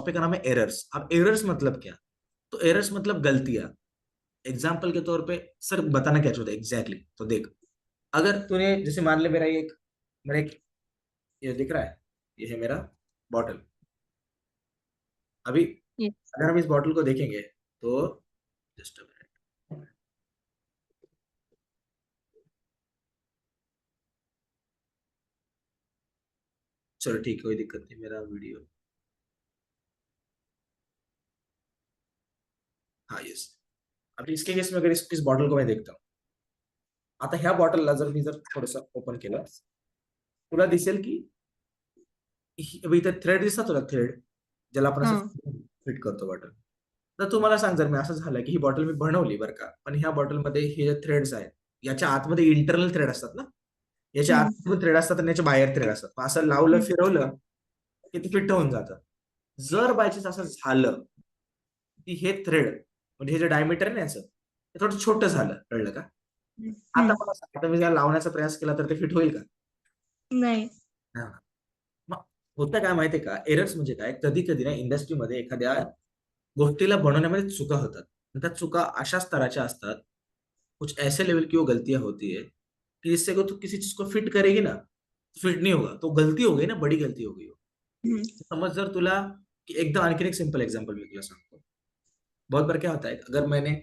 Topic का नाम है एरर्स। अब एरर्स मतलब क्या? तो एरर्स मतलब गलतियां। एग्जाम्पल के तौर पे सर बताना क्या चाहते एग्जैक्टली तो देख, अगर तूने जैसे मान ले मेरा एक ये दिख रहा है, ये है मेरा बॉटल। अभी Yes. अगर हम इस बॉटल को देखेंगे तो जस्ट अ मिनट, चलो ठीक है, कोई दिक्कत नहीं, मेरा वीडियो, हाँ यस। अब इसके केस में अगर इस बॉटल को मैं देखता हूँ, आता ह्या बॉटलला जर मी जर थोडंसं ओपन केलं, तुला दिसेल की इथं थ्रेड दिसतात तुला, थ्रेड ज्याला आपण असं हाँ. फिट करतो बॉटल। तर तू मला सांग, जर मी असं झालं की ही बॉटल मी बनवली बरं का, पण ह्या बॉटलमध्ये हे जे थ्रेड्स आहेत, याच्या आतमध्ये इंटरनल थ्रेड असतात ना, याच्या हम्म. आतमध्ये थ्रेड असतात आणि याच्या बाहेर थ्रेड असतात, मग असं लावलं हम्म. फिरवलं की ते फिट होऊन जातं। जर बायचान्स असं झालं की हे थ्रेड म्हणजे हे जे डायमीटर आहे ना याचं, ते थोडं छोटं झालं, कळलं का? आता हम्म. मला सांग, आता मी जर लावण्याचा प्रयास केला तर ते फिट होईल का? नहीं. हा. मग होतं काय माहितीये का, एरर्स म्हणजे काय, कधी कधी ना इंडस्ट्रीमध्ये एखाद्या गोष्टीला बनवण्यामध्ये चुका होतात, आणि त्या चुका अशा स्तराच्या असतात, कुछ ऐसे लेवल की वो गलतियां होती है कि जिससे को तो किसी चीज को फिट करेगी ना, फिट नहीं होगा, तो गलती हो गई ना, बड़ी गलती हो गई हो। हम्म. समझ जर तुला कि एकदम आणखीन एक सिंपल एग्जांपल मी तुला सांगतो। बहुत बार क्या होता है, अगर मैंने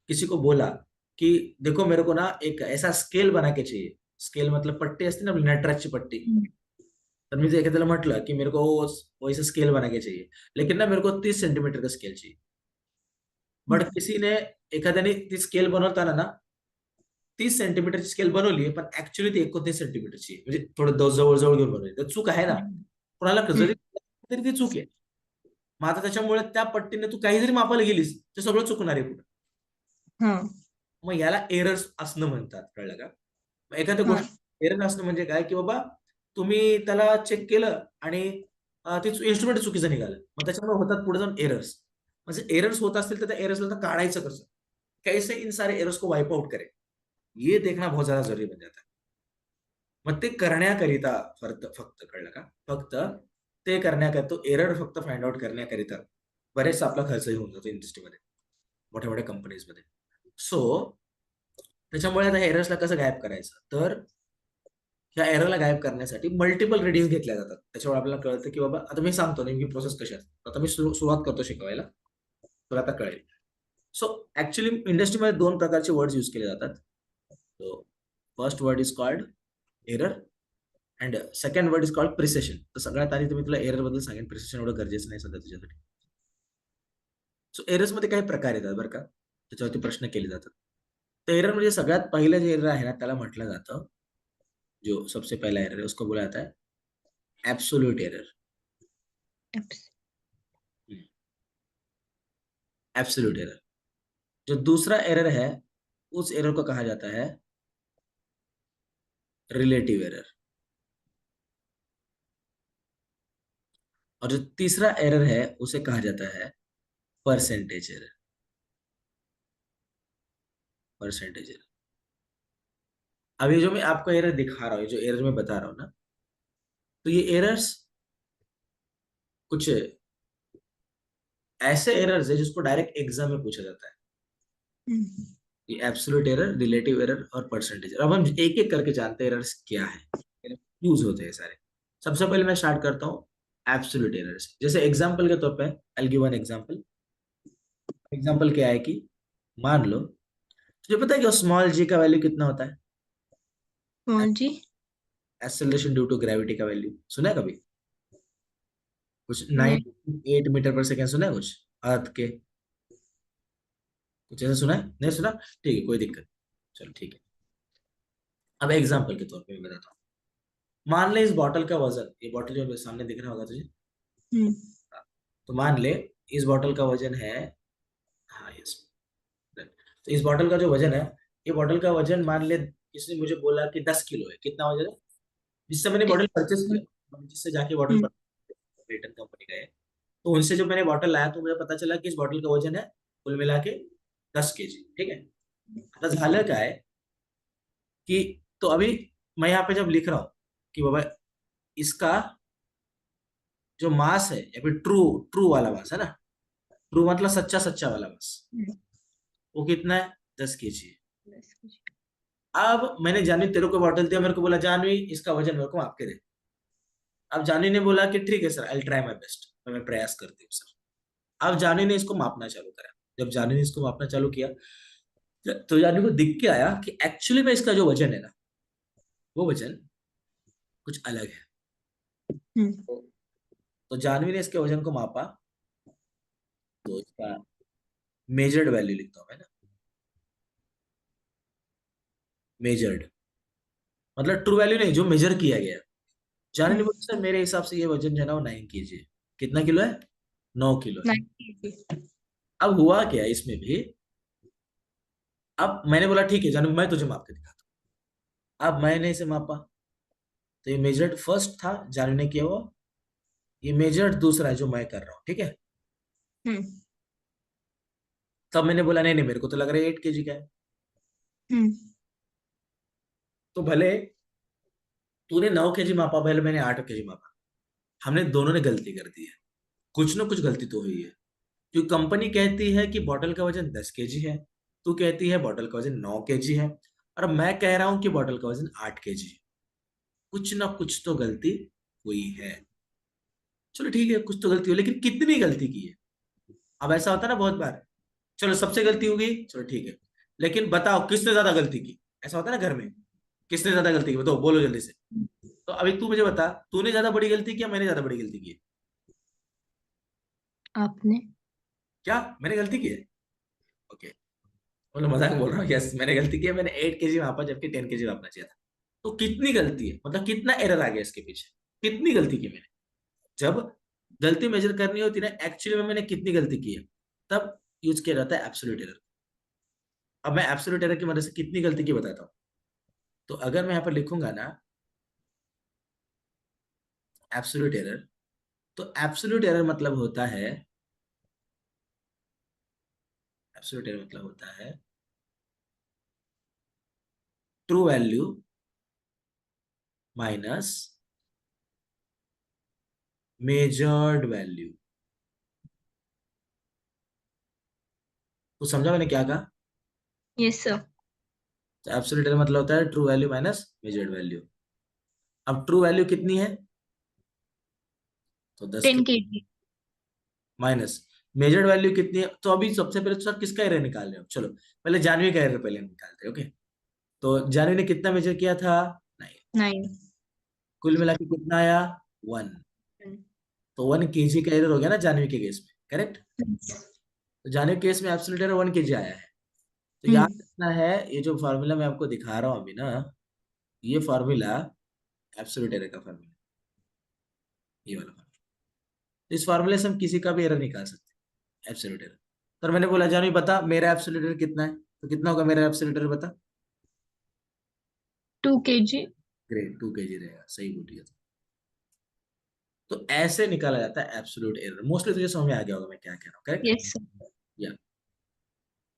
किसी को बोला कि देखो मेरे को ना एक ऐसा स्केल बना के चाहिए, स्केल मतलब पट्टी असते ना आपली नटराजची पट्टी, तर मी जर एखाद्याला म्हटलं की मेरे को वैसा स्केल बना के चाहिए, लेकिन ना मेरे को 30 सेंटीमीटर का स्केल चाहिए, बट किसी ने एखाद्याने ती स्केल बनवताना ना 30 सेंटीमीटरची स्केल बनवली आहे, पण ऍक्च्युली ती 29 सेंटीमीटरची आहे, म्हणजे थोडं जवळ जवळ घेऊन बनवली, तर चूक आहे ना, कोणाला जरी तरी ती चूक आहे। मग आता त्याच्यामुळे त्या पट्टीने तू काही जरी मापायला गेलीस ते सगळं चुकणार आहे पुढे। हाँ. मग याला एरर्स असणं म्हणतात, कळलं का? मग एखाद्या हाँ. गोष्टी एरर असणं म्हणजे काय, की बाबा तुम्ही त्याला चेक केलं आणि ते इन्स्ट्रुमेंट चुकीचं निघालं, मग त्याच्यामुळे होतात पुढे जाऊन एरर्स। म्हणजे एरर्स होत असतील तर त्या एरर्सला तर काढायचं कसं, कैसे इन सारे एरर्स को वाइप आउट करें, ये देखना बहुत ज्यादा जरुरी बन जाता है। मग ते करण्याकरिता फक्त फक्त कळलं का, फक्त ते करण्याकरिता, तो एरर फक्त फाइंड आउट करण्याकरिता बरेचसा आपला खर्चही होऊन जातो इंडस्ट्रीमध्ये, मोठ्या मोठ्या कंपनीजमध्ये। सो त्याच्यामुळे आता एरर्सला कसं गायब करायचं, तर ह्या एररला गायब करण्यासाठी मल्टिपल रिडिंग्स घेतल्या जातात। त्याच्यामुळे आपल्याला कळतं की बाबा, आता मी सांगतो नेमकी प्रोसेस कशी असते, आता मी सुरुवात करतो शिकवायला, तुला आता कळेल। सो ऍक्च्युली इंडस्ट्रीमध्ये दोन प्रकारचे वर्ड्स यूज केले जातात। So first word is called error and second word is called precision. तर सगळ्यात आधी तुम्ही तुला एरर बद्दल सांगेन, प्रिसेशन एवढं गरजेचं नाही सध्या तुझ्यासाठी। सो एरर्स मध्ये काही प्रकार येतात बरं का, त्याच्यावरती प्रश्न केले जातात। तर एरर म्हणजे सगळ्यात पहिलं जे एरर आहे ना, त्याला म्हटलं जातं, जो सबसे पहला एरर है उसको बोला जाता है एब्सोल्यूट एरर। Absolute error. जो दूसरा एरर है, उस एरर को कहा जाता है रिलेटिव एरर। और जो तीसरा एरर है उसे कहा जाता है परसेंटेज एरर। Percentage error. अभी जो मैं आपको एरर दिखा रहा हूँ, जो एरर मैं बता रहा हूँ ना, तो ये एरर्स कुछ ऐसे एरर्स है जिसको डायरेक्ट एग्जाम में पूछा जाता है। ये एब्सोल्यूट एरर, रिलेटिव एरर और परसेंटेज एरर। अब हम एक एक करके जानते हैं एरर्स क्या है, यूज होते हैं सारे। सबसे पहले मैं स्टार्ट करता हूँ एब्सोल्यूट एरर से। जैसे एग्जांपल के तौर पे I give one example. Example क्या है कि मान लो तुझे पता है कि स्मॉल जी का वैल्यू कितना होता है? कौन जी? एक्सेलरेशन ड्यू टू ग्रेविटी का वैल्यू सुना है कभी? कुछ नहीं. 98 मीटर पर सेकेंड सुना है कुछ अर्थ के? कुछ ऐसा सुना है, नहीं सुना? ठीक है, कोई दिक्कत, चलो ठीक है। अब एग्जाम्पल के तौर पे मैं बताता हूँ। मान ले इस बॉटल का वजन, ये बॉटल जो मेरे सामने दिख रहा होगा तुझे, हम्म. तो मान ले इस बॉटल का वजन है, हाँ यस, तो इस बॉटल का जो वजन है, ये बॉटल का वजन मान ले किसने मुझे बोला कि 10 किलो है, कितना वजन है जिससे मैंने बॉटल परचेस किया, जिससे जाके बॉटल हम्म. रिटर्न कंपनी गए, तो उनसे जब मैंने बॉटल लाया तो मुझे पता चला कि इस बॉटल का वजन है कुल मिला के 10 kg, ठीक है। आता झालं काय कि, तो अभी मैं यहाँ पे जब लिख रहा हूँ कि बाबा इसका जो मास है या फिर ट्रू ट्रू वाला मास है ना, ट्रू मतलब सच्चा सच्चा वाला मास, वो कितना है? 10 kg। 10 kg। अब मैंने जानवी तेरे को बॉटल दिया, मेरे को बोला जानवी इसका वजन मेरे को माप के दे। अब जानवी ने बोला कि ठीक है sir, I try my best, मैं प्रयास करती हूँ सर। अब जानवी ने इसको मापना चालू करा। जब जानवी ने इसको मापना चालू किया तो जानवी को दिख के आया कि एक्चुअली में इसका जो वजन है ना, वो वजन कुछ अलग है। हम्म। तो जानवी ने इसके वजन को मापा, तो इसका मेजर्ड वैल्यू लिखता हूं मैं ना, मेजर्ड मतलब ट्रू वैल्यू नहीं, जो मेजर किया गया। जानवी ने बोला सर मेरे हिसाब से ये वजन जो है ना वो 9 kg है। कितना किलो है? 9 किलो है। 9 kg। अब हुआ क्या है इसमें भी, अब मैंने बोला ठीक है जानवी मैं तुझे माप के दिखाता हूँ। अब मैंने इसे मापा, तो ये मेजर्ड फर्स्ट था जानवी ने किया हुआ, ये मेजर्ड दूसरा है जो मैं कर रहा हूँ, ठीक है। हम्म। तब मैंने बोला नहीं नहीं मेरे को तो लग रहा है 8 kg का है। हम्म। तो भले तूने 9 kg मापा, भले मैंने 8 kg मापा, हमने दोनों ने गलती कर दी है। कुछ ना कुछ गलती तो हुई है, क्योंकि कंपनी कहती है कि बॉटल का वजन 10 kg है, तू कहती है बॉटल का वजन 9 kg है, और मैं कह रहा हूं कि बॉटल का वजन 8 kg है। कुछ ना कुछ तो गलती हुई है। चलो ठीक है, कुछ तो गलती हुई, लेकिन कितनी गलती की है? अब ऐसा होता है ना बहुत बार, चलो सबसे गलती होगी, चलो ठीक है, लेकिन बताओ किसने ज्यादा गलती की? ऐसा होता है ना घर में, किसने ज्यादा गलती की बताओ, बोलो जल्दी से। तो अभी तू मुझे बता, तूने ज्यादा बड़ी गलती की या मैंने ज्यादा बड़ी गलती की है? आपने। क्या मैंने गलती की है? ओके, बोलो मजाक बोल रहा हूँ, यस मैंने गलती की है, मैंने 8 kg मापा जबकि 10 kg मापना चाहिए था। तो कितनी गलती है, मतलब कितना एरर आ गया इसके पीछे, कितनी गलती की मैंने? जब गलती मेजर करनी होती है ना एक्चुअली में मैंने कितनी गलती की है, तब यूज किया जाता है एब्सोल्यूट एरर। अब मैं एब्सोल्यूट एरर की मदद से कितनी गलती की बताता हूँ। तो अगर मैं यहाँ पर लिखूंगा ना एब्सोल्यूट एरर, तो एब्सोल्यूट एरर मतलब होता है, एब्सोल्यूट एरर मतलब होता है true value minus measured value. तो समझा मैंने क्या कहा? Yes sir. तो एब्सोल्यूट एरर मतलब होता है true value minus measured value. अब ट्रू वैल्यू कितनी है? तो 10 के 10 kg। माइनस मेजर्ड वैल्यू कितनी है? तो अभी सबसे पहले तो सर किसका एरर निकाल रहे हो, चलो पहले जानवी का एरर पहले निकालते हैं, ओके। तो जानवी ने कितना मेजर किया था? 9। 9। कुल मिला के कितना आया? 1। तो 1 kg का एरर हो गया ना जानवी के केस में, करेक्ट। तो जानवी के केस में एब्सोल्यूट एरर 1 kg आया है। तो याद हम्म। रखना है, ये जो फॉर्मूला मैं आपको दिखा रहा हूँ अभी ना, ये फॉर्मूला एब्सोल्यूट एरर का फॉर्मूला, ये वाला फॉर्मूला। तो इस फॉर्मूले से हम किसी का भी एरर निकाल सकते हैं, एब्सोल्यूट एरर। तो मैंने बोला जानवी बता मेरा एब्सोल्यूट एरर कितना है, तो कितना होगा मेरा एब्सोल्यूट एरर बता। 2 kg। ग्रेट, 2 kg रहेगा, सही बोल दिया। तो ऐसे निकाला जाता है एब्सोल्यूट एरर। मोस्टली तुझे समझ में आ गया होगा मैं क्या कह रहा हूँ, करेक्ट। Yes sir. या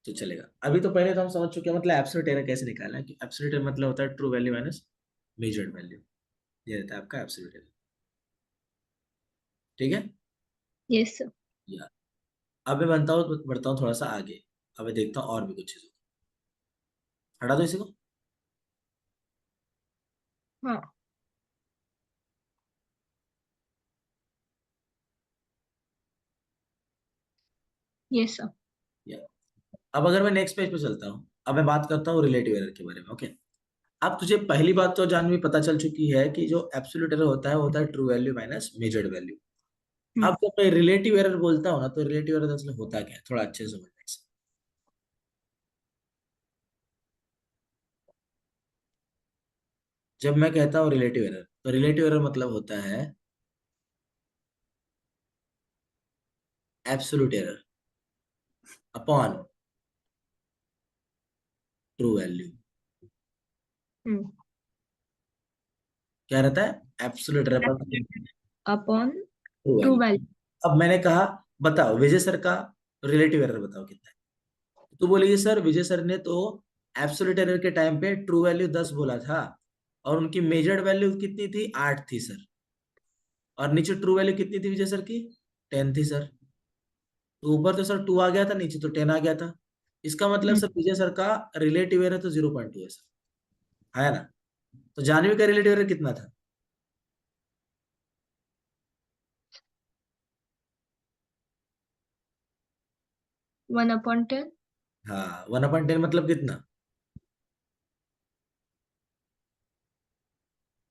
तो चलेगा। अभी तो पहले तो हम समझ चुके हैं मतलब एब्सोल्यूट एरर कैसे निकालना है, कि एब्सोल्यूट एरर मतलब होता है true value minus measured value, ये रहता है आपका एब्सोल्यूट एरर, ठीक है। Yes sir. या अब मैं बढ़ता हूँ थोड़ा सा आगे। अब मैं देखता हूँ और भी कुछ चीजों को। हटा दो इसी को। हाँ। Yes sir. या अब अगर मैं नेक्स्ट पेज पे चलता हूँ, अब मैं बात करता हूँ रिलेटिव एरर के बारे में, ओके। अब तुझे पहली बात तो जानवी पता चल चुकी है कि जो एब्सोल्यूट एरर होता है वो होता है true value minus measured value. अब जब मैं रिलेटिव एरर बोलता हूँ ना, तो रिलेटिव एरर दरअसल होता क्या है थोड़ा अच्छे से समझने से। जब मैं कहता हूँ रिलेटिव एरर, तो रिलेटिव एरर मतलब होता है absolute error upon true value. क्या रहता है? Absolute error upon upon true true value. Value. अब मैंने कहा बताओ विजय सर का रिलेटिव एरर बताओ कितना है। तो बोलिए सर विजय सर ने तो एब्सोल्यूट एरर के टाइम पे ट्रू वैल्यू 10 बोला था, और उनकी मेजर्ड वैल्यू कितनी थी? 8 थी सर। और नीचे ट्रू वैल्यू कितनी थी विजय सर की? 10 थी सर। तो ऊपर तो सर 2 आ गया था, नीचे तो 10 आ गया था। इसका मतलब सर विजय सर का रिलेटिव एरर तो 0.2 है सर, है ना? तो जानवी का रिलेटिव एरर कितना था? 1/10. हाँ, 1/10 मतलब कितना?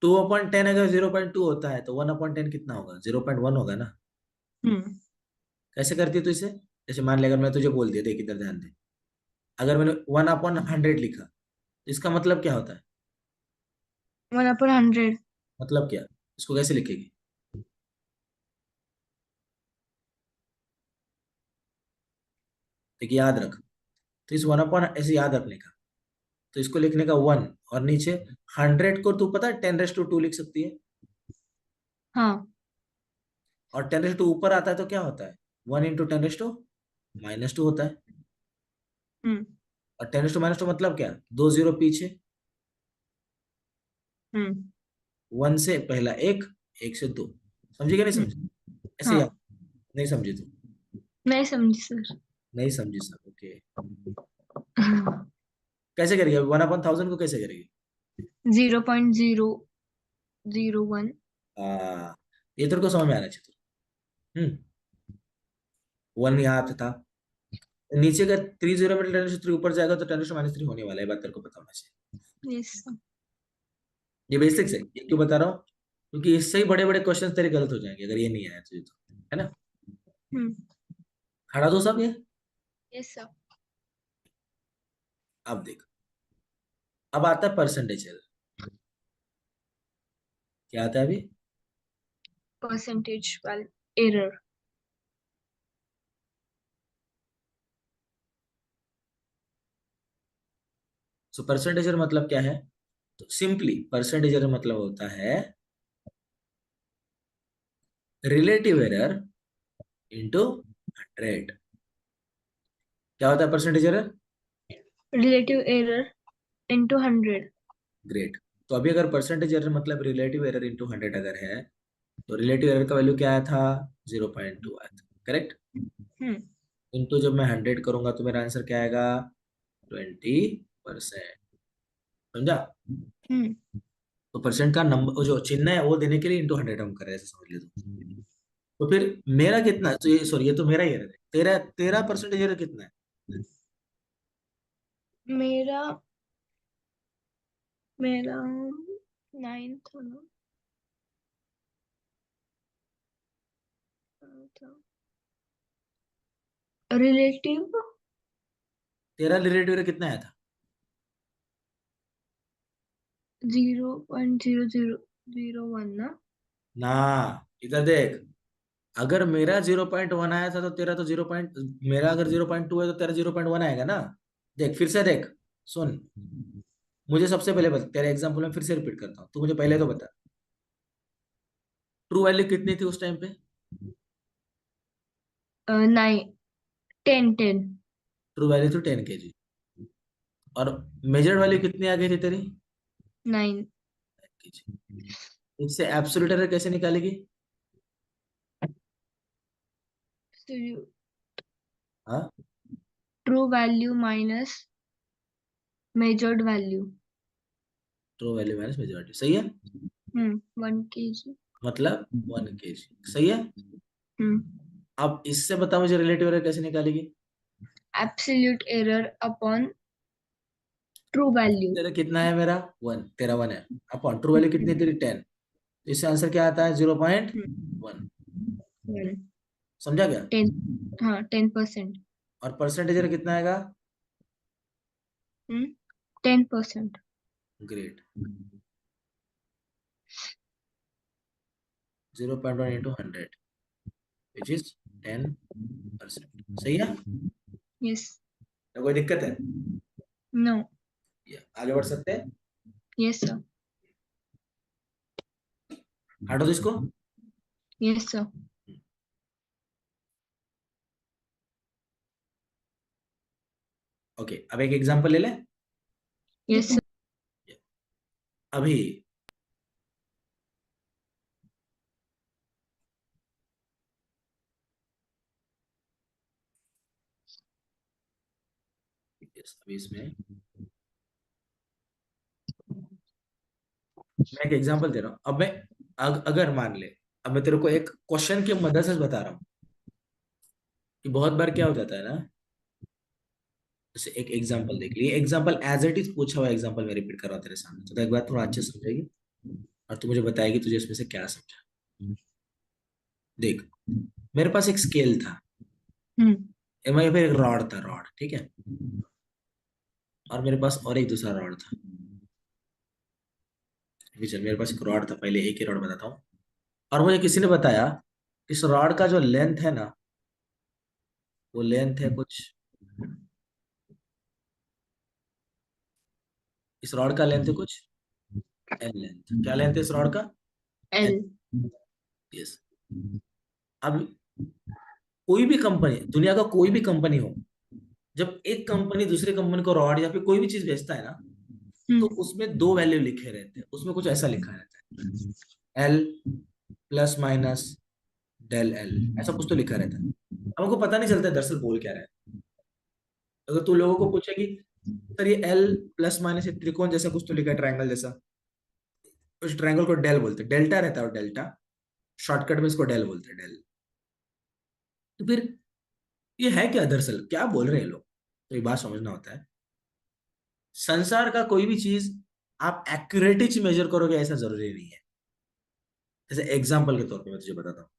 2/10 अगर 0.2 होता है तो 1/10 कितना होगा? 0.1 होगा ना। हम्म कैसे करती है तो इसे? जैसे मान ले अगर मैं तुझे बोल दिया, देख इधर ध्यान दे, अगर मैंने 1/100 लिखा तो इसका मतलब क्या होता है? 1/100. मतलब क्या? इसको कैसे लिखेगी? देखिए याद रख, तो इस 1/, ऐसे याद रखने का, तो इसको लिखने का 1, और नीचे 100 को तू पता है 10⁻² लिख सकती है। हाँ. और 10⁻² ऊपर आता है तो क्या होता है? 1 इंटू 10⁻² होता है। हम्म और 10⁻² मतलब क्या? 2 जीरो पीछे, हम्म 1 से पहला 1, 1 से 2। समझी क्या नहीं समझी? ऐसे याद। हाँ. नहीं समझी तू? नहीं समझी सर. नहीं समझी सब, ओके। कैसे करेगी? 1/1000 को कैसे करेगी? 0.001. आ, ये तेरे को समझ में आना चाहिए। 1 यहाँ पे था, नीचे का 30 में 10⁻³ ऊपर जाएगा तो 10⁻³ होने वाला है, बात तेरे को पता होना चाहिए। Yes sir. ये बेसिक्स है, ये क्यों बता रहा हूँ? क्योंकि इससे ही बड़े बड़े क्वेश्चन तेरे गलत हो जाएंगे अगर ये नहीं आया तुझे तो, है ना? हम्म खड़ा दो सब ये। Yes sir. अब देख, अब आता है परसेंटेज एरर। क्या आता है अभी? Percentage error. So percentage error मतलब क्या है? तो सिंपली परसेंटेज एरर मतलब होता है रिलेटिव एरर इंटू 100। क्या होता है percentage error? Relative error into 100. Great. तो अभी अगर परसेंटेज एरर मतलब रिलेटिव एरर इंटू 100 अगर है, तो रिलेटिव एरर का वैल्यू क्या आया था? 0.2 आया था, करेक्ट? हम्म इंटू जब मैं 100 करूंगा तो मेरा आंसर क्या आएगा? 20%। समझा? हम्म तो परसेंट का नंबर जो चिन्ह है वो देने के लिए इंटू 100 हम कर रहे हैं, ऐसे समझ ले तो फिर मेरा कितना, तो ये सॉरी, ये तो मेरा ही एरर है। तेरा तेरा परसेंटेज एरर कितना है? मेरा मेरा 9 था ना. रिलेटिव तेरा रिलेटिव एरर कितना आया था? 0.0001 ना. ना, इधर देख, अगर मेरा 0.1 आया था तो तेरा तो 0. मेरा अगर 0.2 है तो तेरा 0.1 आएगा ना। देख फिर से देख, सुन, मुझे सबसे पहले बता, तेरे एग्जाम्पल में फिर से रिपीट करता हूँ, तू मुझे पहले तो बता, ट्रू वैल्यू कितनी थी उस टाइम पे? 9, 10. ट्रू वैल्यू थी 10 kg। और मेजर्ड वैल्यू कितनी आ गई थी तेरी? 9. 10 kg। इससे एब्सोल्यूट एरर कैसे निकालेगी? हाँ, true value minus measured value. True value minus measured value, सही है? 1 kg. मतलब 1 kg, सही है। हम्म अब इससे बता मुझे रिलेटिव एरर कैसे निकालेगी? Absolute error upon true value. तेरा कितना है? मेरा 1, तेरा 1 है। अपॉन ट्रू वैल्यू कितनी है तेरी? 10। तो इससे आंसर क्या आता है? 0.1। समझा क्या? 10. हाँ, 10%. और परसेंटेज एरर कितना आएगा? 10%. ग्रेट। 0.1 इंटू 100 विच इज 10%, सही है? यस. तो कोई दिक्कत है? नो. आगे बढ़ सकते हैं? Yes sir. हटो तो इसको। Yes sir. ओके, अब एक एग्जांपल ले ले। Yes sir. अभी अभी इसमें मैं एक एग्जांपल दे रहा हूँ। अब मैं अगर मान ले, अब मैं तेरे को एक क्वेश्चन की मदद से बता रहा हूँ कि बहुत बार क्या हो जाता है ना, जैसे एक एग्जांपल देख लिए, एग्जांपल एज इट इज पूछा हुआ एग्जांपल मैं रिपीट कर रहा हूँ तेरे सामने, तो एक बार थोड़ा अच्छे से समझेगी और तू मुझे बताएगी तुझे इसमें से क्या समझा। देख, मेरे पास एक स्केल था, मेरे पे एक रॉड था, रॉड, ठीक है, और मेरे पास और एक दूसरा रॉड था। अभी चल, मेरे पास एक रॉड था, पहले एक ही रॉड बताता हूँ। और मुझे किसी ने बताया इस रॉड का जो लेंथ है ना, वो लेंथ है कुछ, इस रॉड का लेंथ है कुछ एल लेंथ। क्या लेंथ है इस रॉड का? L. यस। अब कोई भी कंपनी, दुनिया का कोई भी कंपनी हो, जब एक कंपनी दूसरी कंपनी को रॉड या फिर कोई भी चीज बेचता है ना, तो उसमें दो वैल्यू लिखे रहते हैं, उसमें कुछ ऐसा लिखा रहता है, L plus minus del L, ऐसा कुछ तो लिखा रहता है। हमको पता नहीं चलता है दरअसल बोल क्या रहा है। अगर तू लोगों को पूछे कि सर ये एल प्लस माइनस एक त्रिकोण जैसा कुछ तो लिखा है, ट्रायंगल जैसा, उस ट्रायंगल को डेल बोलते हैं, डेल्टा रहता है, और डेल्टा शॉर्टकट में इसको डेल बोलते हैं, डेल। तो फिर ये है क्या दरअसल, क्या बोल रहे हैं लोग, तो ये बात समझना होता है। संसार का कोई भी चीज आप एक्यूरेट मेजर करोगे ऐसा जरूरी नहीं है। जैसे एग्जाम्पल के तौर पे मैं तुझे बताता हूँ,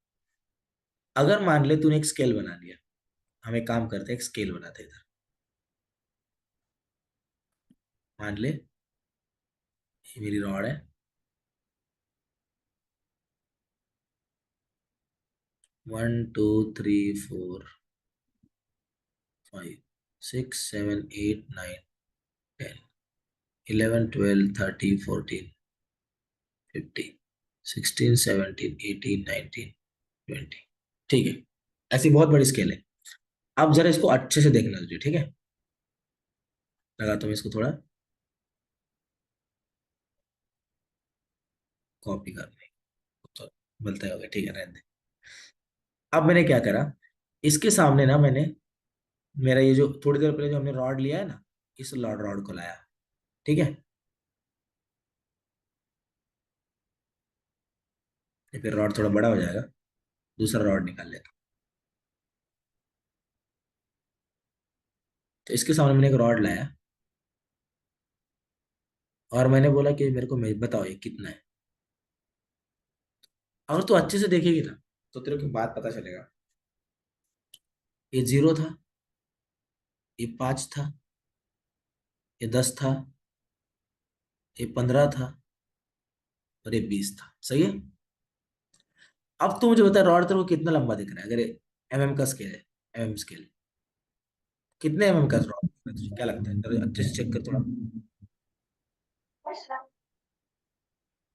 अगर मान ले तूने एक स्केल बना लिया, हम एक काम करते हैं, एक स्केल बनाते हैं इधर। मान ले ये मेरी रॉड है, 1 2 3 4 5 6 7 8 9 10 11 12 13 14 15 16 17 18 19 20। ठीक है, ऐसी बहुत बड़ी स्केल है। अब जरा इसको अच्छे से देखना तुझे, ठीक है, लगा तो मैं इसको थोड़ा कॉपी करने, तो मिलता ही होगा, ठीक है, रहने दे। अब मैंने क्या करा, इसके सामने ना मैंने मेरा ये जो थोड़ी देर पहले जो हमने रॉड लिया है ना, इस रॉड रॉड को लाया, ठीक है, ये फिर रॉड थोड़ा बड़ा हो जाएगा, दूसरा रॉड निकाल लेता। तो इसके सामने मैंने एक रॉड लाया और मैंने बोला कि मेरे को बताओ ये कितना है। अगर तू अच्छे से देखेगी ना, तो तेरे को एक बात पता चलेगा, ये 0 था, ये 5 था, ये 10 था, ये 15 था, और ये 20 था, सही है। अब तू मुझे बता, रॉड तेरे को कितना लंबा दिख रहा है, अगर एमएम का स्केल है, एमएम स्केल, कितने एमएम का रॉड दिख रहा है तुझे, क्या लगता है, तेरे अच्छे से चेक कर थोड़ा।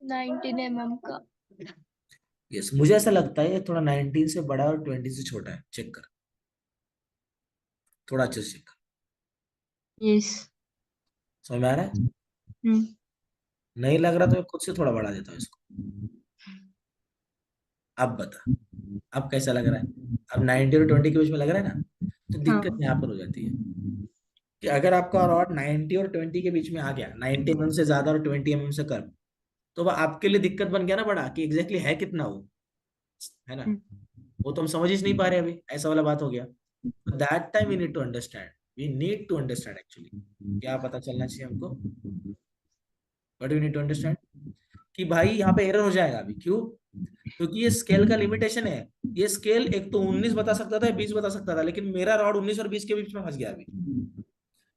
19 mm का। यस, मुझे ऐसा लगता है ये थोड़ा 19 से बड़ा और 20 से छोटा है, चेक कर, थोड़ा अच्छे से चेक कर। Yes. समझ में आ रहा है? Hmm. नहीं लग रहा तो मैं खुद से थोड़ा बढ़ा देता हूँ इसको। अब बता, अब कैसा लग रहा है? अब 90 और 20 के बीच में लग रहा है ना, तो दिक्कत हाँ. यहाँ पर हो जाती है कि अगर आपका रॉड 90 और 20 के बीच में आ गया, 90 mm से ज्यादा और 20 mm से कम, तो वह आपके लिए दिक्कत बन गया ना बड़ा, कि एग्जैक्टली है कितना वो, है ना, Hmm. वो तो हम समझ ही नहीं पा रहे अभी, ऐसा वाला बात हो गया। That time we need to understand, we need to understand actually, क्या पता चलना चाहिए हमको, but we need to understand कि भाई यहाँ पे एरर हो जाएगा अभी, क्यों? क्योंकि ये स्केल का लिमिटेशन है। ये स्केल एक तो 19 बता सकता था, 20 बता सकता था, लेकिन मेरा रॉड 19 और 20 के बीच में फंस गया अभी।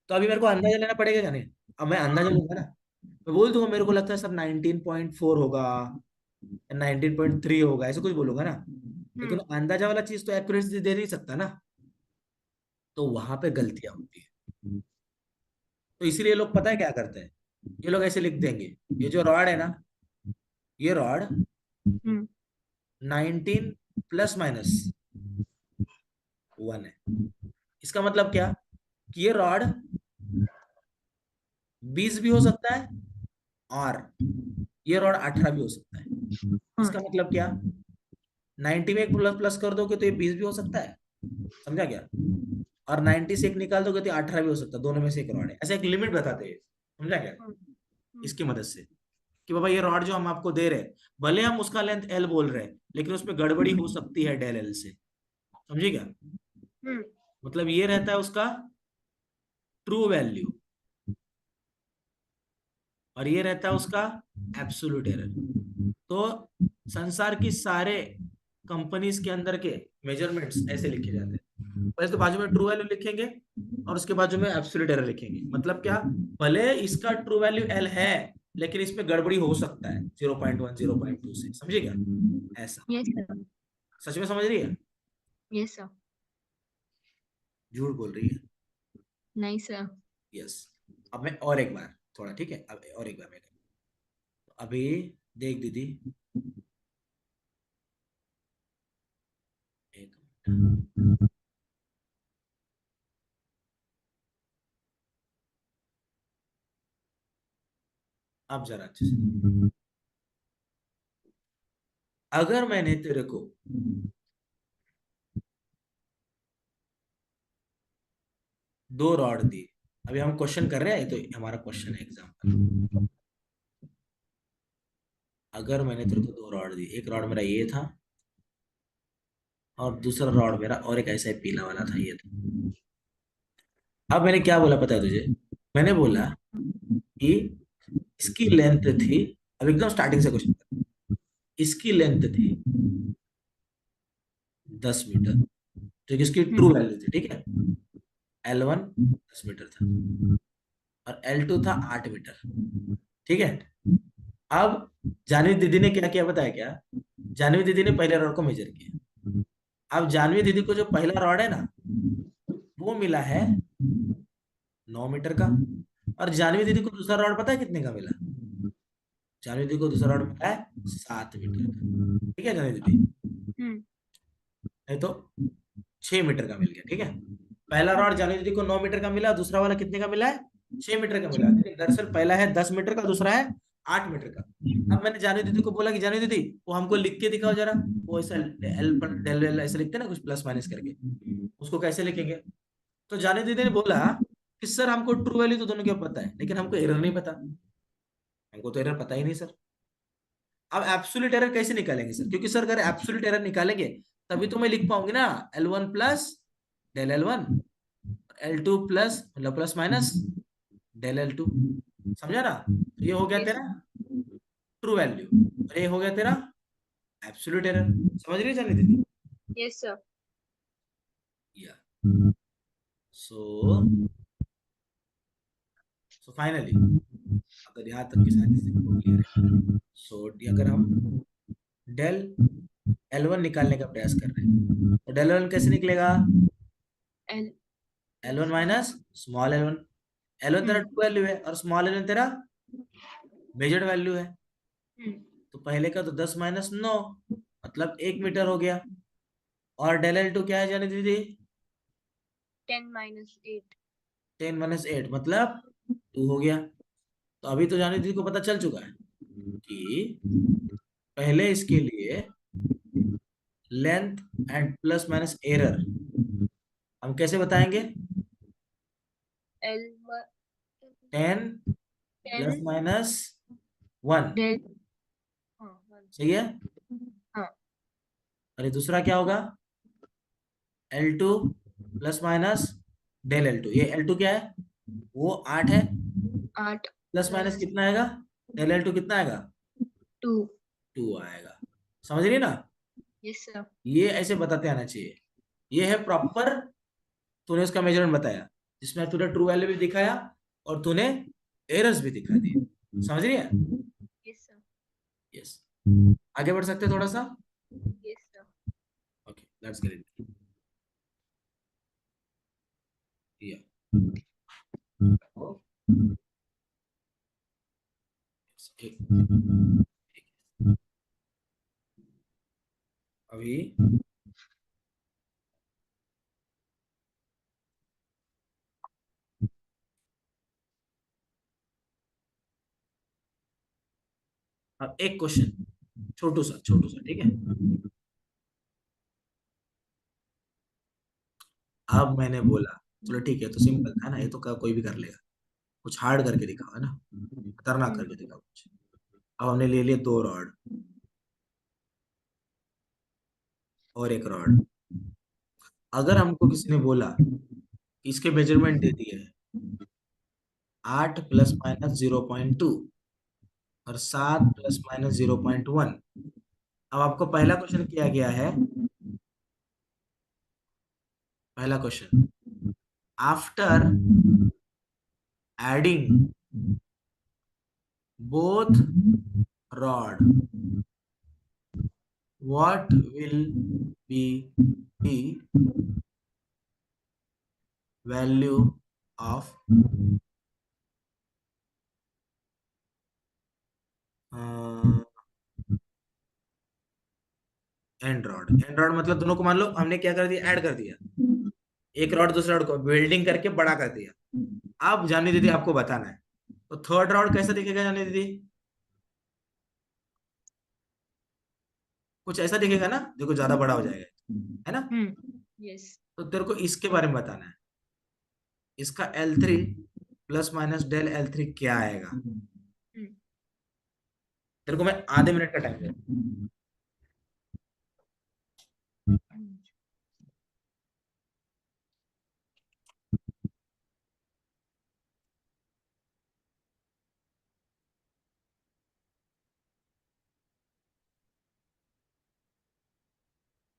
तो अभी मेरे को अंदाजा लेना पड़ेगा क्या नहीं? अब मैं अंदाजा लूंगा ना, मैं बोल दूंगा मेरे को लगता है सर 19.4 होगा, 19.3 होगा, ऐसे कुछ बोलूंगा ना, लेकिन अंदाजा वाला चीज तो एक्यूरेसी दे नहीं सकता ना, तो वहां पे गलतियां होती है। तो इसीलिए लोग पता है क्या करते हैं, ये लोग ऐसे लिख देंगे, ये जो रॉड है ना, ये रॉड Hmm. 19 प्लस माइनस 1 है। इसका मतलब क्या, कि ये रॉड 20 भी हो सकता है, और ये रॉड 18 भी हो सकता है। हाँ. इसका मतलब क्या, 90 में एक प्लस प्लस कर दो तो ये 20 भी हो सकता है, समझा क्या? और 90 से एक निकाल दोगे तो 18 भी हो सकता है, दोनों में से एक रॉड है। ऐसा एक लिमिट बताते हैं, समझा क्या? इसकी मदद से कि बाबा ये रॉड जो हम आपको दे रहे हैं, भले हम उसका लेंथ एल बोल रहे हैं, लेकिन उसमें गड़बड़ी हो सकती है डेल एल से, समझे क्या? मतलब ये रहता है उसका ट्रू वैल्यू, और ये रहता है उसका एब्सोल्यूट एरर। तो संसार की सारे कंपनीज के अंदर के मेजरमेंट्स ऐसे लिखे जाते हैं, पहले तो बाजू में ट्रू वैल्यू लिखेंगे और उसके बाजू में एब्सोल्यूट एरर लिखेंगे। मतलब क्या, भले इसका ट्रू वैल्यू एल है, लेकिन इसमें गड़बड़ी हो सकता है 0.1 0.2 से, समझे क्या? ऐसा। Yes sir. सच में समझ रही है? Yes sir. झूठ बोल रही है? नहीं सर। यस। अब मैं और एक बार थोड़ा, ठीक है, अब और एक बार मैं अभी देख दीदी, एक मिनट। अब जरा अच्छे से, अगर मैंने तेरे को दो रॉड दी, अभी हम क्वेश्चन कर रहे हैं, तो हमारा क्वेश्चन है एग्जाम्पल। अगर मैंने तेरे को दो रॉड दी, एक रॉड मेरा ये था और दूसरा रॉड मेरा और एक ऐसा ही पीला वाला था, ये था। अब मैंने क्या बोला पता है तुझे? मैंने बोला कि इसकी लेंथ थी, अब एकदम स्टार्टिंग से क्वेश्चन, इसकी लेंथ थी 10 मीटर, जो कि इसकी ट्रू वैल्यू थी, ठीक है? L1 10 मीटर था और L2 था 8 मीटर, ठीक है? अब जानवी दीदी ने क्या किया बताया क्या? जानवी दीदी ने पहले रॉड को मेजर किया। अब जानवी दीदी को जो पहला रॉड है ना, वो मिला है 9 मीटर का, और जानवी दीदी को दूसरा रॉड पता है कितने का मिला? जानवी दीदी को दूसरा रॉड मिला है 7 मीटर का, ठीक है जानवी दीदी? नहीं तो 6 मीटर का मिल गया, ठीक है? पहला रॉड जानवी दीदी को 9 मीटर का मिला, दूसरा वाला कितने का मिला है? 6 मीटर का मिला, लेकिन दरअसल पहला है 10 मीटर का, दूसरा है 8 मीटर का। अब मैंने जानवी दीदी को बोला कि जानवी दीदी वो हमको लिख के दिखाओ जरा, वो ऐसा एल पर डेल एल ऐसे लिखते हैं ना, कुछ प्लस माइनस करके, उसको कैसे लिखेंगे? तो जानवी दीदी ने बोला कि सर हमको ट्रू वैल्यू तो दोनों क्या पता है, लेकिन हमको एरर नहीं पता। हमको तो एरर पता ही नहीं सर। अब एब्सोल्यूट एरर कैसे निकालेंगे सर? क्योंकि सर अगर एब्सोल्यूट एरर निकालेंगे तभी तो मैं लिख पाऊंगी ना, L1 plus del L1, L2 plus मतलब प्लस माइनस डेल L2, समझा ना? तो ये हो गया यस। तेरा ट्रू वैल्यू, और ये हो गया तेरा एब्सोल्यूट एरर। समझ रही जानी दीदी? Yes sir. या सो सो फाइनली, अगर यहाँ तक की सारी चीजें क्लियर है, सो अगर हम डेल L1 निकालने का प्रयास कर रहे हैं, तो डेल L1 कैसे निकलेगा? L. L1 minus small L1। L1 तेरा ट्रू वैल्यू है और स्मॉल L1 तेरा मेजर्ड वैल्यू है। तो पहले का तो 10 - 9, मतलब 1 मीटर हो गया। और डेल L2 क्या है जाने दीदी? 10 - 8। 10 - 8 मतलब 2 हो गया। तो अभी तो जाने दीदी को पता चल चुका है कि पहले इसके लिए length and plus minus error हम कैसे बताएंगे? L 10 10 plus minus 1, del. हाँ 1। सही है? हाँ और ये दूसरा क्या होगा? L2 plus minus del L2। ये L2 क्या है? वो 8 है, 8 प्लस माइनस प्लस कितना आएगा? डेल L2 कितना आएगा? 2। 2 आएगा। समझ रही ना? Yes sir. ये ऐसे बताते आना चाहिए। ये है प्रॉपर, तूने उसका मेजरमेंट बताया, जिसमें तूने ट्रू वैल्यू भी दिखाया और तूने एरर्स भी दिखा दिए। समझ रही है? Yes sir. यस। आगे बढ़ सकते हैं थोड़ा सा? Yes sir. Okay, let's get it. या अभी अब एक क्वेश्चन, छोटू सा, ठीक है? अब मैंने बोला चलो ठीक है, तो सिंपल था ना, ये तो कोई भी कर लेगा। कुछ हार्ड करके दिखाओ, है ना, खतरनाक करके दिखाओ कुछ। अब हमने ले लिए 2 रॉड और 1 रॉड। अगर हमको किसी ने बोला कि इसके मेजरमेंट दे दिए है 8 प्लस माइनस 0.2 और 7 प्लस माइनस 0.1। अब आपको पहला क्वेश्चन किया गया है, पहला question, after adding both rod what will be the value of and rod मतलब दोनों को मान लो हमने क्या कर दिया, ऐड कर दिया, एक रॉड दूसरे रॉड को वेल्डिंग करके बड़ा कर दिया। अब जानी दीदी आपको बताना है, तो थर्ड रॉड कैसा दिखेगा जानी दीदी? कुछ ऐसा दिखेगा ना, देखो ज्यादा बड़ा हो जाएगा, है ना। यस। तो तेरे को इसके बारे में बताना है, इसका L3 plus minus del L3 क्या आएगा। तेरे को मैं आधे मिनट का टाइम दे।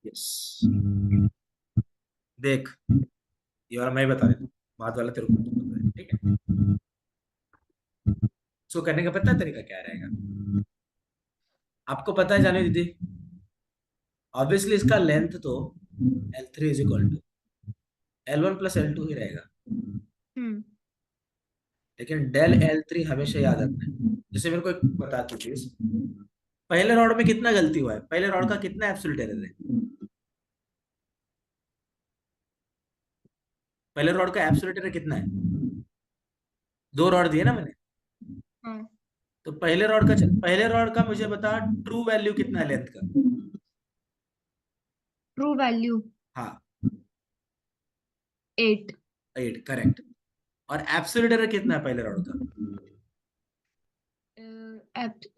यस, देख, ये वाला मैं बता देता हूँ, बात वाला तेरे को पता है, ठीक है। सो करने का पता है तरीका क्या रहेगा, आपको पता है जाने दीदी, ऑब्वियसली इसका लेंथ तो L3 is equal to L1 plus L2 ही रहेगा, लेकिन डेल L3 हमेशा याद रखना है। जैसे मेरे को एक बता तू चीज, पहले रॉड में कितना गलती हुआ है, पहले रॉड का कितना एब्सोल्यूट एरर है, पहले रॉड का एब्सोल्यूट एरर कितना है? 2 रॉड दिए ना मैंने, तो पहले रॉड का मुझे बता ट्रू वैल्यू कितना है लेंथ का। ट्रू वैल्यू हाँ 8। 8 करेक्ट। और एब्सोल्यूट एरर कितना है पहले रॉड का?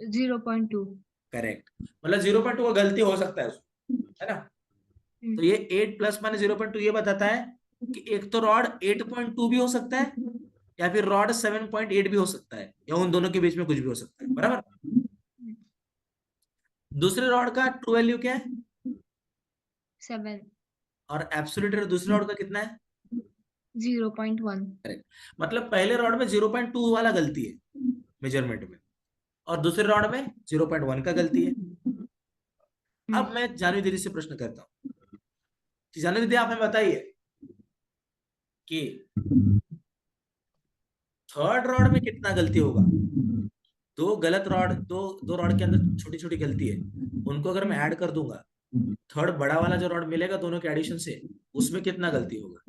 0.2। करेक्ट, मतलब 0.2 का गलती हो सकता है उसमें, है ना। तो ये 8 प्लस माइनस 0.2 ये बताता है कि एक तो रॉड 8.2 भी हो सकता है, या फिर रॉड 7.8 भी हो सकता है, या उन दोनों के बीच में कुछ भी हो सकता है, बराबर। दूसरे रॉड का ट्रू वैल्यू क्या है? 7। और एब्सोल्यूट एरर दूसरे रॉड का कितना है? 0.1। करेक्ट, मतलब पहले रॉड में 0.2 वाला गलती है मेजरमेंट में, और दूसरे रॉड में 0.1 का गलती है। अब मैं जानवी दीदी से प्रश्न करता हूँ कि जानवी दीदी आप हमें बताइए कि थर्ड रॉड में कितना गलती होगा। दो गलत रॉड, दो दो रॉड के अंदर छोटी छोटी गलती है, उनको अगर मैं ऐड कर दूंगा, थर्ड बड़ा वाला जो रॉड मिलेगा दोनों के एडिशन से, उसमें कितना गलती होगा।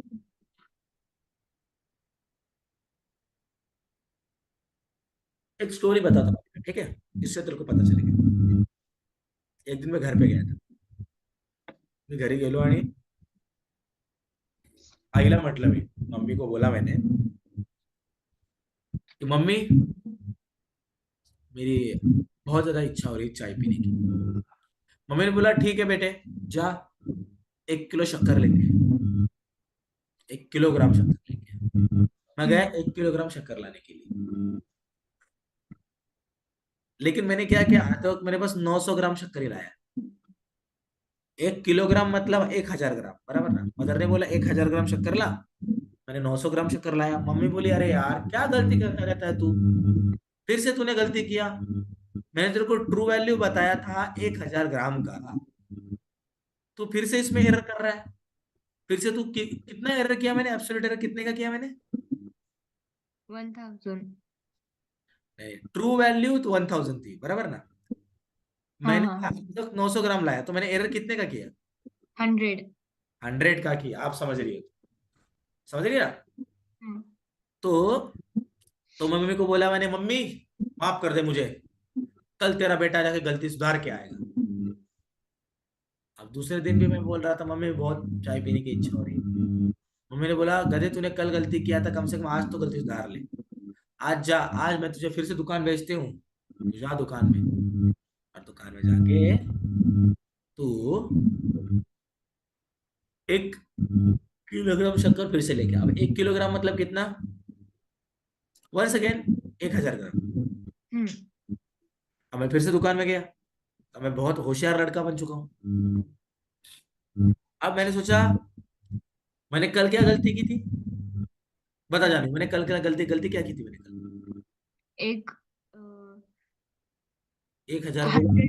एक स्टोरी बताता हूँ, ठीक है, इससे तेरे को पता चलेगा। एक दिन मैं घर पे गया था, मी घरी गेलो आणि आईला म्हटलं, मी मम्मी को बोला मैंने कि मम्मी मेरी बहुत ज्यादा इच्छा हो रही है चाय पीने की। मम्मी ने बोला ठीक है बेटे, जा 1 किलो शक्कर लेके, 1 किलोग्राम शक्कर लेके। मैं गया 1 किलोग्राम शक्कर लाने के लिए, लेकिन मैंने क्या किया, आज तक मेरे पास 900 ग्राम शक्कर ही लाया। 1 किलोग्राम मतलब 1000 ग्राम, बराबर ना। मदर ने बोला 1000 ग्राम शक्कर ला, मैंने 900 ग्राम शक्कर लाया। मम्मी बोली अरे यार क्या गलती करता रहता है तू, फिर से तूने गलती किया। मैंने तेरे को ट्रू वैल्यू बताया था 1000 ग्राम का, तू फिर से इसमें एरर कर रहा है। फिर से तू कितना एरर किया मैंने, एब्सोल्यूट एरर कितने का किया मैंने? 1000। ट्रू वैल्यू तो 1000 थी, बराबर ना। हाँ मैंने हाँ। अब तक 900 ग्राम लाया, तो मैंने एरर कितने का किया? 100। 100 का किया। आप समझ रही हो, समझ रही है ना? तो तो मम्मी को बोला मैंने, मम्मी माफ कर दे मुझे, कल तेरा बेटा जाके गलती सुधार के आएगा। अब दूसरे दिन भी मैं बोल रहा था मम्मी बहुत चाय पीने की इच्छा हो रही है, मैंने बोला गधे तूने कल गलती किया था, कम से कम आज तो गलती सुधार ले। आज जा, आज मैं तुझे फिर से दुकान भेजती हूँ, तू जा दुकान में, और दुकान में जाके तू 1 किलोग्राम शक्कर फिर से लेके आ। अब 1 किलोग्राम मतलब कितना? वंस अगेन 1000 ग्राम। हम्म अब मैं फिर से दुकान में गया, अब मैं बहुत होशियार लड़का बन चुका हूँ। अब मैंने सोचा मैंने कल क्या गलती की थी, बता जानी, मैंने कल क्या गलती गलती क्या की थी मैंने कल? एक 1000 बोला,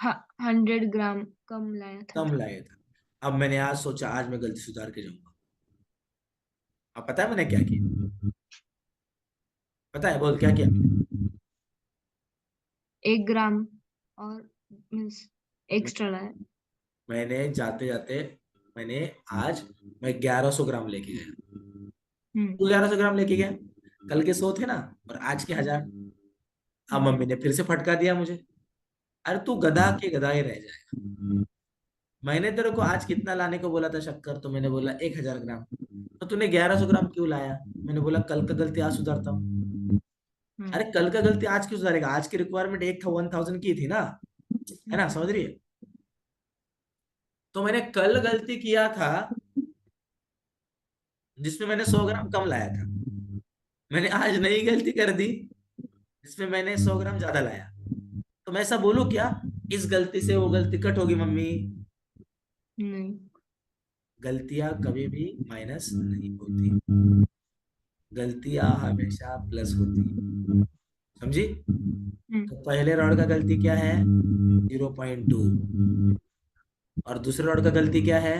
100 100 ग्राम कम लाया था। कम लाया था। अब मैंने आज सोचा आज मैं गलती सुधार के जाऊंगा। अब पता है मैंने क्या किया? पता है, बोल क्या किया मैंने? 1 ग्राम और मीन्स एक्स्ट्रा लाया। मैंने जाते जाते मैंने आज मैं 1100 ग्राम लेके गया। तू हम्म 1100 ग्राम लेके गया, कल के 100 थे ना, और आज के 1000। अब हम्म मम्मी ने फिर से फटका दिया मुझे, अरे तू गधा के गधा ही रह जाएगा। मैंने तेरे को आज कितना लाने को बोला था शक्कर, तो मैंने बोला 1000 ग्राम, तो तूने 1100 ग्राम क्यों लाया? मैंने बोला कल का गलती आज सुधारता हूँ। अरे हम्म कल का गलती आज क्यों सुधारेगा? आज की रिक्वायरमेंट एक था, 1000 की थी ना, है ना, हम्म समझ रही है? तो मैंने कल गलती किया था जिसमें मैंने 100 ग्राम कम लाया था, मैंने आज नई गलती कर दी जिसमें मैंने 100 ग्राम ज्यादा लाया। तो मैं ऐसा बोलूं क्या, इस गलती से वो गलती कट होगी मम्मी? नहीं। गलतियां कभी भी माइनस नहीं होती, गलतियां हमेशा प्लस होती है, समझी? तो पहले रॉड का गलती क्या है? 0.2। और दूसरे रॉड का गलती क्या है?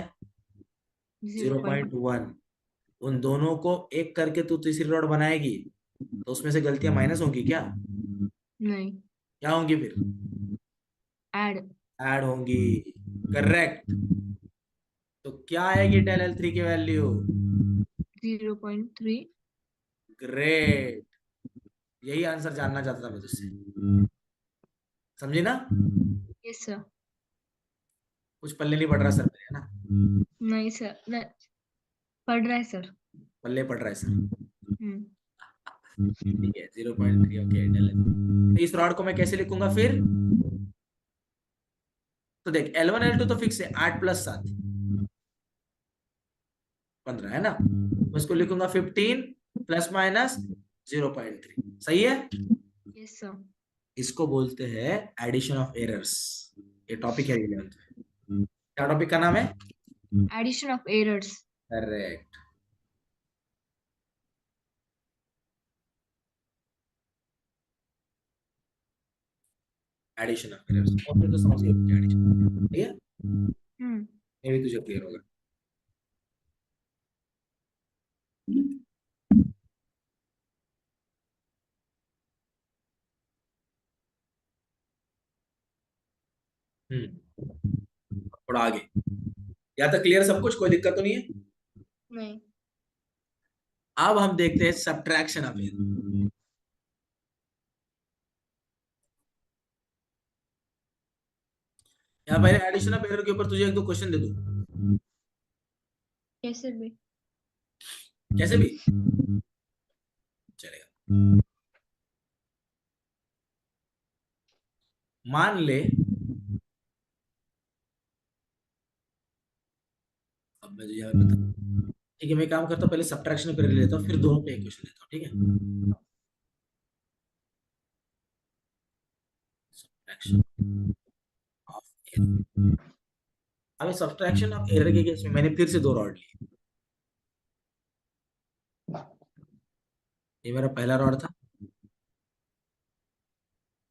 0.1। 0.1। उन दोनों को एक करके तू तीसरी रॉड बनाएगी, तो उसमें से गलतियां माइनस होंगी क्या? नहीं। क्या होंगी फिर? ऐड। ऐड होंगी। करेक्ट। तो क्या आएगी डेल एल थ्री की वैल्यू? 0.3। ग्रेट। यही आंसर जानना चाहता था मैं तुझसे, समझी ना? Yes sir. कुछ पल्ले नहीं पड़ रहा सर मेरे, है ना? नहीं सर, नहीं पढ़ रहा है सर। पल्ले पड़ रहा है सर। हम्म ठीक है, 0.3। Okay del L. इस रॉड को मैं कैसे लिखूंगा फिर? तो देख L1 L2 तो फिक्स है, 8 + 7 15, है ना? मैं इसको लिखूंगा 15 ± 0.3। सही है? Yes sir. इसको बोलते हैं एडिशन ऑफ एरर्स। ये टॉपिक है 11th में। क्या टॉपिक का नाम है? Addition of errors. Correct. Addition of errors, और फिर तो समझ गए क्या एडिशन, ठीक है? हम्म ये भी तुझे क्लियर होगा। थोड़ा आगे, या तक क्लियर सब कुछ, कोई दिक्कत तो नहीं है? नहीं। अब हम देखते हैं सब्ट्रैक्शन ऑफ एरर। यहाँ पहले एडिशन ऑफ एरर के ऊपर तुझे 1-2 क्वेश्चन दे दूं, कैसे भी। कैसे भी चलेगा। मान ले, अब मैं तुझे यहाँ बता, ठीक है मैं काम करता हूँ, पहले सब्ट्रैक्शन पे लेता हूँ, फिर दोनों पे एक क्वेश्चन लेता हूँ, ठीक है? Subtraction of error. अब सब्ट्रैक्शन ऑफ एरर के केस में मैंने फिर से 2 रॉड लिए। ये मेरा पहला रॉड था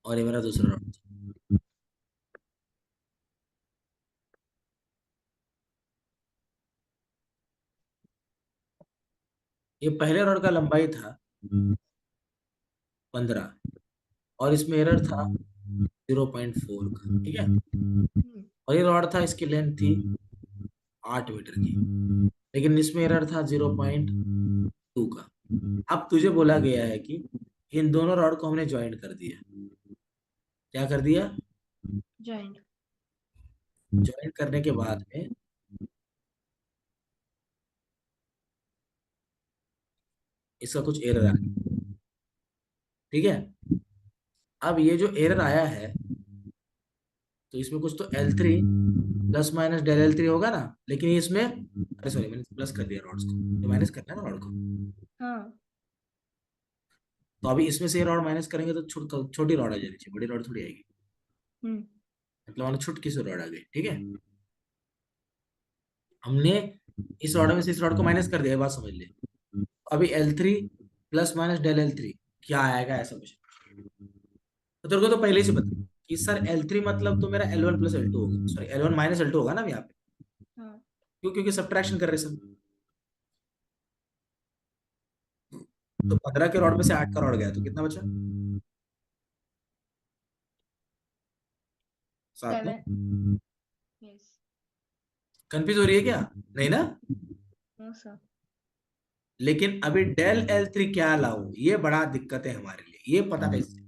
और ये मेरा दूसरा रॉड था। ये पहले रॉड का लंबाई था 15, और इसमें एरर था 0.4 का, ठीक है? और ये रॉड था, इसकी लेंथ थी 8 मीटर की, लेकिन इसमें एरर था 0.2 का। अब तुझे बोला गया है कि इन दोनों रॉड को हमने ज्वाइन कर दिया। क्या कर दिया? जॉइंट। ज्वाइन करने के बाद में इसका कुछ एरर आ गया, ठीक है। अब ये जो एरर आया है, तो इसमें कुछ तो L3 plus minus del L3 होगा ना, लेकिन ये इसमें, अरे सॉरी, मैंने प्लस कर दिया रॉड्स को, ये माइनस करना है ना रॉड को। हाँ। तो अभी इसमें से ये रॉड माइनस करेंगे तो छोटी रॉड आ जानी चाहिए, बड़ी रॉड थोड़ी आएगी। हम्म। मतलब मानो छुटकी से रॉड आ गई, ठीक है। हमने इस रॉड में से इस रॉड को माइनस कर दिया, ये बात समझ ले। अभी L3 plus minus del L3 क्या आएगा, ऐसा कुछ। तो तेरे को तो पहले ही से पता कि सर L3 मतलब तो मेरा L1 प्लस L2 होगा, सॉरी L1 माइनस L2 होगा ना यहाँ पे। हाँ। क्यों? क्योंकि सब्ट्रैक्शन कर रहे सब। तो 15 के रॉड में से 8 का रॉड गया तो कितना बचा? 7 ना। 7। यस। कंफ्यूज हो रही है क्या? नहीं ना। No sir. लेकिन अभी डेल L3 क्या लाऊं, ये बड़ा दिक्कत है हमारे लिए, ये पता कैसे।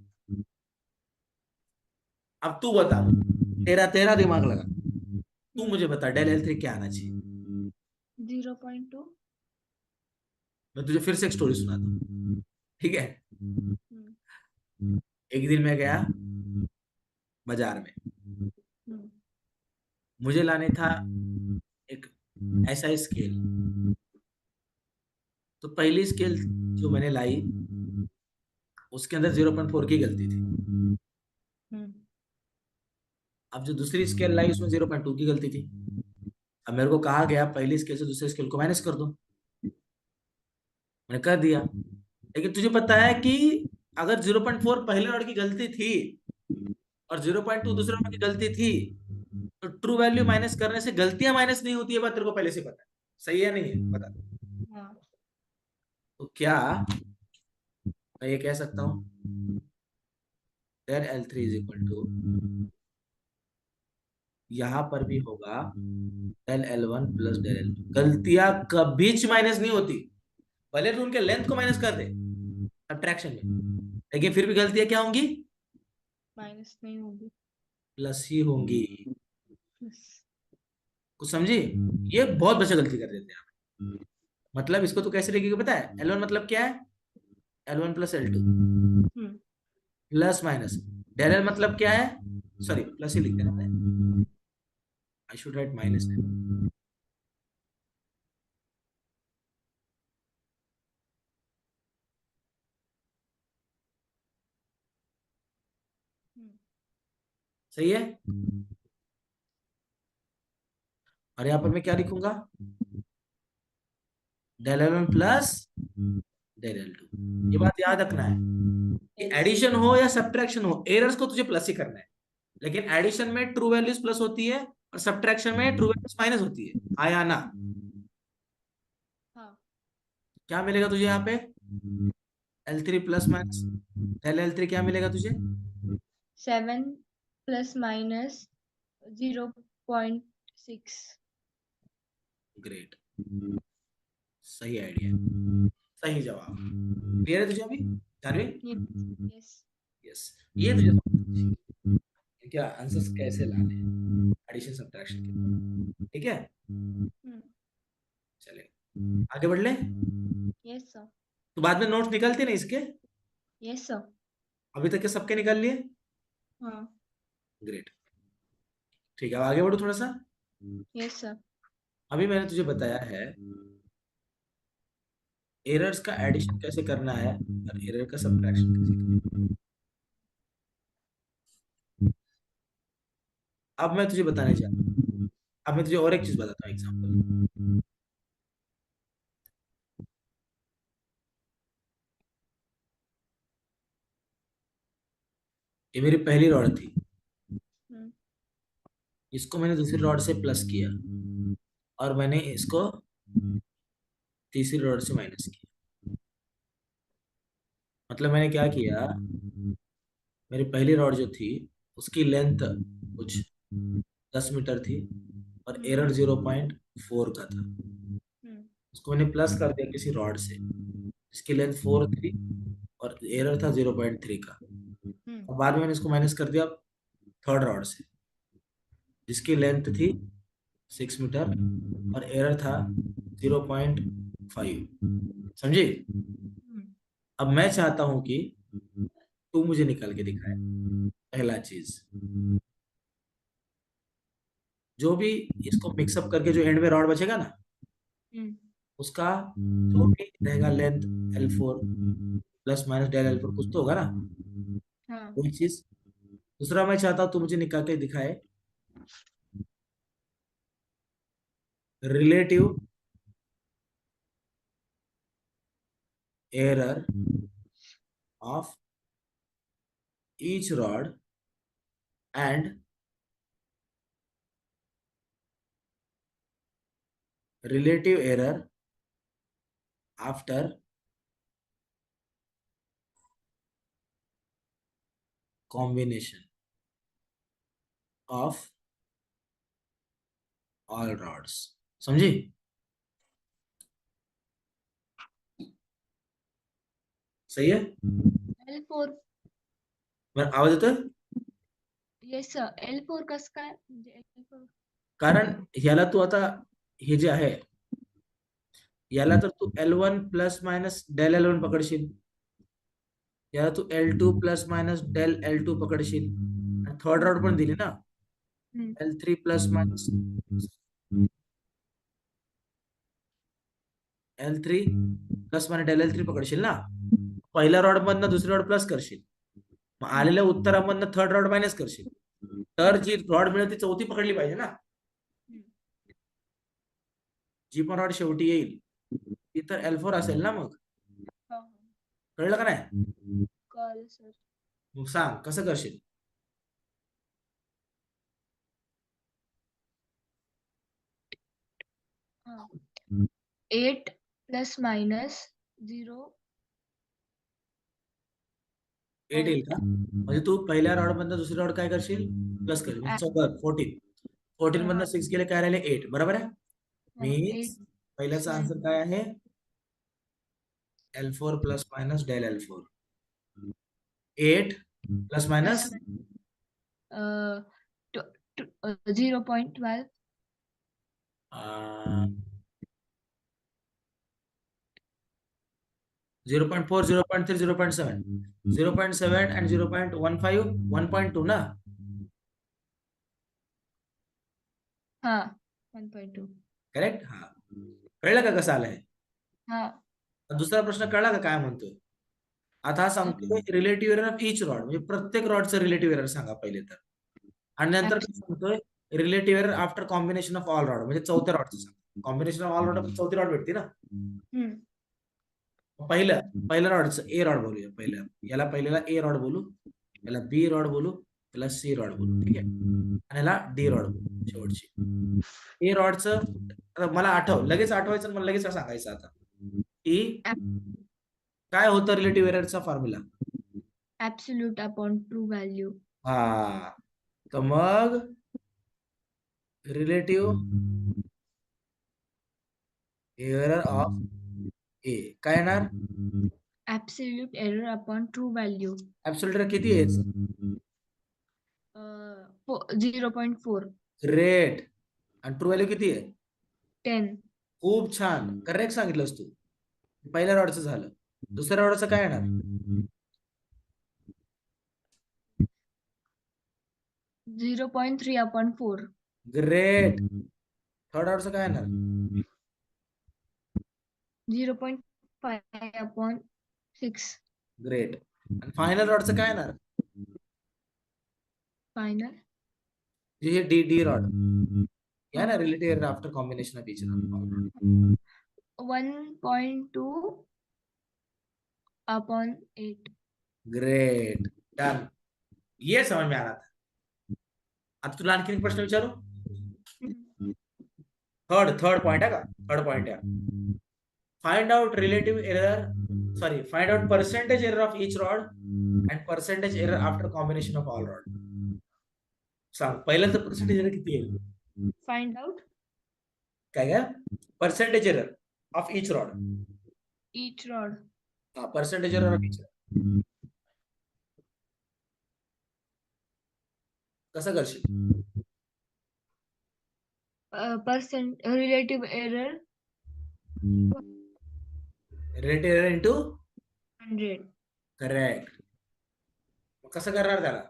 अब तू बता मुझे, तेरा तेरा दिमाग लगा, तू मुझे बता डेल L3 क्या आना चाहिए। 0.2। मैं तुझे फिर से एक स्टोरी सुनाता हूँ, ठीक है। हम्म। एक दिन मैं गया बाजार में, हम्म। मुझे लाने था एक ऐसा स्केल। तो पहली स्केल जो मैंने लाई, उसके अंदर 0.4 की गलती थी। हम्म। अब जो दूसरी स्केल लाई, उसमें 0.2 की गलती थी। अब मेरे को कहा गया पहली स्केल से दूसरी स्केल को माइनस कर दो, मैंने कर दिया। लेकिन तुझे पता है कि अगर 0.4 पहले रॉड की गलती थी और 0.2 दूसरे रॉड की गलती थी, तो ट्रू वैल्यू माइनस करने से गलतियां माइनस नहीं होती है, बात तेरे को पहले से पता है। सही है नहीं है पता? हाँ। तो क्या मैं ये कह सकता हूँ del L3 is equal to, यहां पर भी होगा del L1 plus del L2। गलतियां कभी माइनस नहीं होती, भले तू उनके लेंथ को माइनस कर दे सब्ट्रैक्शन में, लेकिन फिर भी गलतियां क्या होंगी? माइनस नहीं होगी। प्लस ही होंगी। यस। कुछ समझी? ये बहुत बच्चे गलती कर देते हैं। मतलब इसको तो कैसे लिखेगी पता है? L1 मतलब क्या है? L1 प्लस L2 हम्म। Plus minus. डेल L मतलब क्या है? सॉरी, प्लस ही लिख देना, आई शुड राइट माइनस। हम्म। सही है। और यहाँ पर मैं क्या लिखूंगा? Del L1 plus del L2। ये बात याद रखना है कि यस। एडिशन हो या सब्ट्रैक्शन हो, एरर्स को तुझे प्लस ही करना है। लेकिन एडिशन में ट्रू वैल्यूज प्लस होती है और सब्ट्रैक्शन में ट्रू वैल्यूज माइनस होती है। आया ना? हाँ। क्या मिलेगा तुझे यहाँ पे? L3 plus minus del L3 क्या मिलेगा तुझे? 7 प्लस माइनस 0.6। ग्रेट, सही आइडिया, सही जवाब। क्लियर है तुझे अभी जानवी? यस। यस, ये तुझे समझना चाहिए क्या आंसर्स कैसे लाने हैं एडिशन सब्ट्रैक्शन के, ठीक है। चले आगे बढ़ ले। Yes sir. तो बाद में नोट्स निकलते नहीं इसके? Yes sir. अभी तक के सबके निकाल लिए? हाँ। ग्रेट, ठीक है, अब आगे बढ़ो थोड़ा सा। Yes sir. अभी मैंने तुझे बताया है एरर्स का एडिशन कैसे करना है और एरर का सब्ट्रैक्शन कैसे करना है। अब मैं तुझे बताने चाहता हूँ, अब मैं तुझे और एक चीज बताता हूँ, एग्जाम्पल। ये मेरी पहली रॉड थी, हम्म। इसको मैंने दूसरी रॉड से प्लस किया और मैंने इसको तीसरी रॉड से माइनस किया। मतलब मैंने क्या किया, मेरी पहली रॉड जो थी उसकी लेंथ कुछ 10 मीटर थी और एरर 0.4 का था। हम्म। उसको मैंने प्लस कर दिया किसी रॉड से जिसकी लेंथ 4 थी और एरर था 0.3 का। हम्म। और बाद में मैंने इसको माइनस कर दिया थर्ड रॉड से जिसकी लेंथ थी 6 मीटर और एरर था 0.5। समझे? अब मैं चाहता हूं कि तू मुझे निकाल के दिखाए पहला चीज, जो भी इसको मिक्सअप करके जो एंड में रॉड बचेगा ना, हम्म, उसका जो भी रहेगा length L4 plus minus del L4 कुछ तो होगा ना, हाँ, वही चीज। दूसरा मैं चाहता हूं तू मुझे निकाल के दिखाए relative error of each rod and relative error after combination of all rods। समझी? सही है? L4 बरं, आवाज येतोय? येस L4 कसं काय म्हणजे L4 कारण ह्याला तू आता हे जे आहे याला तर तू L1 plus minus del L1 पकडशील, याला तू L2 plus minus del L2 पकडशील, आणि थर्ड रॉड पण दिली ना हम्म, L3 plus minus L3 plus minus del L3 पकडशील ना, पहिल्या रॉड मधनं दुसरी रॉड प्लस करशील, मग हम्म, आलेल्या उत्तरामधनं थर्ड रॉड मायनस करशील, तर जी रॉड मिळेल ती चौथी पकडली पाहिजे ना, हम्म. जी पण रॉड शेवटी येईल ती तर L4 असेल ना, मग हो, हो. कळलं का नाही? कळलं सर. मग सांग कसं करशील? हा 8 प्लस मायनस 0 8 येईल का? म्हणजे तू पहिल्या रॉड मधनं दुसरी रॉड काय करशील? प्लस करशील, म्हणजे 14 14 मधनं 6 गेले काय राहिले 8, बरोबर आहे? मीन्स 8 प्लस पहिल्याचा आन्सर मायनस काय आहे? L4 plus minus del L4, 8 plus minus 0.12 0.4 0.3 0.7 0.7 and 0.15 1.2 ना, हा 1.2 करेक्ट? हा, कळलं का कसं आलंय? हा दुसरा प्रश्न कळला का काय म्हणतोय? आता हा सांगतोय relative error of each rod, म्हणजे प्रत्येक रॉडचं रिलेटिव्ह एरर सांगा पहिले तर, आणि नंतर काय सांगतोय relative error after combination of all rod, म्हणजे चौथ्या रॉडचं सांग. कॉम्बिनेशन ऑफ ऑल रॉड चौथी रॉड भेटते ना. पहिलं रॉडचं ए रॉड बोलूया, पहिलं याला पहिल्याला ए रॉड बोलू, याला बी रॉड बोलू, याला सी रॉड बोलू, ठीक आहे, आणि याला डी रॉड बोलू शेवटची. ए रॉडचं मला लगेच आठवायचं, मला लगेच सांगायचं आता की काय होतं रिलेटिव्ह एररचा formula. Absolute upon true value. हा, तर मग रिलेटिव्ह एरर ऑफ ए काय येणार? Absolute error upon true value. Absolute error किती आहे? 0.4 ग्रेट. आणि ट्रू व्हॅल्यू किती आहे? 10 खूप छान, करेक्ट सांगितलंस तू. पहिल्या रॉडचं झालं. दुसऱ्या रॉडचं काय येणार? 0.3 अपॉन 4 ग्रेट. थर्ड रॉडचं काय येणार? 0.5 अपॉन 6 ग्रेट. आणि फायनल रॉडचं काय येणार? फायनल हे डी डी रॉड या ना, relative error after combination of each rod. 1.2 upon 8. Great, done. ये समझ में आ रहा था. आता तुला आणखी एक प्रश्न विचारू. थर्ड पॉइंट आहे का? थर्ड पॉइंट आहे, find out relative error, sorry, find out percentage error of each rod and percentage error after combination of all rod. सांग पहिल्यांदा पर्सेंटेज एरर किती येईल? फाइंड आउट काय काय? Percentage error of each rod. each rod. हा, percentage error of each rod कसं करशील? Percent relative error relative error into 100. Correct. कसं करणार त्याला?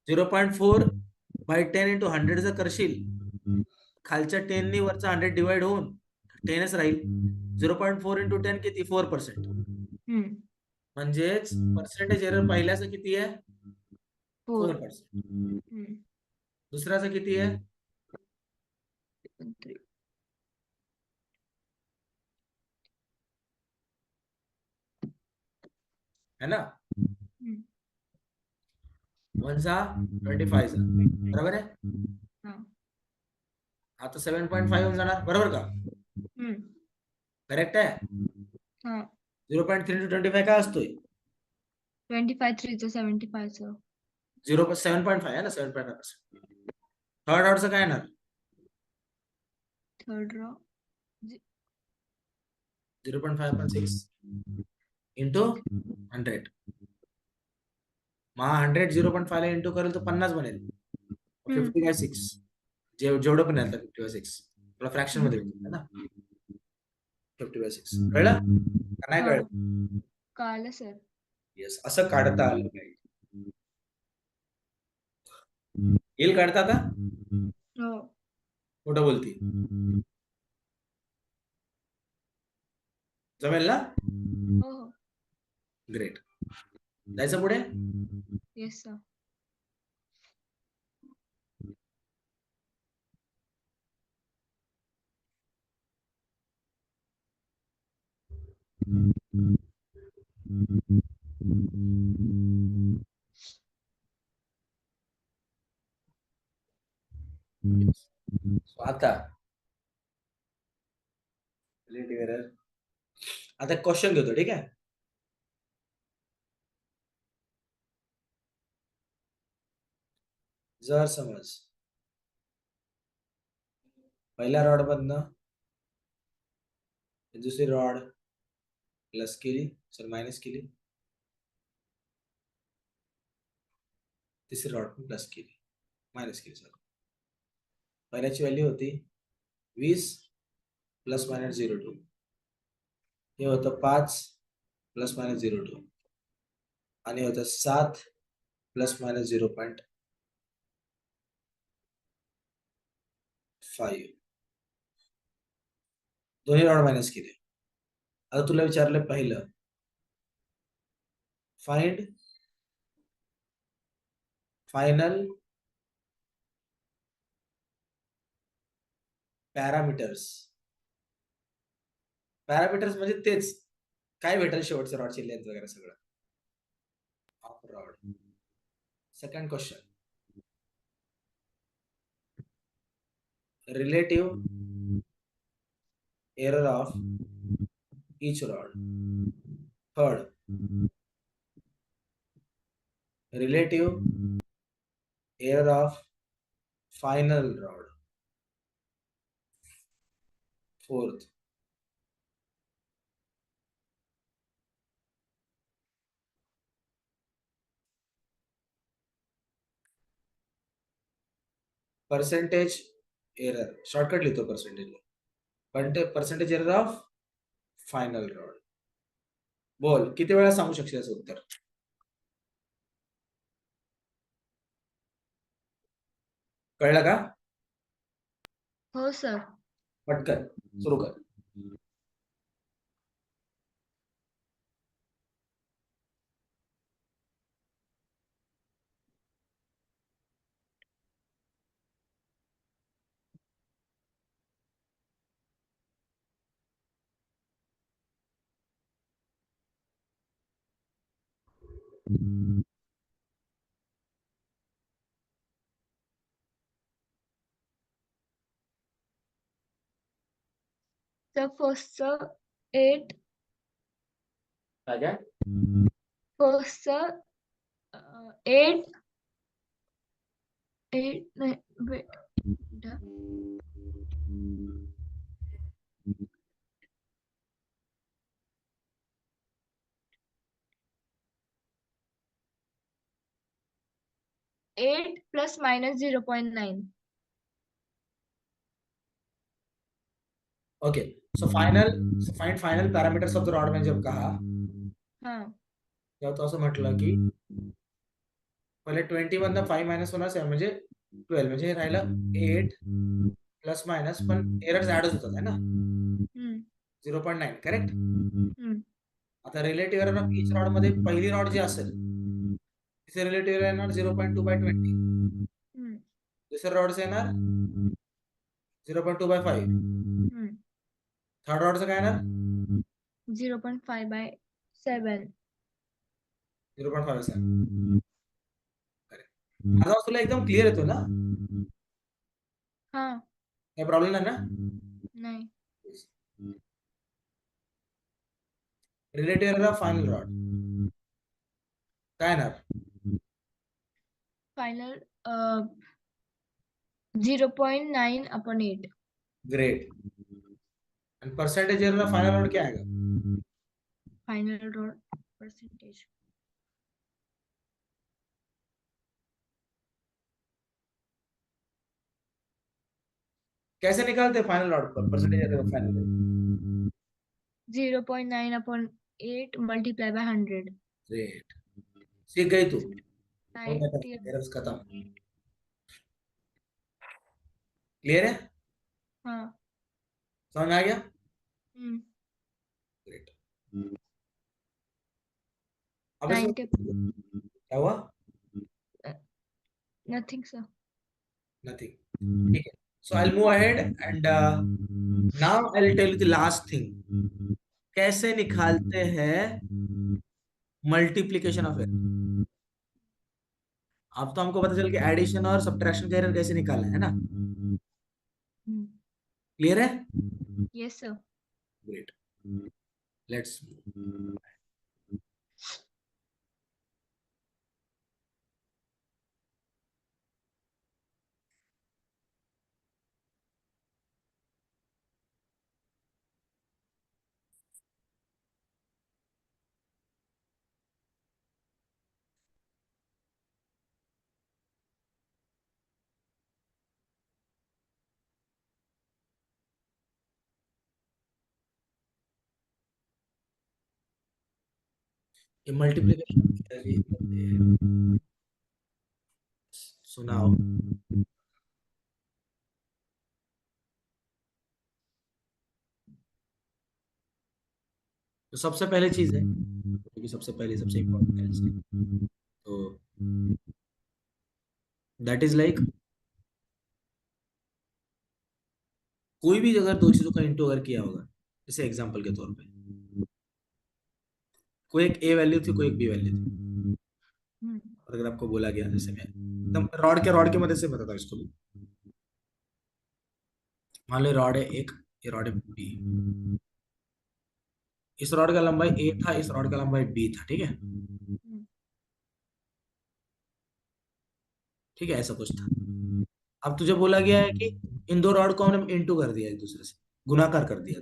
0.4/10 इंटू 100 जर करशील, खालच्या 10 नी वरचा 100 डिवाइड होऊन 10च राहील. 0.4 इंटू 10 किती? 4%. हम्म. म्हणजेच पर्सेंटेज एरर पहिल्याचं किती आहे? 4. 4%. दुसऱ्याचं किती आहे? 3. है ना? 1 चा 25 चा, बरोबर आहे? हाँ. आता 7.5 होऊन जाणार, बरोबर का? करेक्ट आहे? हाँ. 0.3 इंटू 25 काय असतोय? 25 3 चं 75 चं. 7.5 आहे ना, 7.5%. थर्ड ऑर्डरचं काय येणार? Third raw 0.5/6 into 100. मग 100 0.5 ला इंटू करेल तर 50 बनेल. 50/6 जेवढं पण आहे 50/6 तुला फ्रॅक्शन मध्ये भेटेल ना. 50/6 कळलं का नाही कळलं? कळलं सर. येस, असं काढता आलं पाहिजे. येईल काढता का? हो. खोटं बोलती? जमेल ना? हो. ग्रेट. जायचं पुढे? Yes sir. आता रिलेटिव्ह एरर. आता क्वेश्चन घेतो, ठीक आहे? जर समज पहिल्या रॉड मधनं दुसरी रॉड प्लस केली, सर मायनस केली, तिसरी रॉड पण प्लस केली, मायनस केली. सर पहिल्याची व्हॅल्यू होती 20 प्लस मायनस 0.2. हे होतं 5 प्लस मायनस 0.2 आणि होतं 7 प्लस मायनस 0.5. दोन्ही रॉड मायनस केले. आता तुला विचारलं पहिलं, फाइंड फायनल पॅरामीटर्स. पॅरामीटर्स म्हणजे तेच काय भेटेल शेवटचं रॉडची लेंथ वगैरे सगळं. Of rod. Second question, relative error of each rod. Third, relative error of final rod. Fourth, percentage error. Shortcut लिहितो पर्सेंटेज, पण ते percentage error of final rod. बोल, किती वेळा सांगू शकशील असं उत्तर? कळलं का? हो सर. पटकन सुरू कर. तर फर्स्टचं 8 काय फर्स्टचं 8 नाही wait. 8 plus minus 0.9. Okay, find final parameters of the rod म्हणजे कहा हाँ तेव्हा तो असं म्हटलं की पहिले 20 मधनं 5 मायनस होणार 7 म्हणजे 12 म्हणजे हे राहिलं 8 प्लस मायनस पण एरर्स ऍडच होतात आहे ना हम्म 0.9 करेक्ट हम्म आता relative error of each rod मध्ये पहिली रॉड जी असेल तिचे रिलेटिव्ह एरर येणार 0.2/20 हम्म दुसऱ्या रॉडचं येणार 0.2/5 हम्म थर्ड रॉडचं काय येणार 0.5/7 0.5 असेल माझा आवाज तुला एकदम क्लिअर येतो ना हाँ काही प्रॉब्लेम नाही ना नहीं relative error of final rod काय येणार final 0.9/8 great and percentage error of final rod क्या आएगा फाइनल रॉड परसेंटेज कैसे निकालते हैं फाइनल रॉड पर percentage error of final 0.9/8 multiplied by 100 great सीख गई तू हो गया था 90 एरर्स खत्म क्लियर है हाँ समझ में आ गया हम्म ग्रेट अब इसमें 90 क्या हुआ nothing sir नथिंग ठीक है so I move ahead and now I will tell you the last thing कैसे निकालते हैं मल्टीप्लिकेशन ऑफ एरर अब तो हमको पता चल कि एडिशन और सब्ट्रैक्शन का एरर कैसे निकालना है ना क्लियर है yes sir ग्रेट लेट्स ये मल्टीप्लिकेशन सुनाओ तो सबसे पहले चीज है क्योंकि सबसे पहले सबसे इम्पोर्टेंट तो दैट इज लाइक कोई भी अगर दो चीजों का इंटू अगर किया होगा जैसे एग्जांपल के तौर पे कोई एक ए वैल्यू थी कोई एक बी वैल्यू थी और अगर आपको बोला गया जैसे मैं एकदम रॉड के मदद से बताता हूँ इसको भी मान लो रॉड है एक ये रॉड है बी इस रॉड का लंबाई ए था इस रॉड का लंबाई बी था ठीक है ऐसा कुछ था अब तुझे बोला गया है कि इन दो रॉड को हमने इंटू कर दिया एक दूसरे से गुणाकार कर दिया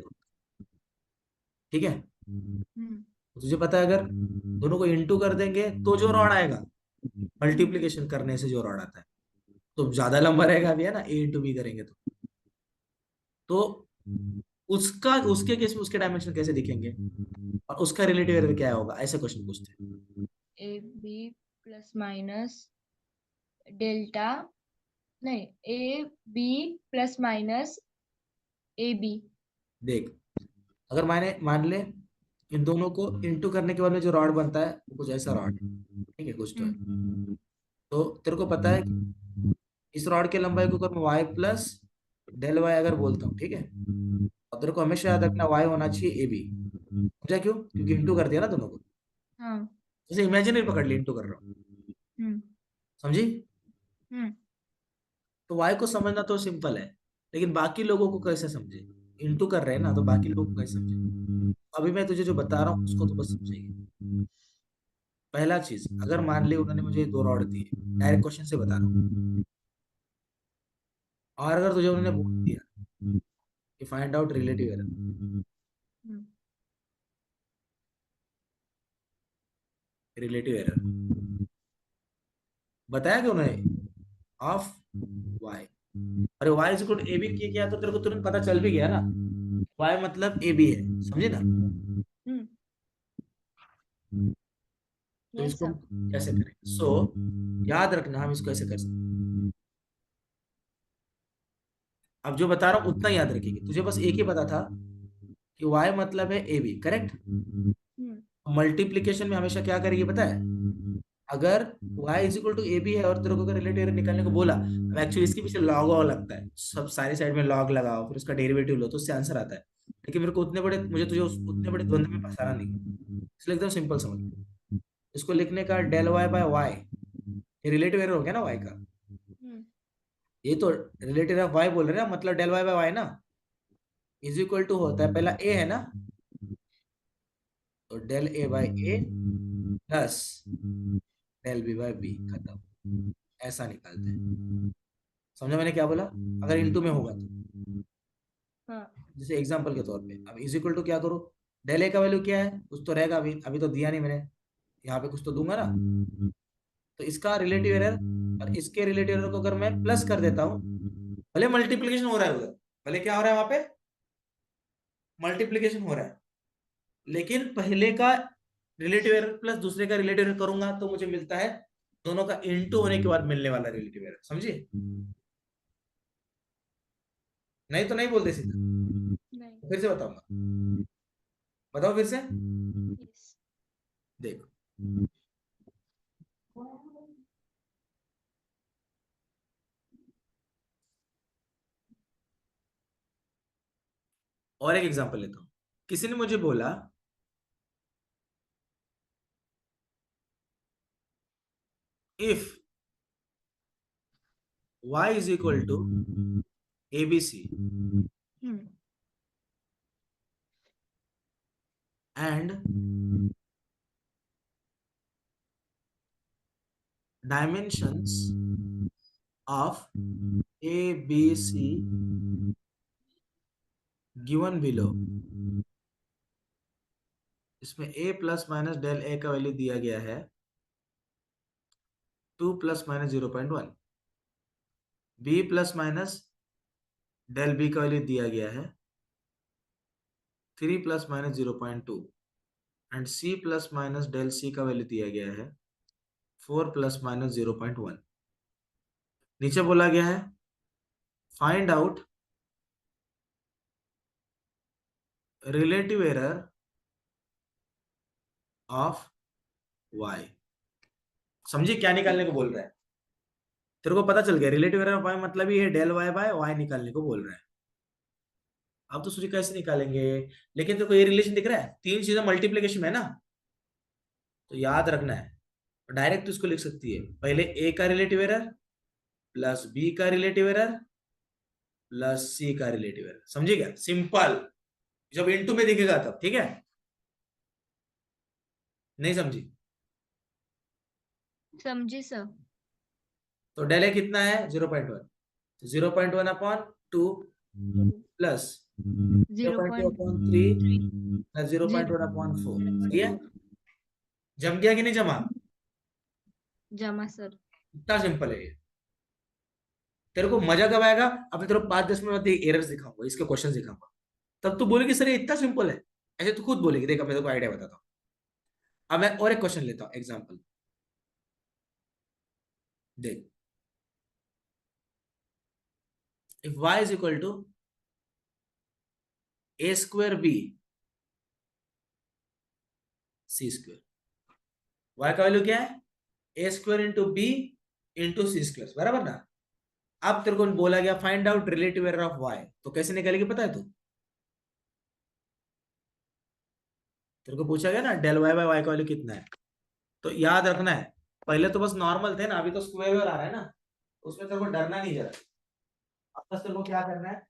ठीक है तो तुझे पता है अगर दोनों को इंटू कर देंगे तो जो रॉड आएगा मल्टीप्लीकेशन करने से जो रॉड आता है तो ज्यादा लंबा रहेगा अभी है ना ए इंटू बी करेंगे तो उसका उसके केस में उसके डायमेंशन कैसे दिखेंगे और उसका रिलेटिव एरर क्या होगा ऐसे क्वेश्चन पूछते हैं A B plus minus delta नहीं A B plus minus A B देख अगर मैंने मान ले इन दोनों को इंटू करने के बाद में जो रॉड बनता है वो कुछ ऐसा रॉड है ठीक है कुछ तो तेरे को पता है कि इस रॉड की लंबाई को अगर मैं वाई प्लस डेल वाई अगर बोलता हूँ ठीक है और तेरे को हमेशा याद रखना वाई होना चाहिए ए बी समझा क्यों क्योंकि इंटू कर दिया ना दोनों को हाँ जैसे इमेजिनरी पकड़ ली इंटू कर रहा हूँ समझी तो वाई को समझना तो सिंपल है लेकिन बाकी लोगों को कैसे समझे इंटू कर रहे हैं ना तो बाकी लोगों को कैसे समझे अभी मैं तुझे जो बता रहा हूँ उसको तो बस समझेगी पहला चीज अगर मान ली उन्होंने मुझे दो रॉड दी डायरेक्ट क्वेश्चन से बता रहा हूँ और अगर तुझे उन्होंने बोल दिया कि find out relative error relative error बताया कि उन्होंने ऑफ वाई अरे y is equal to a b किया तो तेरे को तुरंत पता चल भी गया ना y मतलब ए बी है, समझे ना? हम्म। तो यस इसको सर। हम कैसे करेंगे? याद रखना हम इसको ऐसे कर सकते हैं। अब जो बता रहा हूं उतना याद रखेंगे, तुझे बस एक ही पता था कि y मतलब है ए बी, करेक्ट? हम्म। मल्टीप्लीकेशन में हमेशा क्या करेंगे पता है? अगर y is equal to a b है और तेरे को अगर रिलेटिव एरर निकालने को बोला, अब एक्चुअली इसके पीछे लॉग और लगता है, सब सारी साइड में लॉग लगाओ फिर उसका डेरिवेटिव लो तो उससे आंसर आता है। लेकिन मेरे को मुझे तुझे उतने बड़े द्वंद्व में फंसाना नहीं है, इसलिए एकदम सिंपल समझ। इसको लिखने का डेल वाई बाय वाई, ये रिलेटिव एरर हो गया ना वाई का। हम्म। ये तो रिलेटिव ऑफ वाई बोल रहे हैं ना, मतलब डेल वाई बाय वाई ना, इज इक्वल टू होता है पहला ए है ना, तो del A by A plus del B by B, खत्म। ऐसा निकालते हैं। समझा मैंने क्या बोला? अगर इनटू में होगा तो, हाँ। जैसे एग्जांपल के तौर पे, अब इज इक्वल टू क्या करूँ? डेल ए का वैल्यू क्या है, कुछ तो रहेगा, अभी अभी तो दिया नहीं मैंने, यहाँ पे कुछ तो दूंगा ना। तो इसका रिलेटिव एरर और इसके रिलेटिव एरर को अगर मैं प्लस कर देता हूँ, भले मल्टीप्लीकेशन हो रहा है उधर, भले क्या हो रहा है वहां पे, मल्टीप्लीकेशन हो रहा है, लेकिन पहले का रिलेटिव एरर प्लस दूसरे का रिलेटिव एरर करूंगा तो मुझे मिलता है दोनों का इनटू होने के बाद मिलने वाला रिलेटिव एरर, समझिए? नहीं तो नहीं बोलते सीधा, नहीं। फिर से बताऊंगा, बताओ फिर से। यस। देखो, और एक एग्जांपल लेता हूं। किसी ने मुझे बोला if y is equal to a b c हम्म। And dimensions of a b c given below, इसमें a plus minus del a का वैल्यू दिया गया है 2 plus minus 0.1, b plus minus del b का वैल्यू दिया गया है 3 plus minus 0.2 and c plus minus del c का वैल्यू दिया गया है 4 प्लस माइनस 0.1। नीचे बोला गया है find out relative error of y। समझिए क्या निकालने को बोल रहा है? तेरे को पता चल गया रिलेटिव एरर ऑफ y मतलब ये डेल y बाय y निकालने को बोल रहा है। अब तो सोचिए कैसे निकालेंगे, लेकिन तेरे को ये रिलेशन दिख रहा है, तीन चीजें मल्टीप्लीकेशन में है ना, तो याद रखना है। डायरेक्ट इसको लिख सकती है, पहले ए का रिलेटिव एरर प्लस बी का रिलेटिव एरर प्लस सी का रिलेटिव एरर, समझिए क्या? सिंपल, जब इनटू में दिखेगा तब, ठीक है? नहीं समझी? समझी सर। तो डेल ए कितना है 0.1, तो 0.1 upon 2 plus zero 0.2 point upon 3 three. Plus 0.1 upon 4, सही है? 0.4 जम गया कि नहीं जमा? जमा सर। इतना सिंपल है ये। तेरे को मजा कब आएगा? अब मैं तेरे को 5-10 मिनट बाद एरर्स दिखाऊंगा, इसके क्वेश्चन दिखाऊंगा, तब तू बोलेगी सर ये इतना सिंपल है, ऐसे तू खुद बोलेगी। देखा, मैं तेरे को आइडिया बताता हूँ। अब मैं और एक क्वेश्चन लेता हूँ एग्जाम्पल, देख। If y is equal to a square b c square, y का वैल्यू क्या है? A square into b into c square, बराबर ना? अब तेरे को बोला गया find out relative error of y, तो कैसे निकालेगी पता है तू? तेरे को पूछा गया ना डेल वाई बाय वाई का वैल्यू कितना है, तो याद रखना है, पहले तो बस नॉर्मल थे ना, अभी तो स्क्वायर आ रहा है ना, उसमें तेरे को डरना नहीं जरा। अब बस तेरे को क्या करना है,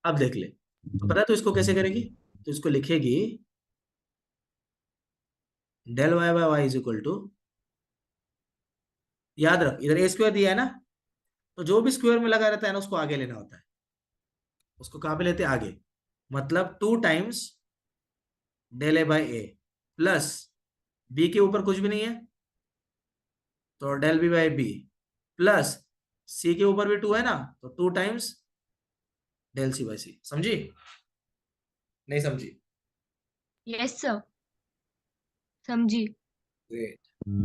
अब देख ले। तो पता है तो इसको कैसे करेगी? तो इसको लिखेगी del y by y is equal to, याद रख इधर ए स्क्वायर दिया है ना, तो जो भी स्क्वायर में लगा रहता है ना उसको आगे लेना होता है, उसको कहाँ पे लेते हैं, आगे। मतलब 2 times del A by A plus B के ऊपर कुछ भी नहीं है तो del B by B plus C के ऊपर भी 2 है ना, तो 2 times del C by C. समझी नहीं समझी? यस सर, समझी। ग्रेट,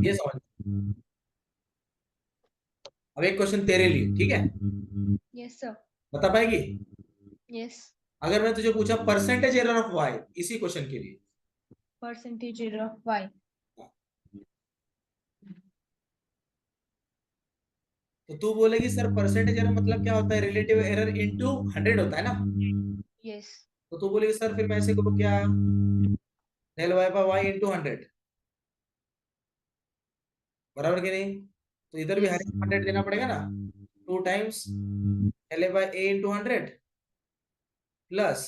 ये समझ। अब एक क्वेश्चन तेरे लिए, ठीक है? Yes sir. बता पाएगी? यस। अगर मैं तुझे पूछा परसेंटेज एरर ऑफ वाई इसी क्वेश्चन के लिए, परसेंटेज एरर ऑफ वाई। तो तू बोलेगी सर परसेंटेज एरर मतलब क्या होता है, रिलेटिव एरर इनटू 100 होता है ना। यस। तो तू बोलेगी सर फिर मैं ऐसे करूँ क्या, del y by y into 100, बराबर कि नहीं? तो इधर भी यस। 100 देना पड़ेगा ना, 2 times L a by a into 100 plus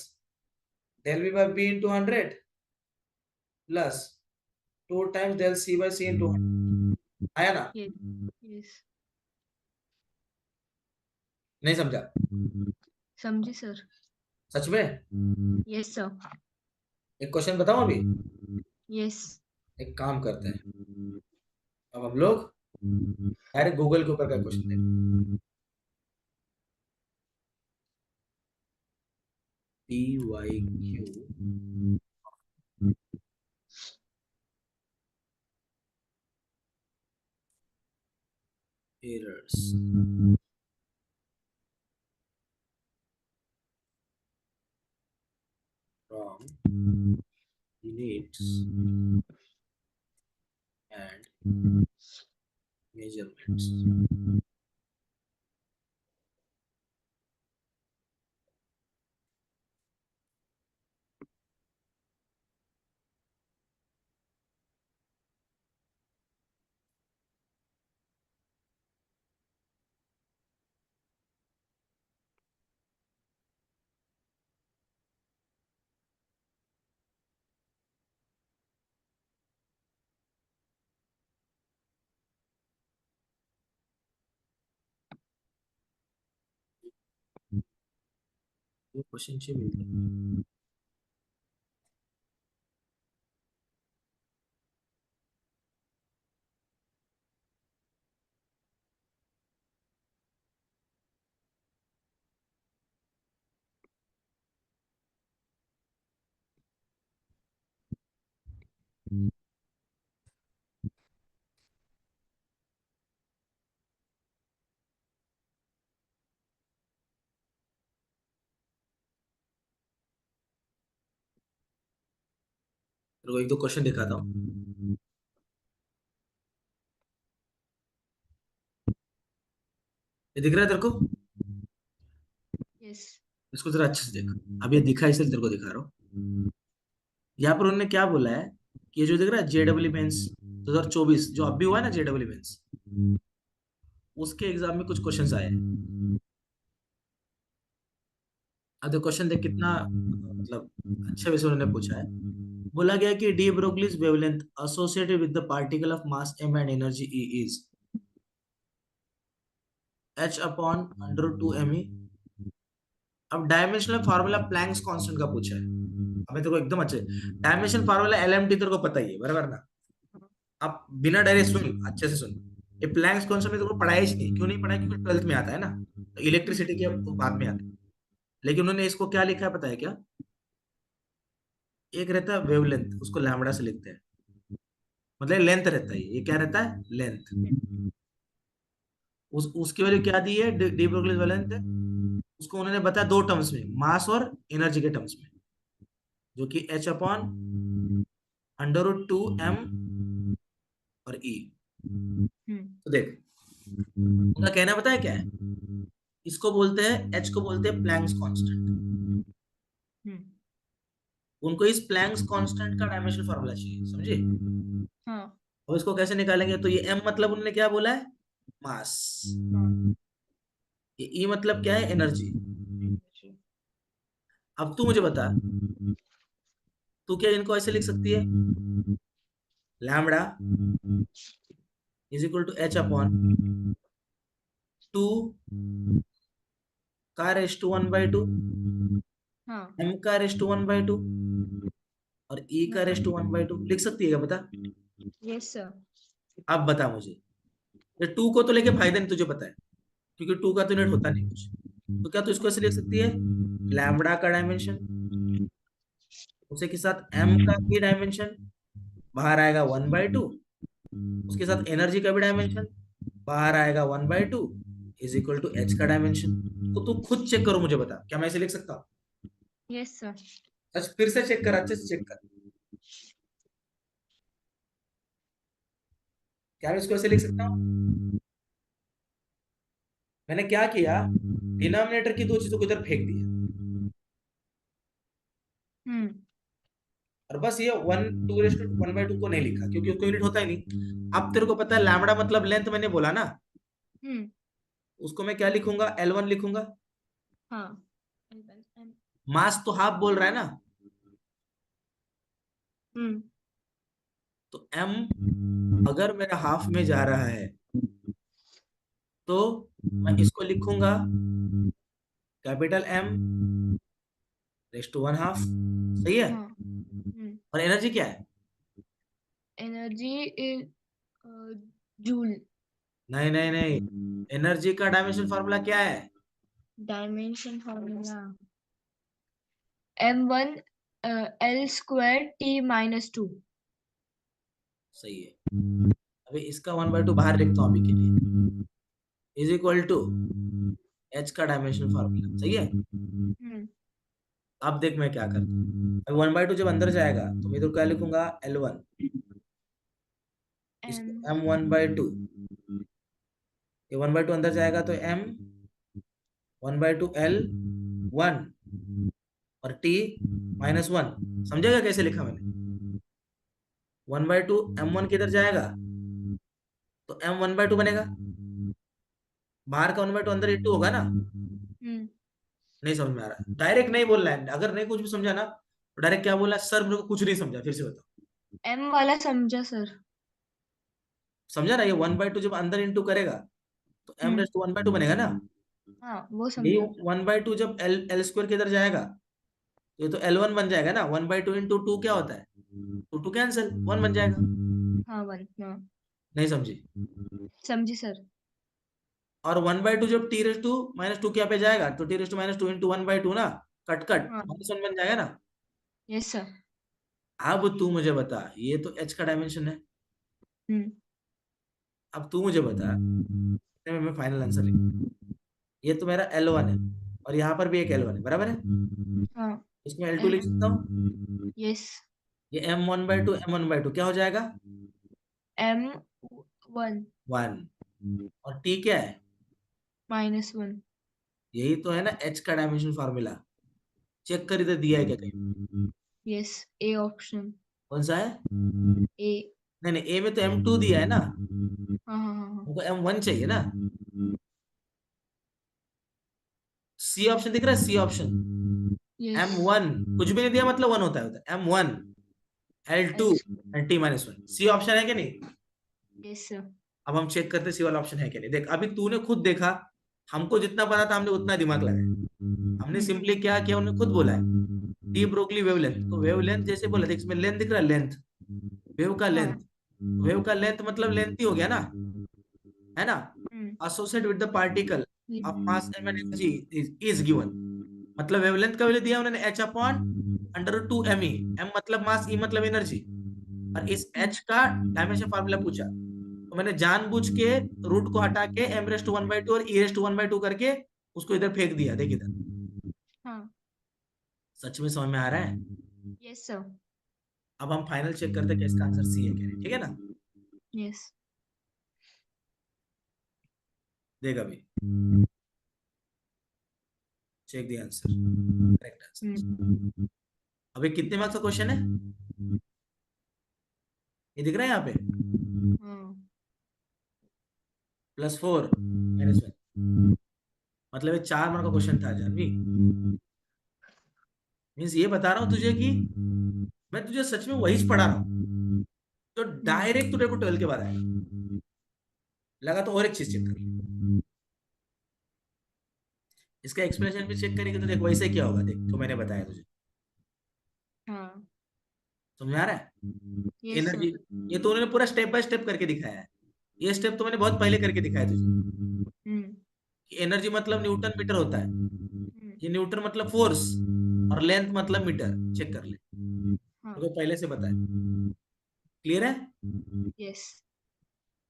del B by b into 100 plus 2 times del C by c into 100। आया ना? यस। यस। नहीं समझा? समझी सर। सच में? Yes sir. एक क्वेश्चन बताऊं अभी? यस। एक काम करते हैं, अब हम लोग डायरेक्ट गूगल के ऊपर का क्वेश्चन देखते हैं। P Y Q errors from units and measurements. ये क्वेश्चन चाहिए मिलता है। तेरे को एक दो क्वेश्चन दिखाता हूँ, ये दिख रहा है तेरे को? यस। इसको जरा अच्छे से देख, अब ये दिखा इसलिए तेरे को दिखा रहा हूँ। यहाँ पर उन्होंने क्या बोला है कि ये जो दिख रहा है जेडब्ल्यू मेंस 2024 जो अभी हुआ है ना जेडब्ल्यू मेंस, उसके एग्जाम में कुछ क्वेश्चंस आए हैं। अब तो क्वेश्चन देख कितना मतलब अच्छे विषय उन्होंने पूछा है। बोला गया कि D Broglie's wavelength associated with the particle of mass m and energy E is h upon √2 me। अब डायमेंशनल फार्मूला प्लैंक्स कांस्टेंट का पूछा है। अब मैं तेरे को एकदम अच्छे, डायमेंशन फार्मूला LMT तेरे को पता ही है बराबर ना। अब बिना डरे सुन, अच्छे से सुन। ये प्लैंक्स कांस्टेंट में तेरे को पढ़ाया ही नहीं, क्यों नहीं पढ़ाया, क्योंकि 12th में आता है ना, तो इलेक्ट्रिसिटी के बाद में आता है। लेकिन उन्होंने इसको क्या लिखा है पता है क्या? एक रहता है वेवलेंथ, उसको लैम्बडा से लिखते हैं, मतलब लेंथ रहता है, ये क्या रहता है, लेंथ। उसकी वैल्यू क्या दी है, डी ब्रोगली वेवलेंथ, उसको उन्होंने बताया 2 टर्म्स में, मास और एनर्जी के टर्म्स में, जो कि h अपॉन √2m और E। तो देख उनका कहना पता है क्या है, इसको बोलते हैं, h को बोलते हैं प्लैंक्स कांस्टेंट। उनको इस प्लैंक्स कांस्टेंट का डायमेंशनल फार्मूला चाहिए, समझे? हाँ। और इसको कैसे निकालेंगे, तो ये m मतलब उन्होंने क्या बोला है, मास, ये E मतलब क्या है, एनर्जी। अब तू मुझे बता, तू क्या इनको ऐसे लिख सकती है, lambda is equal to h upon 2 का रेस टू 1/2 हाँ m का रेस टू 1/2 और e का रेस टू 1/2 लिख सकती है क्या बता? Yes sir. अब बता मुझे, ये 2 को तो लेके फायदा नहीं, तुझे पता है, क्योंकि 2 का तो यूनिट होता नहीं कुछ। तो क्या तू इसको ऐसे लिख सकती है, लैम्बडा का डायमेंशन उसे के साथ m का भी डायमेंशन, बाहर आएगा 1/2, उसके साथ एनर्जी का भी डायमेंशन, बाहर आएगा 1/2 इज इक्वल टू एच का डायमेंशन। तो तू खुद चेक करो, मुझे बता क्या मैं ऐसे लिख सकता हूँ? Yes sir. अच्छा फिर से चेक कर, अच्छे से चेक कर, क्या मैं इसको ऐसे लिख सकता हूँ? मैंने क्या किया, डिनोमिनेटर की दो चीजों को इधर फेंक दिया, हम्म और बस ये 1/2 को नहीं लिखा क्योंकि उसको यूनिट होता ही नहीं। अब तेरे को पता है लैम्बडा मतलब लेंथ, मैंने बोला ना, हम्म उसको मैं क्या लिखूंगा, L1 लिखूंगा। हाँ मास तो हाफ बोल रहा है ना, हम्म तो m अगर मेरा हाफ में जा रहा है तो मैं इसको लिखूंगा कैपिटल M रेस टू 1/2, सही है। हाँ और एनर्जी क्या है? Energy is joule. नहीं नहीं नहीं, एनर्जी का डायमेंशन फार्मूला क्या है? Dimension formula m1 L² T-2। सही है। अभी इसका 1/2 बाहर लिखता हूँ अभी के लिए, इज इक्वल टू एच का डायमेंशन फार्मूला, सही है। हम्म अब देख मैं क्या करता हूँ, अब 1/2 जब अंदर जाएगा तो मैं इधर क्या लिखूंगा, L1, इसको m M1/2, ये 1/2 अंदर जाएगा तो M1/2 L1 और T-1, समझेगा कैसे लिखा मैंने? 1/2 M1 किधर जाएगा तो M1/2 बनेगा, बाहर का 1/2 अंदर इंटू होगा ना। हम्म नहीं समझ में आ रहा, डायरेक्ट नहीं बोलना है, अगर नहीं कुछ भी समझा ना तो डायरेक्ट क्या बोलना है, सर मेरे को कुछ नहीं समझा, फिर से बताओ। m वाला समझा सर। समझा ना, ये 1/2 जब अंदर इंटू करेगा तो M हम्म रेस टू 1/2 बनेगा ना। हाँ वो ये समझा। 1/2 जब L स्क्वायर के इधर जाएगा तो ये तो L1 बन जाएगा ना, 1/2 इंटू 2 क्या होता है, 2 कैंसिल, 1 बन जाएगा। हाँ वन हाँ नहीं समझी? समझी सर। और 1/2 जब T-2 क्या पे जाएगा तो T-2 इंटू 1/2 ना, कट कट हाँ -1 बन जाएगा ना। Yes sir. अब तू मुझे बता, ये तो H का डायमेंशन है, हम्म अब तू मुझे बता, मैं फाइनल आंसर लिख, ये तो मेरा L1 है और यहाँ पर भी एक L1 है, बराबर है, हाँ इसमें L2 लिख सकता हूँ। यस ये M1/2 क्या हो जाएगा, m1 1, और T क्या है, -1। यही तो है ना H का डायमेंशन फार्मूला। चेक कर इधर दिया है क्या कहीं? यस ए ऑप्शन कौन सा है? ए। नहीं नहीं, ए में तो M2 दिया है ना, हाँ हाँ हाँ हाँ हमको M1 चाहिए ना। सी ऑप्शन दिख रहा है, सी ऑप्शन, यस M1 कुछ भी नहीं दिया मतलब 1 होता है, M1 L2 S and T-1, C option है कि नहीं? Yes sir. अब हम चेक करते सी वाला ऑप्शन है कि नहीं। देख अभी तूने खुद देखा, हमको जितना पता था हमने उतना दिमाग लगाया, हमने हम्म सिंपली क्या किया, उन्होंने खुद बोला है डी ब्रोगली वेवलेंथ, तो वेवलेंथ जैसे बोला, देख इसमें लेंथ दिख रहा है, लेंथ, वेव का लेंथ, हाँ वेव का लेंथ मतलब लेंथ ही हो गया ना, है ना। हम्म एसोसिएट विद द पार्टिकल ये- of mass and energy is given, मतलब वेवलेंथ का वैल्यू दिया उन्होंने एच अपॉन √2 me, एम मतलब मास, ई मतलब एनर्जी, और इस हम्म एच का डायमेंशन फार्मूला पूछा, तो मैंने जानबूझ के रूट को हटा के M⁻² और E⁻² करके उसको इधर फेंक दिया, देख इधर। हाँ सच में समझ में आ रहा है? Yes sir. अब हम फाइनल चेक करते हैं कि इसका आंसर सी है क्या नहीं, ठीक है ना। यस देख अभी, check the answer, correct answer. अभी कितने मार्क्स का क्वेश्चन है, ये दिख रहा है यहाँ पे, हाँ +4 -1, मतलब ये 4 मार्क का क्वेश्चन था जानवी। मीन्स ये बता रहा हूँ तुझे कि मैं तुझे सच में वही पढ़ा रहा हूँ, तो डायरेक्ट तो तेरे को 12 के बाद आएगा। लगा तो और एक चीज चेक कर ले। इसका एक्सप्लेनेशन भी चेक करेंगे तो देख वैसे क्या होगा, देख जो मैंने बताया तुझे, हाँ। समझ आ रहा है? Yes energy, sir. ये तो उन्होंने पूरा स्टेप बाय स्टेप करके दिखाया है। ये स्टेप तो मैंने बहुत पहले करके दिखाया तुझे। हम्म। एनर्जी मतलब न्यूटन मीटर होता है, हम्म। ये न्यूटन मतलब फोर्स, और लेंथ मतलब मीटर, चेक कर ले, हाँ। तो पहले से बताया। क्लियर है? यस।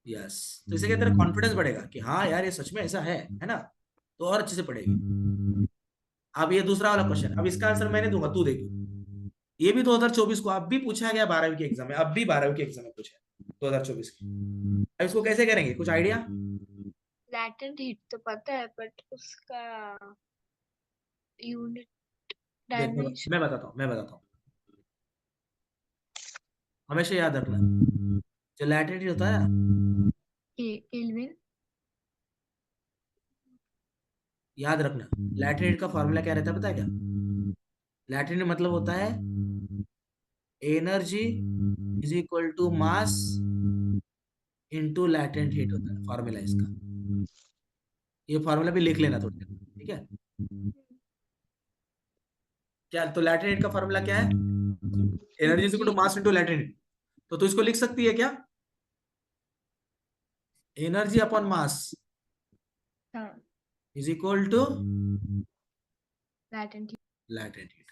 यस। तो इससे क्या तेरा कॉन्फिडेंस बढ़ेगा कि हाँ यार ये सच में ऐसा है ना, तो और अच्छे से पढ़ेगी। अब ये दूसरा वाला क्वेश्चन, अब इसका आंसर मैंने दूंगा, तू देखी। ये भी 2024 को अब भी पूछा गया, 12वीं के एग्जाम में, अब भी 12वीं के एग्जाम में पूछा है 2024 की। अब इसको कैसे करेंगे, कुछ आइडिया? लैटेंट हीट तो पता है बट उसका यूनिट देख डायमेंशन। मैं बताता हूँ, हमेशा याद रखना, जो लैटिट्यूड होता है ना, केल्विन। याद रखना, लैटिट्यूड का फॉर्मूला क्या रहता है पता है क्या? लैटिट्यूड मतलब होता है energy is equal to mass into latent heat, होता है फॉर्मूला इसका। ये फॉर्मूला भी लिख लेना थोड़ी देर, ठीक है? क्या तो लैटेंट हीट का फॉर्मूला क्या है? एनर्जी इज इक्वल टू जी। Mass into latent heat. तो इसको लिख सकती है क्या? एनर्जी अपॉन मास हाँ। Is equal to latent heat. Latent heat.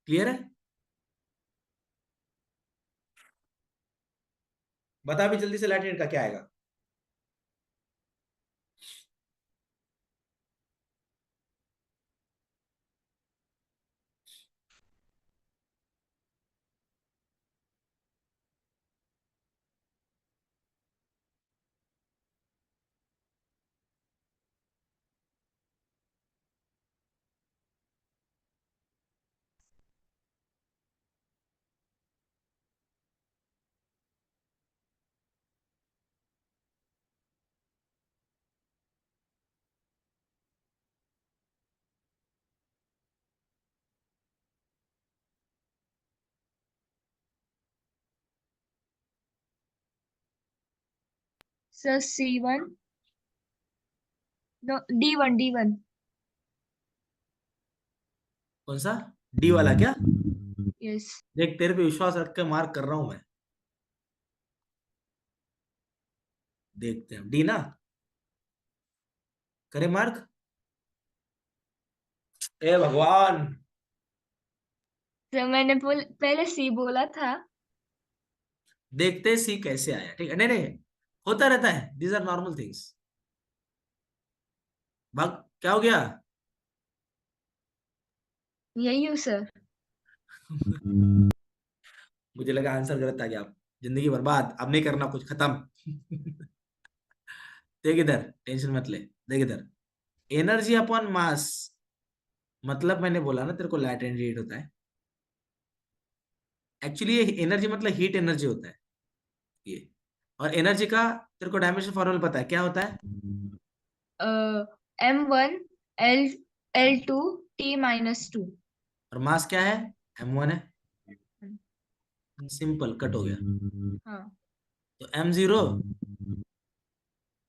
Clear है? बता भी जल्दी से, लैटेंट हीट का क्या आएगा? Sir C1। No, D1। कौन सा? डी वाला क्या? यस। देख तेरे पे विश्वास रख के मार्क कर रहा हूं मैं, देखते हैं डी ना, करे मार्क। ए भगवान, सर मैंने पहले C बोला था। देखते हैं सी कैसे आया, ठीक है? नहीं नहीं, होता रहता है, दीज आर नॉर्मल थिंग्स। भाग, क्या हो गया? यही हूँ सर। मुझे लगा आंसर गलत आ गया, अब जिंदगी बर्बाद, अब नहीं करना कुछ, खत्म। देख इधर, टेंशन मत ले, देख इधर, एनर्जी अपॉन मास, मतलब मैंने बोला ना तेरे को लैटेंट हीट होता है। एक्चुअली ये एनर्जी मतलब हीट एनर्जी होता है ये। और एनर्जी का तेरे को डायमेंशन फॉर्मूला पता है क्या होता है? M1 L2 T-2। और मास क्या है? m1 है, सिंपल कट हो गया। हाँ। तो m0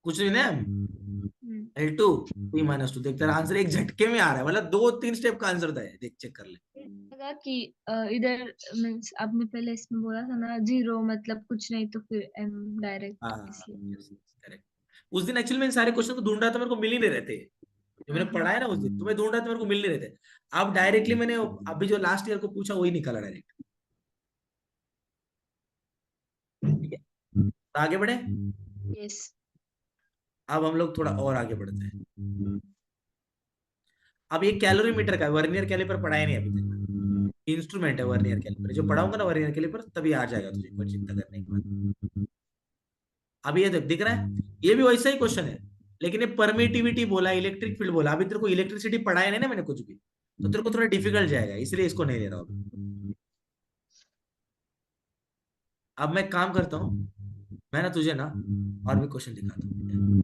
कुछ नहीं ना, हम्म। L2 T-2। देख तेरा आंसर एक झटके में आ रहा है, मतलब 2-3 स्टेप का आंसर था ये, देख चेक कर ले। लगा कि इधर मीन्स आपने पहले इसमें बोला था ना, जीरो मतलब कुछ नहीं तो फिर M डायरेक्ट हाँ, इसलिए। करेक्ट। उस दिन एक्चुअली मैं इन सारे क्वेश्चन को ढूंढ रहा था, मेरे को मिल ही नहीं रहते, जो हाँ मैंने हाँ। पढ़ा है ना उस दिन, तो मैं ढूंढ रहा था, मेरे को मिल नहीं रहे थे। अब डायरेक्टली मैंने अभी जो लास्ट ईयर को पूछा वही निकाला डायरेक्ट, ठीक है? तो आगे बढ़े। यस। अब हम लोग थोड़ा और आगे बढ़ते हैं। अब ये कैलोरीमीटर का वर्नियर कैलिपर पढ़ाया नहीं अभी तक, इंस्ट्रूमेंट है वर्नियर कैलिपर, जो पढ़ाऊंगा ना वर्नियर कैलिपर तभी आ जाएगा तुझे, कोई चिंता करने की बात। अब ये देख, दिख रहा है, ये भी वैसा ही क्वेश्चन है, लेकिन ये परमिटिविटी बोला, इलेक्ट्रिक फील्ड बोला, अभी तेरे को इलेक्ट्रिसिटी पढ़ाया नहीं ना मैंने कुछ भी, तो तेरे को थोड़ा डिफिकल्ट जाएगा, इसलिए इसको नहीं ले रहा हूँ। अब मैं काम करता हूँ, मैं ना तुझे ना और भी क्वेश्चन दिखाता हूँ।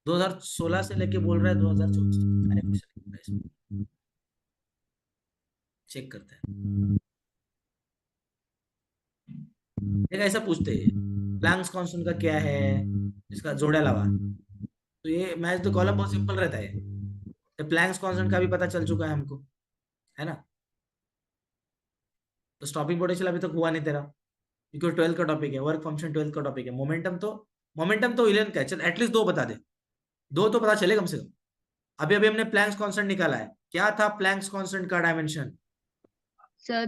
2016 से लेके बोल रहा है 2024 सारे क्वेश्चन चेक करते हैं। एक ऐसा पूछते हैं प्लैंक्स कांस्टेंट का क्या है, इसका जोड़ा लावा। तो ये मैच द कॉलम बहुत सिंपल रहता है, तो प्लैंक्स कांस्टेंट का भी पता चल चुका है हमको, है ना। तो स्टॉपिंग पोटेंशियल अभी तक हुआ नहीं तेरा, क्योंकि 12 का टॉपिक है, वर्क फंक्शन 12 का टॉपिक है। मोमेंटम तो 11 का है, चल एटलीस्ट दो बता दे, दो तो पता चले कम से कम। अभी अभी हमने प्लैंक्स कांस्टेंट निकाला है, क्या था प्लैंक्स कांस्टेंट का dimension? Sir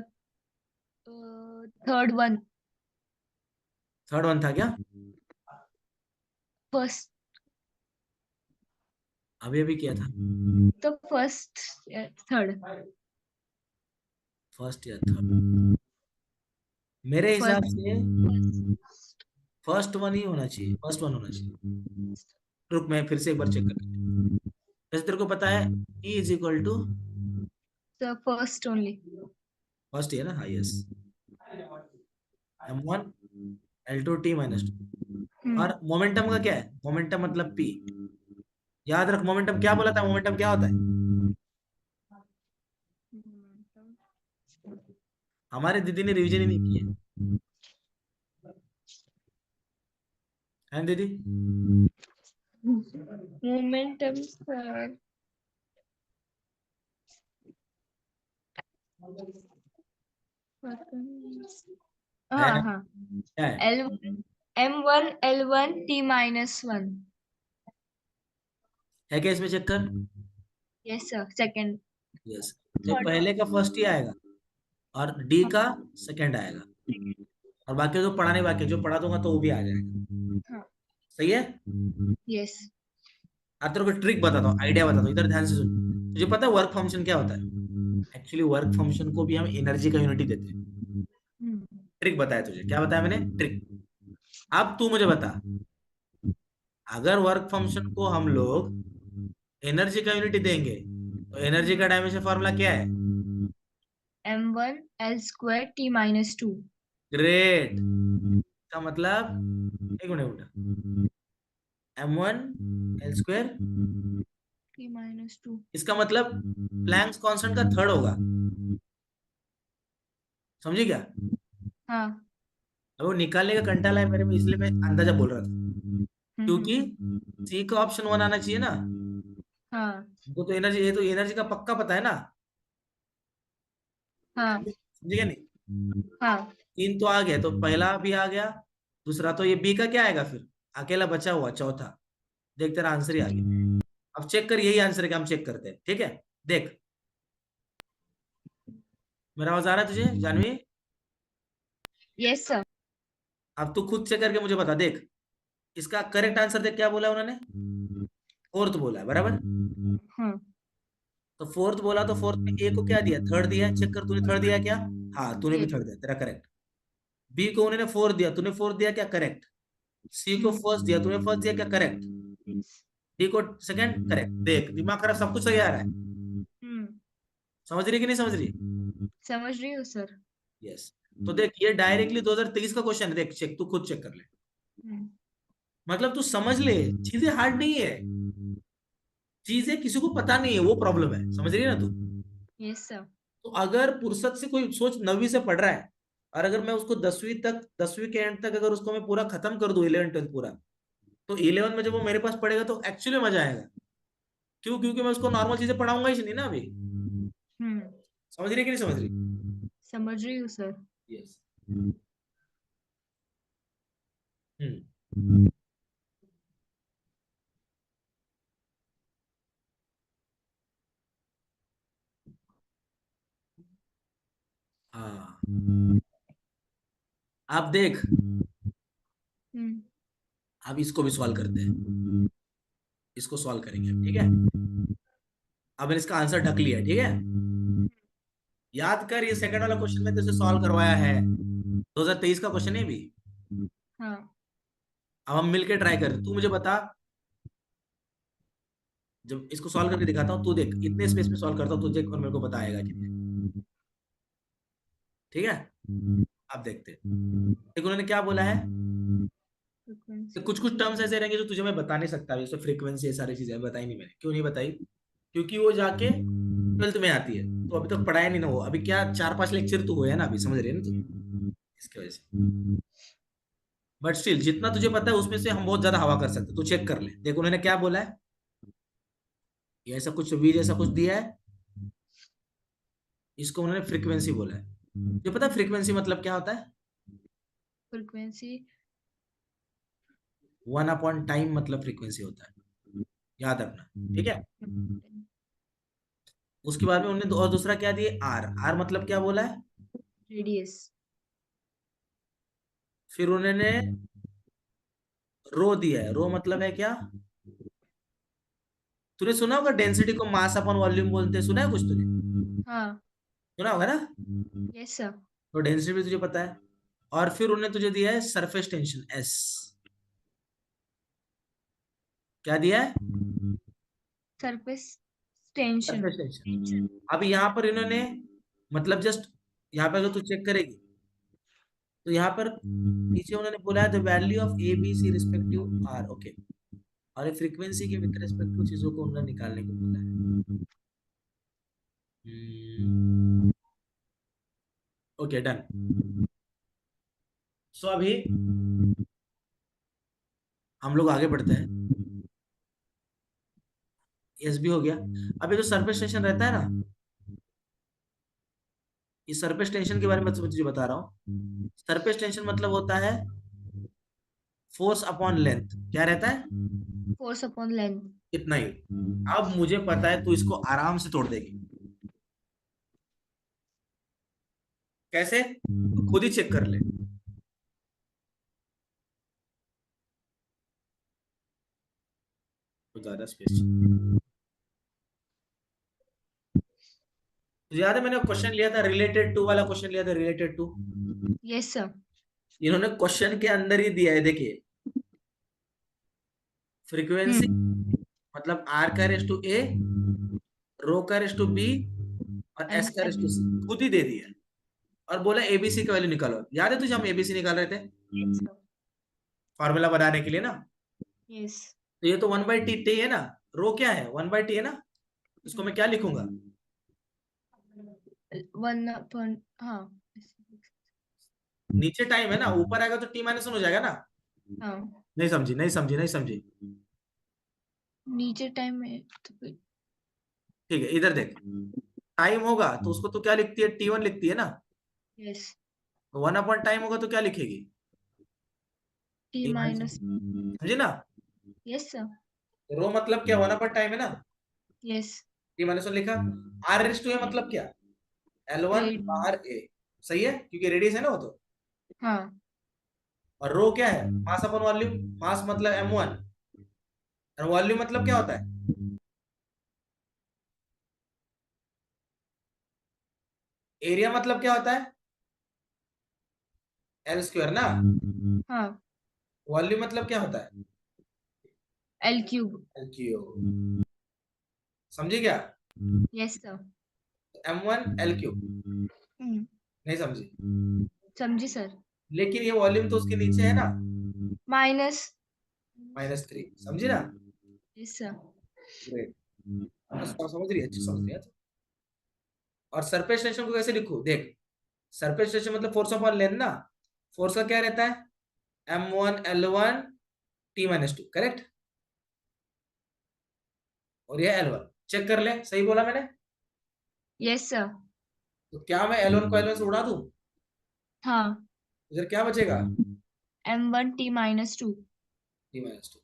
third one, third one था क्या? फर्स्ट, अभी अभी किया था, तो फर्स्ट थर्ड, फर्स्ट या थर्ड? मेरे हिसाब से फर्स्ट, फर्स्ट वन ही होना चाहिए, फर्स्ट वन होना चाहिए। रुक मैं फिर से एक बार चेक कर, वैसे तेरे को पता है E is equal to sir first only. First है ना, हाँ yes, M1 L2 T minus two. और मोमेंटम का क्या है? मोमेंटम मतलब P। याद रख मोमेंटम क्या बोला था, मोमेंटम क्या होता है? हमारे दीदी ने रिवीजन ही नहीं किया है ना दीदी? मोमेंटम सर, है हाँ ना, हाँ, क्या है? L M1 L1 T-1। है क्या इसमें, चेक कर। यस सर, सेकंड, यस, तो थर्ड, पहले का फर्स्ट ही आएगा और डी का सेकंड आएगा, और बाकी जो पढ़ा नहीं, बाकी जो पढ़ा दूंगा तो वो भी आ जाएगा। हाँ, सही है। यस, अब तेरे को ट्रिक बताता हूँ, आइडिया बताता हूँ, इधर ध्यान से सुन। तुझे पता है वर्क फंक्शन क्या होता है? एक्चुअली वर्क फंक्शन को भी हम एनर्जी का यूनिटी देते हैं। ट्रिक बताया तुझे, क्या बताया मैंने, ट्रिक। अब तू मुझे बता, अगर वर्क फंक्शन को हम लोग एनर्जी का यूनिटी देंगे तो एनर्जी का डायमेंशन फॉर्मूला क्या है? M1 L2 T-2। ग्रेट। का मतलब, एक मिनट, M1 L2, T-2। इसका मतलब प्लैंक्स कांस्टेंट का थर्ड होगा, समझी क्या? हाँ, अब वो निकालने का कंटाला है मेरे में, इसलिए मैं अंदाजा बोल रहा था, क्योंकि सी का ऑप्शन वन आना चाहिए ना। हाँ, वो तो एनर्जी, ये तो एनर्जी का पक्का पता है ना, हाँ, समझे क्या नहीं? हाँ, तीन तो आ गया, तो पहला भी आ गया, दूसरा तो ये बी का क्या आएगा फिर, अकेला बचा हुआ चौथा। देख तेरा आंसर ही आ गया। अब चेक कर, यही आंसर है कि हम चेक करते हैं, ठीक है। देख, मेरा आवाज आ रहा है तुझे जानवी? यस सर, अब तू खुद चेक करके मुझे बता, देख इसका करेक्ट आंसर देख, क्या बोला उन्होंने? फोर्थ बोला है, बराबर। हाँ, तो फोर्थ बोला, तो फोर्थ में ए को क्या दिया, थर्ड दिया, चेक कर तूने थर्ड दिया क्या? हाँ तूने भी यस, थर्ड दिया, तेरा करेक्ट। बी को उन्होंने फोर्थ दिया, तूने फोर्थ दिया क्या, करेक्ट। सी को फर्स्ट दिया, तूने फर्स्ट दिया क्या, करेक्ट। डी को सेकंड, करेक्ट। देख दिमाग खराब, सब कुछ सही आ रहा है, समझ रही कि नहीं समझ रही? समझ रही हूँ सर। यस। तो देख ये डायरेक्टली 2023 का क्वेश्चन है, देख चेक, तू खुद चेक कर ले। मतलब तू समझ ले, चीजें हार्ड नहीं है, चीजें किसी को पता नहीं है, वो प्रॉब्लम है, समझ रही है ना तू? Yes sir. तो अगर फुर्सत से कोई सोच 9वीं से पढ़ रहा है, और अगर मैं उसको 10वीं तक, 10वीं के एंड तक अगर उसको मैं पूरा खत्म कर दूं, 11 12 पूरा, तो 11 में जब वो मेरे पास पढ़ेगा तो एक्चुअली मजा आएगा। क्यों? क्योंकि मैं उसको नॉर्मल चीजें पढ़ाऊंगा ही नहीं ना अभी। हम्म, समझ रही है कि नहीं समझ रही? समझ रही हूँ सर। यस। हम्म। हाँ, आप देख, हम्म, अब इसको भी सॉल्व करते हैं, इसको सॉल्व करेंगे, ठीक है। अब मैंने इसका आंसर ढक लिया, ठीक है। याद कर, ये सेकंड वाला क्वेश्चन में तुझसे सॉल्व करवाया है, 2023 का क्वेश्चन है भी। हाँ, अब हम मिलके ट्राई करें, तू मुझे बता, जब इसको सॉल्व करके दिखाता हूँ, तू देख इतने स्पेस में सॉल्व करता हूँ, तू देख और मेरे को बताएगा कि नहीं, ठीक है। अब देखते हैं। देखो उन्होंने क्या बोला है, तो फ्रीक्वेंसी, कुछ कुछ टर्म्स ऐसे रहेंगे जो तुझे मैं बता नहीं सकता, जैसे फ्रीक्वेंसी, ये सारी चीजें बताई नहीं मैंने, क्यों नहीं बताई? क्योंकि वो जाके 12th में आती है, तो अभी तक पढ़ाया नहीं ना, वो अभी क्या 4 5 लेक्चर तो हुए हैं ना, अभी समझ रहे हैं ना तू? इसकी वजह से। बट स्टिल जितना तुझे पता है उसमें से हम बहुत ज्यादा हवा कर सकते हैं। तू चेक कर ले, देख उन्होंने क्या बोला है, ये ऐसा कुछ वी जैसा कुछ दिया है, इसको उन्होंने फ्रीक्वेंसी बोला है। तुझे पता है फ्रीक्वेंसी मतलब क्या होता है? फ्रीक्वेंसी 1/टाइम मतलब फ्रीक्वेंसी होता है, याद रखना, ठीक है। उसके बाद में उन्होंने और दूसरा क्या दिए, आर। आर मतलब क्या बोला है? रेडियस। फिर उन्होंने रो दिया है। रो मतलब है क्या? तूने सुना होगा डेंसिटी को मास अपॉन वॉल्यूम बोलते हैं, सुना है कुछ तूने? हाँ। सुना होगा ना? Yes sir. तो डेंसिटी भी तुझे पता है। और फिर उन्होंने तुझे दिया है सरफेस टेंशन, एस। क्या दिया है? Surface tension. Surface tension. अभी यहाँ पर इन्होंने मतलब जस्ट यहाँ पे अगर तू चेक करेगी तो यहाँ पर नीचे उन्होंने बोला है the value of a b c respective are, okay. और फ्रीक्वेंसी के विद रिस्पेक्ट टू चीजों को उन्होंने निकालने को बोला है। Okay, done. सो अभी हम लोग आगे बढ़ते हैं। एस भी हो गया। अभी जो सरफेस टेंशन रहता है ना, इस सरफेस टेंशन के बारे में तुझे बता रहा हूँ। सरफेस टेंशन मतलब होता है फोर्स अपॉन लेंथ। क्या रहता है? Force upon length. इतना ही। अब मुझे पता है तू इसको आराम से तोड़ देगी। कैसे? तो खुद ही चेक कर ले। तो ज्यादा स्पेस तुझे याद है मैंने क्वेश्चन लिया था रिलेटेड टू वाला, क्वेश्चन लिया था रिलेटेड टू। Yes sir. इन्होंने क्वेश्चन के अंदर ही दिया है, देखिए। फ्रीक्वेंसी मतलब आर का रेस टू ए, रो का रेस टू बी, और एस एंड का रेस टू सी, खुद ही दे दिया। और बोला एबीसी का वैल्यू निकालो। याद है तुझे हम एबीसी निकाल रहे थे यस सर। फॉर्मूला बनाने के लिए ना? यस। तो ये तो 1/टी है ना, रो क्या है, 1/टी है ना। इसको मैं क्या लिखूंगा? वन अपॉन, हाँ। नीचे टाइम है ना, ऊपर आएगा तो T-1 हो जाएगा ना। हाँ। नहीं समझी, नहीं समझी, नहीं समझी। नीचे टाइम है तो फिर ठीक है, इधर देख। टाइम होगा तो उसको तो क्या लिखती है, T1 लिखती है ना। यस। तो 1/टाइम होगा तो क्या लिखेगी? T T-, minus. समझी ना। Yes sir. रो मतलब क्या, 1/टाइम है ना। यस। T-1 लिखा। आर रेस टू ए मतलब क्या, L1 रेड। बाहर ए। सही है, क्योंकि रेडियस है ना वो तो। हाँ। और रो क्या है, मास अपन वॉल्यूम। मास मतलब m1, और वॉल्यूम मतलब क्या होता है? एरिया मतलब क्या होता है? L² ना। हाँ। वॉल्यूम मतलब क्या होता है? L cube. L³ समझी क्या? Yes sir. m1 L³ नहीं समझी? समझी सर। लेकिन ये वॉल्यूम तो उसके नीचे है ना, माइनस। -3, समझी ना। Yes sir. ग्रेट, समझ रही है, अच्छी समझ रही है। और सरफेस टेंशन को कैसे लिखूं, देख। सरफेस टेंशन मतलब फोर्स अपॉन लेंथ ना। फोर्स का क्या रहता है, m1 L1 T-2, करेक्ट। और ये L1 चेक कर ले, सही बोला मैंने? Yes sir. तो क्या मैं L1 को L1 से उड़ा दूं? हाँ। इधर क्या बचेगा, M1 T-2। T-2।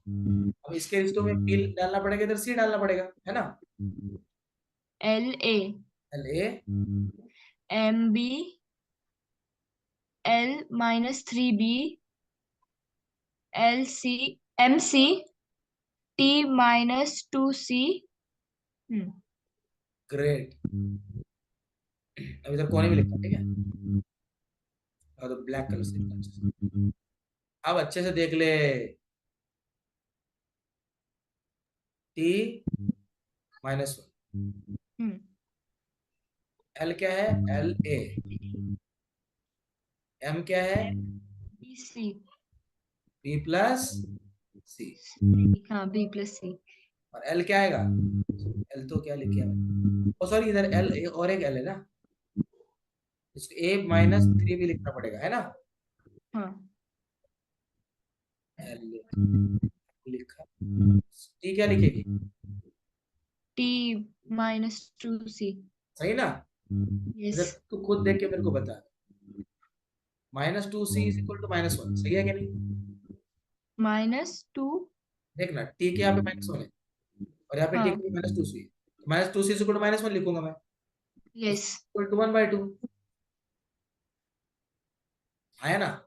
अब इसके रिश्तों में P डालना पड़ेगा, इधर C डालना पड़ेगा, है ना। LA। LA MB। L-3B। LC। MC। T-2C। Great. अब इधर कोने भी लिखता हूं, ठीक है। और तो ब्लैक कलर से लिखता हूं अच्छे से। अब अच्छे से देख ले। T-1। L क्या है, LA। M क्या है, BC। B+C। हाँ, B+C। और L क्या आएगा, L तो क्या लिखे है, ओ सॉरी, इधर L और एक L है ना, इसको A-3 भी लिखना पड़ेगा, है ना। हाँ लिखा, टी क्या लिखेगी? T -2C। सही ना? यस। अच्छा तू खुद देख के मेरे को बता, -2c इज इक्वल टू -1, सही है कि नहीं? -2। देखना टी के यहाँ पे -1 है और यहाँ पे टी हाँ। के -2c है, -2c इज इक्वल टू -1 लिखूंगा मैं, यस। Equal to 1/2। आया ना?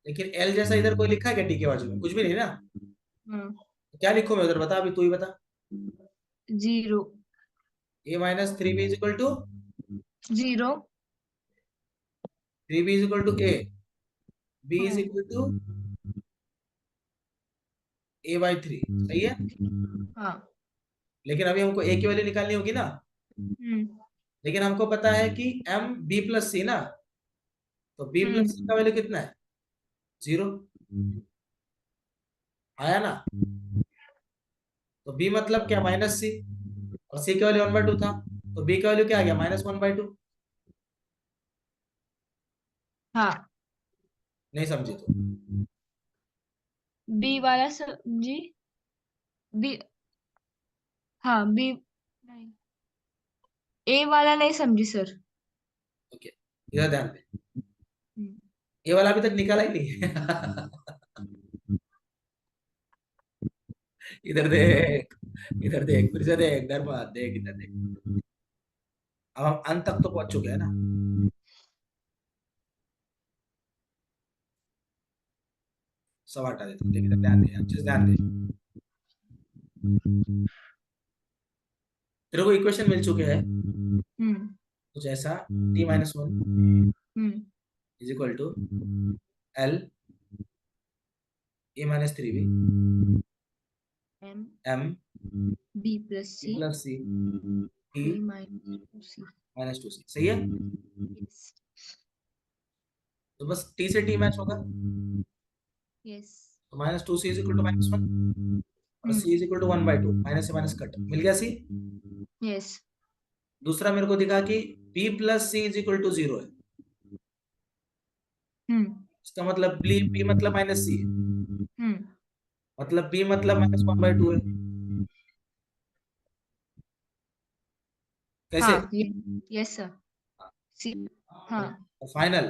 लेकिन एल जैसा इधर कोई लिखा है क्या टी के बाजू में? कुछ भी नहीं ना। हाँ। क्या लिखूं मैं उधर, बता, अभी तू ही बता। 0। a-3b is equal to 0। 3b is equal to a, b is हाँ। इक्वल टू a/3, सही है। हाँ। लेकिन अभी हमको a की वैल्यू निकालनी होगी ना, हम्म। लेकिन हमको पता है कि m b प्लस c ना, तो b प्लस c का वैल्यू कितना है? 0। आया ना? तो b मतलब क्या? -c, और c का वैल्यू 1/2 था, तो b का वैल्यू क्या आ गया? -1/2। हाँ। नहीं समझी तो? बी वाला समझी। बी। हाँ बी। नहीं, ए वाला नहीं समझी सर। ओके, इधर ध्यान दे, हम्म। ये वाला अभी तक निकाला ही नहीं है। इधर देख, इधर देख, फिर से देख, डर मत, देख इधर देख। अब हम अंत तक तो पहुंच चुके हैं ना। सब हटा देते हैं, लेकिन ध्यान दे, अच्छे से ध्यान दे। तेरे को इक्वेशन मिल चुके हैं हम्म। कुछ ऐसा, t-1 हम्म। Is equal to l a-3b m m b plus b c plus c t a -2C। -2c, सही है। यस। तो बस t से t मैच होगा, यस। तो -2c इज इक्वल टू -1 और c is equal to 1/2, minus से minus cut, मिल गया c। यस। दूसरा मेरे को दिखा कि b plus c is equal to 0 है, हम्म। इसका मतलब b मतलब -c है, हम्म। मतलब b मतलब -1/2 है। कैसे? हाँ। Yes sir. सी। हाँ। Final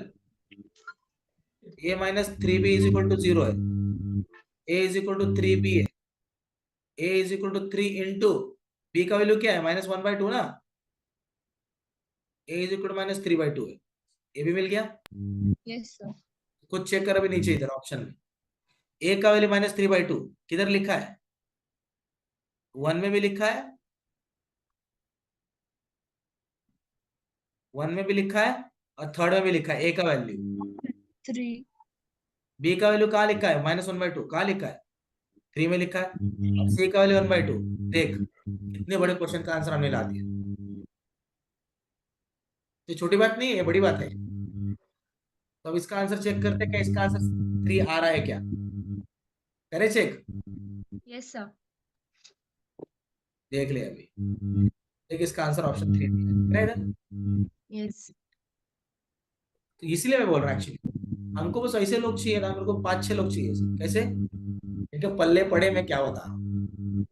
a-3b is equal to 0 है, a is equal to 3b है, a is equal to 3 into b का वैल्यू क्या है? -1/2 ना, a इज इक्वल टू -3/2 है, ये भी मिल गया। Yes sir. कुछ चेक कर अभी नीचे इधर ऑप्शन में, a का वैल्यू -3/2 किधर लिखा है? 1 में भी लिखा है, 1 में भी लिखा है और थर्ड में भी लिखा है a का वैल्यू। 3। b का वैल्यू कहाँ लिखा है? -1/2 कहाँ लिखा है? 3 में लिखा है, और c का वैल्यू 1/2। देख इतने बड़े क्वेश्चन का आंसर हमने ला दिया, ये छोटी बात नहीं है, बड़ी बात है। तो अब इसका आंसर चेक करते हैं, क्या इसका आंसर 3 आ रहा है क्या? करे चेक, यस सर। देख ले अभी, देख इसका आंसर ऑप्शन 3 दिख रहा है इधर। यस। तो इसीलिए मैं बोल रहा हूँ एक्चुअली हमको बस ऐसे लोग चाहिए ना, मेरे को 5-6 लोग चाहिए ऐसे। कैसे? इनके पल्ले पड़े, मैं क्या बता रहा हूँ,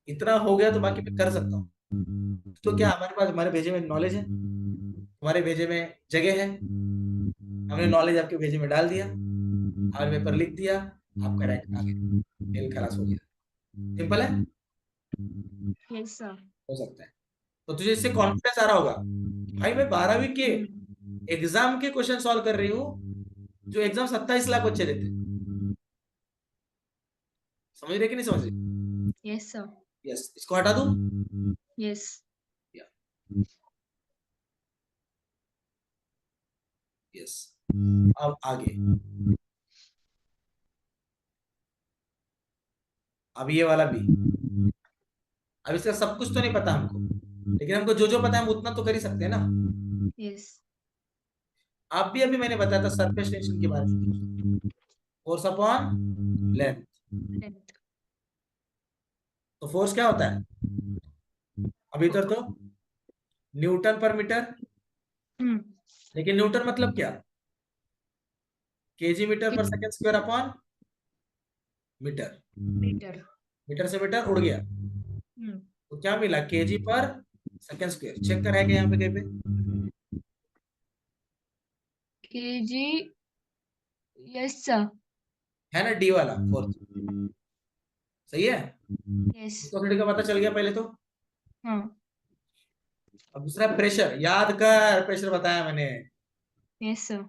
इतना हो गया तो बाकी मैं कर सकता हूँ। तो क्या हमारे पास, हमारे भेजे में नॉलेज है, हमारे भेजे में जगह है, हमने नॉलेज आपके भेजे में डाल दिया, आपने पेपर लिख दिया, आपका रैंक आ गया, खेल खलास हो गया। सिंपल है, यस सर। हो सकता है। तो तुझे इससे कॉन्फिडेंस आ रहा होगा, भाई मैं 12वीं के एग्जाम के क्वेश्चन सॉल्व कर रही हूँ, जो एग्जाम 27 लाख बच्चे देते हैं। समझ रहे कि नहीं समझ रहे? Yes sir. यस, इसको हटा दूं? यस। यस, अब आगे, अब ये वाला भी, अब इसका सब कुछ तो नहीं पता हमको, लेकिन हमको जो जो पता है हम उतना तो कर ही सकते हैं ना। यस। आप भी अभी मैंने बताया था सरफेस टेंशन के बारे में, फोर्स अपॉन लेंथ। तो फोर्स क्या होता है? अभी तो न्यूटन पर मीटर, हम्म। लेकिन न्यूटन मतलब क्या? केजी मीटर पर second square upon metre, metre. Metre से मीटर उड़ गया, हम्म। तो क्या मिला, केजी पर सेकंड स्क्वायर। चेक कर है क्या यहाँ पे कहीं पे? KG, yes sir. है ना डी वाला फोर्थ, सही है। यस। इसको थोड़ी का पता चल गया पहले तो। हाँ। अब दूसरा प्रेशर, याद कर प्रेशर बताया मैंने, यस सर।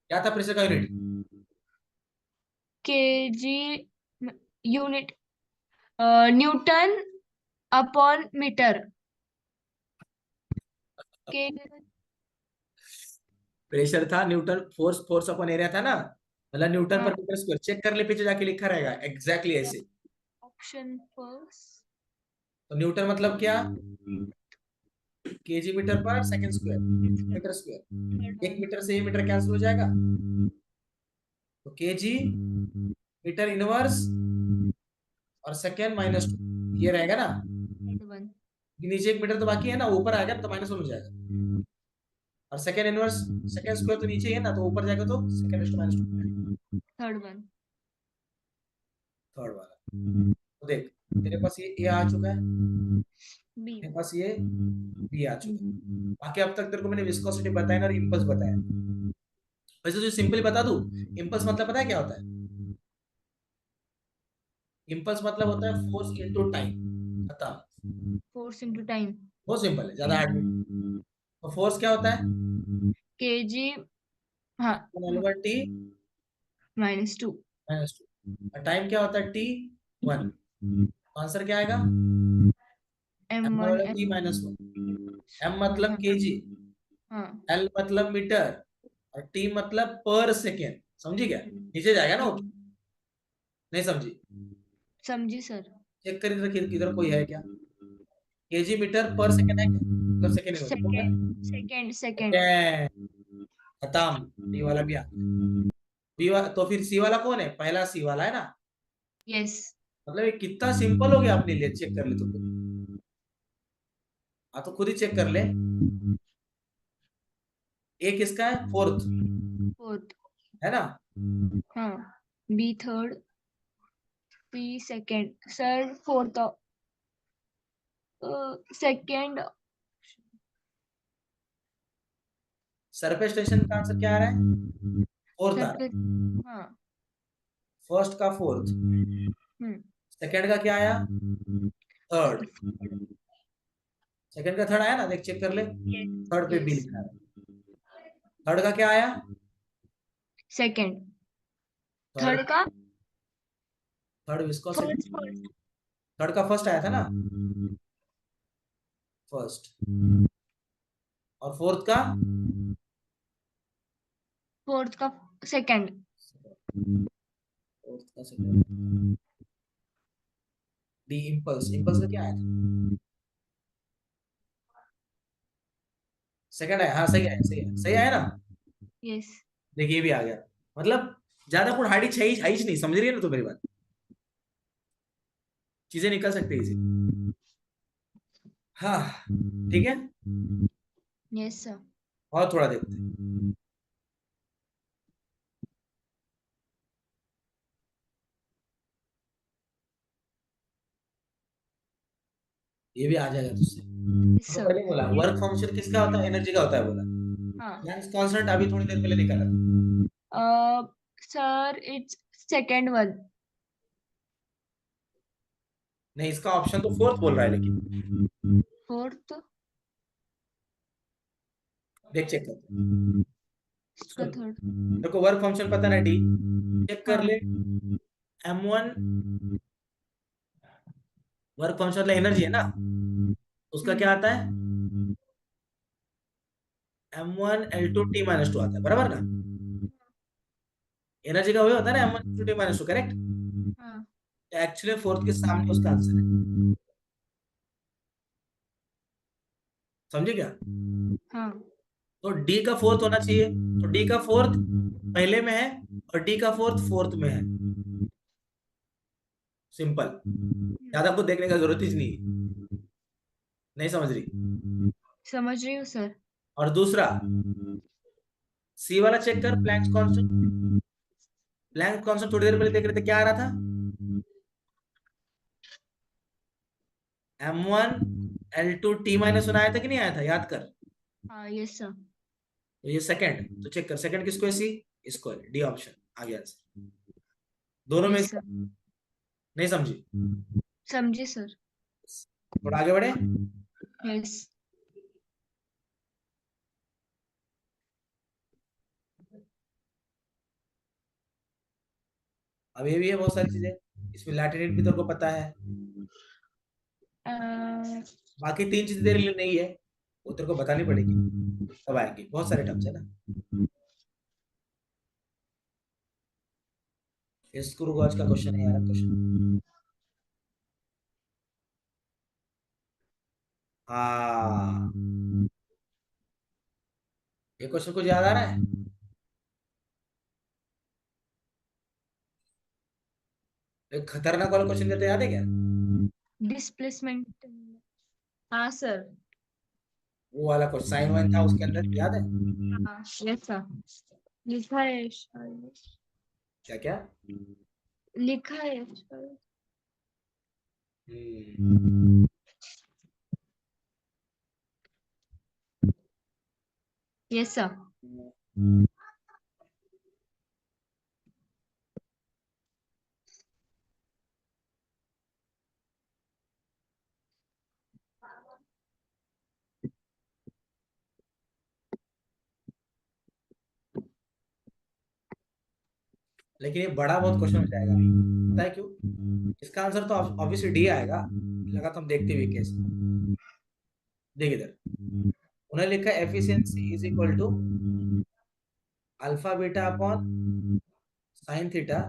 क्या था प्रेशर का unit? KG, unit, Newton upon metre. के प्रेशर था Newton, force force upon area था ना, मतलब न्यूटन हाँ, पर मीटर स्क्वायर। चेक कर ले पीछे जाके, लिखा रहेगा एग्जैक्टली ऐसे। Option first. तो न्यूटन मतलब क्या, केजी मीटर पर सेकंड स्क्वायर, मीटर स्क्वायर। एक मीटर से ये मीटर कैंसिल हो जाएगा, तो केजी मीटर इनवर्स और सेकेंड माइनस टू, ये रहेगा ना। वन। नीचे एक मीटर तो बाकी है ना, ऊपर आएगा तो माइनस वन हो जाएगा। और सेकेंड इनवर्स, सेकेंड स्क्वायर तो नीचे ही है ना, तो ऊपर जाएगा तो second is two minus two, third one. Third वाला। तो देख, तेरे पास ये आ चुका है, बी। मेरे पास ये बी आ चुका है। बाकी अब तक तेरे को मैंने विस्कोसिटी बताया ना और इम्पल्स बताया। वैसे तो सिंपली बता दूं, इम्पल्स मतलब पता है क्या होता है? इम्पल्स मतलब होता है फोर्स इनटू टाइम, खत्म। Force into time. बहुत सिंपल है, ज्यादा हार्ड नहीं। तो फोर्स क्या होता है? केजी, हाँ, टी -2। Minus two. और टाइम क्या होता है? T one. आंसर क्या आएगा? एम M1 बराबर टी माइनस वन। एम मतलब हाँ। केजी, हाँ। एल मतलब मीटर, और टी मतलब पर सेकेंड। समझी क्या? नीचे जाएगा ना वो, नहीं समझी? समझी सर। चेक कर इधर, इधर कोई है क्या? केजी मीटर पर सेकेंड है क्या? पर सेकेंड नहीं होता है। Second, second. सेकेंड, खत्म। डी वाला भी आ गया। बी वाला, तो फिर सी वाला कौन है? पहला सी वाला है ना। यस। मतलब ये कितना सिंपल हो गया अपने लिए, चेक कर ले तो खुद। हाँ तो खुद ही चेक कर ले। एक इसका है फोर्थ, फोर्थ। है ना। हाँ। B third, C second sir, fourth, second. Surface tension का आंसर क्या आ रहा है? फोर्थ आ रहा है। हाँ। फर्स्ट का फोर्थ, हम्म। सेकंड का क्या आया? थर्ड। सेकंड का थर्ड आया ना, देख चेक कर ले, थर्ड पे बी यस। लिखा है। थर्ड का क्या आया? सेकेंड। थर्ड, थर्ड का थर्ड फर्स्ट। विस्कोसिटी, थर्ड का फर्स्ट आया था ना, फर्स्ट। और फोर्थ का, फोर्थ का सेकेंड। फोर्थ का सेकंड। डी इम्पल्स, इम्पल्स का क्या आया था? सेकंड आया, हाँ सही है, सही है, सही आया ना। यस। देखिए ये भी आ गया। मतलब ज्यादा कुछ हार्ड है ही नहीं, समझ रही है ना तू मेरी बात? चीजें निकल सकती है इसे। हाँ ठीक है। Yes sir. और थोड़ा देखते हैं। ये भी आ जाएगा तुझसे। यस तो सर। पहले बोला वर्क फंक्शन किसका होता है? एनर्जी का होता है बोला। हाँ। प्लैंक्स कांस्टेंट अभी थोड़ी देर पहले निकाला था। Sir it's second one. नहीं, इसका ऑप्शन तो फोर्थ बोल रहा है, लेकिन फोर्थ। देख चेक कर। इसका सुन, थर्ड। देखो वर्क फंक्शन पता ना डी, चेक कर हाँ। ले। M1 वर्क फंक्शन मतलब एनर्जी है ना, उसका क्या आता है? M1 L2 T-2 आता है, बराबर ना। एनर्जी का वही होता है ना, M1 L2 T-2, करेक्ट। हाँ। एक्चुअली फोर्थ के सामने उसका आंसर है, समझे क्या? हाँ। तो डी का फोर्थ होना चाहिए, तो डी का फोर्थ पहले में है और डी का फोर्थ फोर्थ में है। सिंपल, ज्यादा कुछ देखने का जरूरत ही नहीं, नहीं समझ रही? समझ रही हूँ सर। और दूसरा सी वाला चेक कर, प्लैंक्स कांस्टेंट। प्लैंक कांस्टेंट थोड़ी देर पहले देख रहे थे, क्या आ रहा था? m1 L2 T-1 आया था कि नहीं आया था, याद कर। हाँ यस सर। तो ये सेकंड, तो चेक कर, सेकंड किसको है? सी, इसको है, डी ऑप्शन आ गया आंसर। दोनों में यस से सर। नहीं समझी? समझे सर। थोड़ा आगे बढ़े। यस। अब ये भी है बहुत सारी चीजें, इसमें लैटिनेट भी तेरे को पता है, बाकी तीन चीजें तेरे लिए नहीं है, वो तेरे को बतानी पड़ेगी, तब आएंगे, बहुत सारे टर्म्स है ना। इसको रुको, आज का क्वेश्चन है यार, क्वेश्चन। हाँ, ये क्वेश्चन कुछ याद आ रहा है? एक खतरनाक वाला क्वेश्चन देते याद है क्या? डिस्प्लेसमेंट। हाँ सर। वो वाला क्वेश्चन साइन वाइन था उसके अंदर, याद है? हाँ यस सर। लिखा है शायद। क्या क्या? लिखा है शायद। हम्म, यस सर। लेकिन ये बड़ा बहुत क्वेश्चन हो जाएगा अभी, पता है क्यों? इसका आंसर तो ऑब्वियसली डी आएगा, लगा तुम देखते हुए कैसे। देख इधर, उन्होंने लिखा efficiency is equal to alpha beta upon sine theta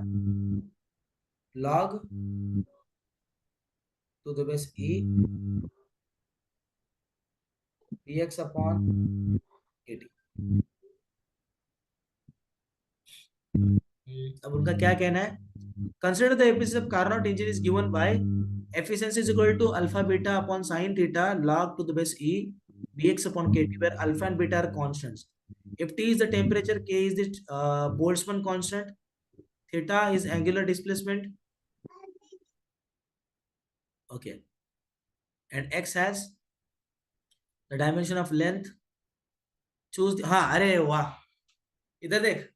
log to the base e b x upon a t. अब उनका क्या कहना है? Consider the efficiency of Carnot engine is given by efficiency is equal to alpha beta upon sine theta log to the base e bx upon kt, where alpha and beta are constants. If t is the temperature, k is the Boltzmann constant, theta is angular displacement, okay, and x has the dimension of length. Choose हाँ, अरे वाह, इधर देख,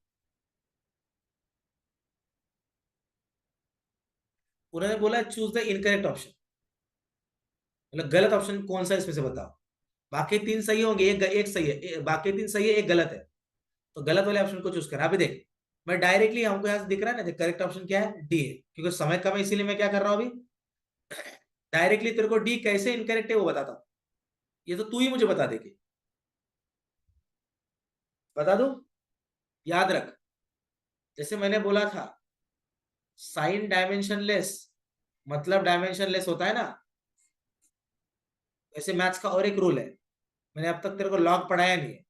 उन्होंने बोला choose the incorrect option, मतलब गलत option कौन सा इसमें से बताओ। बाकी तीन सही होंगे, एक सही है, बाकी तीन सही है, एक गलत है, तो गलत वाले ऑप्शन को चूज कर। अभी देख, मैं डायरेक्टली, हमको यहाँ से दिख रहा है ना, करेक्ट ऑप्शन क्या है? डी है, क्योंकि समय कम है इसीलिए मैं क्या कर रहा हूँ अभी, डायरेक्टली तेरे को डी कैसे इनकरेक्ट है वो बताता हूँ। ये तो तू ही मुझे बता देगी, बता दू, याद रख, जैसे मैंने बोला था साइन डायमेंशनलेस, मतलब डायमेंशनलेस होता है ना, वैसे मैथ्स का और एक रूल है, मैंने अब तक तेरे को लॉग पढ़ाया नहीं है,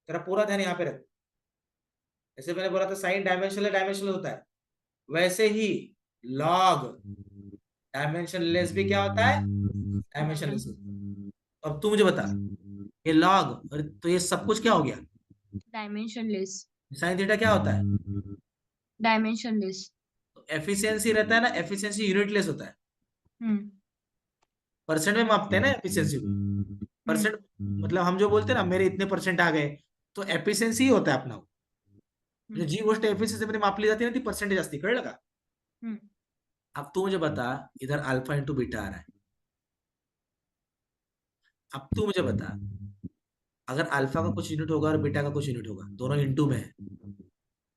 तेरा पूरा ध्यान यहाँ पे रख। जैसे मैंने बोला था साइन डायमेंशनल डायमेंशनल होता है, वैसे ही लॉग डायमेंशनलेस भी क्या होता है? डायमेंशनलेस। अब तू मुझे बता, ये लॉग और तो ये सब कुछ क्या हो गया? डायमेंशनलेस। साइन थीटा क्या होता है? डायमेंशनलेस। तो एफिशिएंसी रहता है ना, एफिशिएंसी यूनिटलेस होता है, हम्म। परसेंट में मापते हैं ना एफिशिएंसी को। हम्म। परसेंट मतलब हम जो बोलते हैं ना, मेरे इतने परसेंट आ गए, तो एफिशिएंसी ही होता है अपना। म्हणजे जी गोष्ट एफिशिएंसी मध्ये मापली जाते ना, ती पर्सेंटेज असते, कळलं का? हम्म। अब तू मुझे बता, इधर अल्फा इंटू बीटा आ रहा है, अब तू मुझे बता, अगर अल्फा का कुछ युनिट होगा और बीटा का कुछ युनिट होगा, दोनों इंटू में है,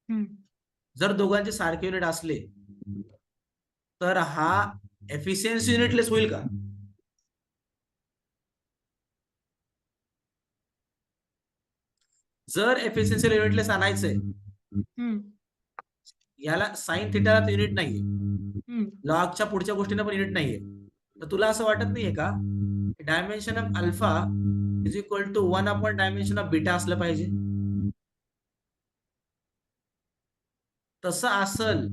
हम्म। जर दोघांचे सारखे युनिट असले तर हा एफिशियन्सी युनिटलेस होईल का? जर एफिशियन्सी युनिटलेस आणायचंय, हम्म। याला साइन थिटाला तर युनिट नाहीये, हम्म। लॉगच्या पुढच्या गोष्टींना पण युनिट नाहीये, तर तुला असं वाटत नाहीये का dimension of alpha is equal to 1 upon dimension of beta असलं पाहिजे? तसं असल,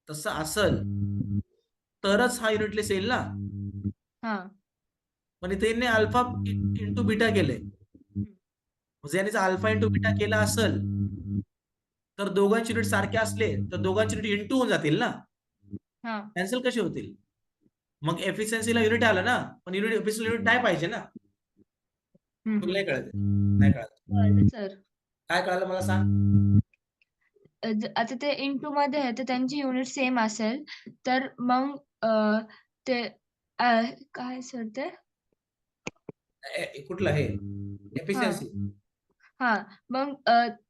तसं असल तरच हा युनिटलेस येईल ना, हाँ। पण इथे यांनी अल्फा इंटू बीटा केलंय, हम्म। म्हणजे यांनी जर अल्फा इंटू बीटा केला असेल तर दोघांचे युनिट सारखे असले तर दोघांचे युनिट इंटू होऊन जातील ना, हा कॅन्सल कसे होतील? मग एफिशियन्सीला युनिट आलं ना, पण युनिट एफिशियन्सी युनिट नाही पाहिजे ना. तुला नाही कळत? नाही कळत. कळलं सर. काय कळालं मला सांग. आता ते इंटू मध्ये आहे तर त्यांची युनिट सेम असेल तर मग ते काय सर ते कुठलं हे हा एफिशियन्सी? हा मग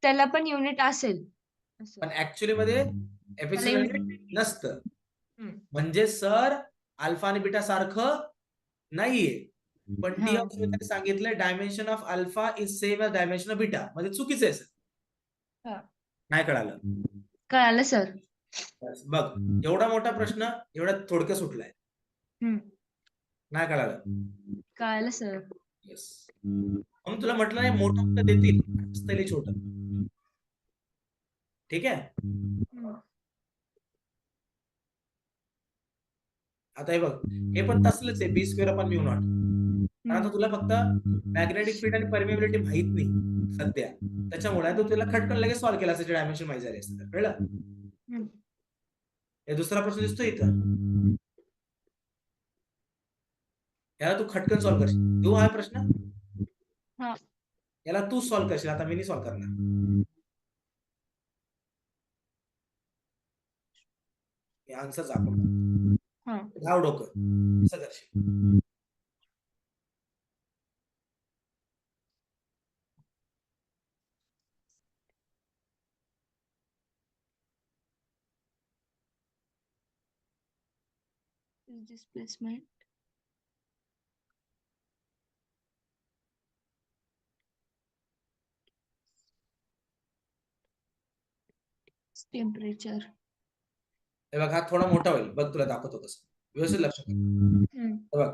त्याला पण युनिट असेल असं. पण ऍक्च्युअली मध्ये त्याला एफिशियन्सी युनिट युनिट नसतं. हम्म. म्हणजे सर अल्फा आणि बीटा सारखं नाहीये. पण डी हा ऑफ स्मिथने सांगितलंय dimension of alpha is same as dimension of beta, म्हणजे चुकीचं आहे सर. हा नाही कळालं? कळालं सर. बघ, एवढा मोठा प्रश्न एवढ्या थोडक्यात सुटलाय. हम्म. नाही कळालं? कळालं सर. येस. म्हणून तुला म्हटलं नाही मोठं मोठं देतील, असतं छोट. ठीक आहे. आता हे बघ, हे पण तसलंच आहे, b square upon mu naught. कारण आता तुला फक्त मॅग्नेटिक फील्ड आणि परमिएबिलिटी माहित नाही सध्या, त्याच्यामुळे तो तुला खटकन लगेच सॉल्व्ह केला असायचे डायमेन्शन माहिती झाले असते. कळलं? हे दुसरा प्रश्न दिसतो इथं, याला तू खटकन सॉल्व्ह करशील. देऊ हा प्रश्न, हा याला तू सॉल्व्ह करशील, आता मी नाही सॉल्व्ह करणार. हे आन्सर आपण धाव डोकं असं करशील. Displacement temperature. हे बघ, हा थोडा मोठा होईल, बघ तुला दाखवतो कसं. व्यवस्थित लक्ष कर. हे बघ,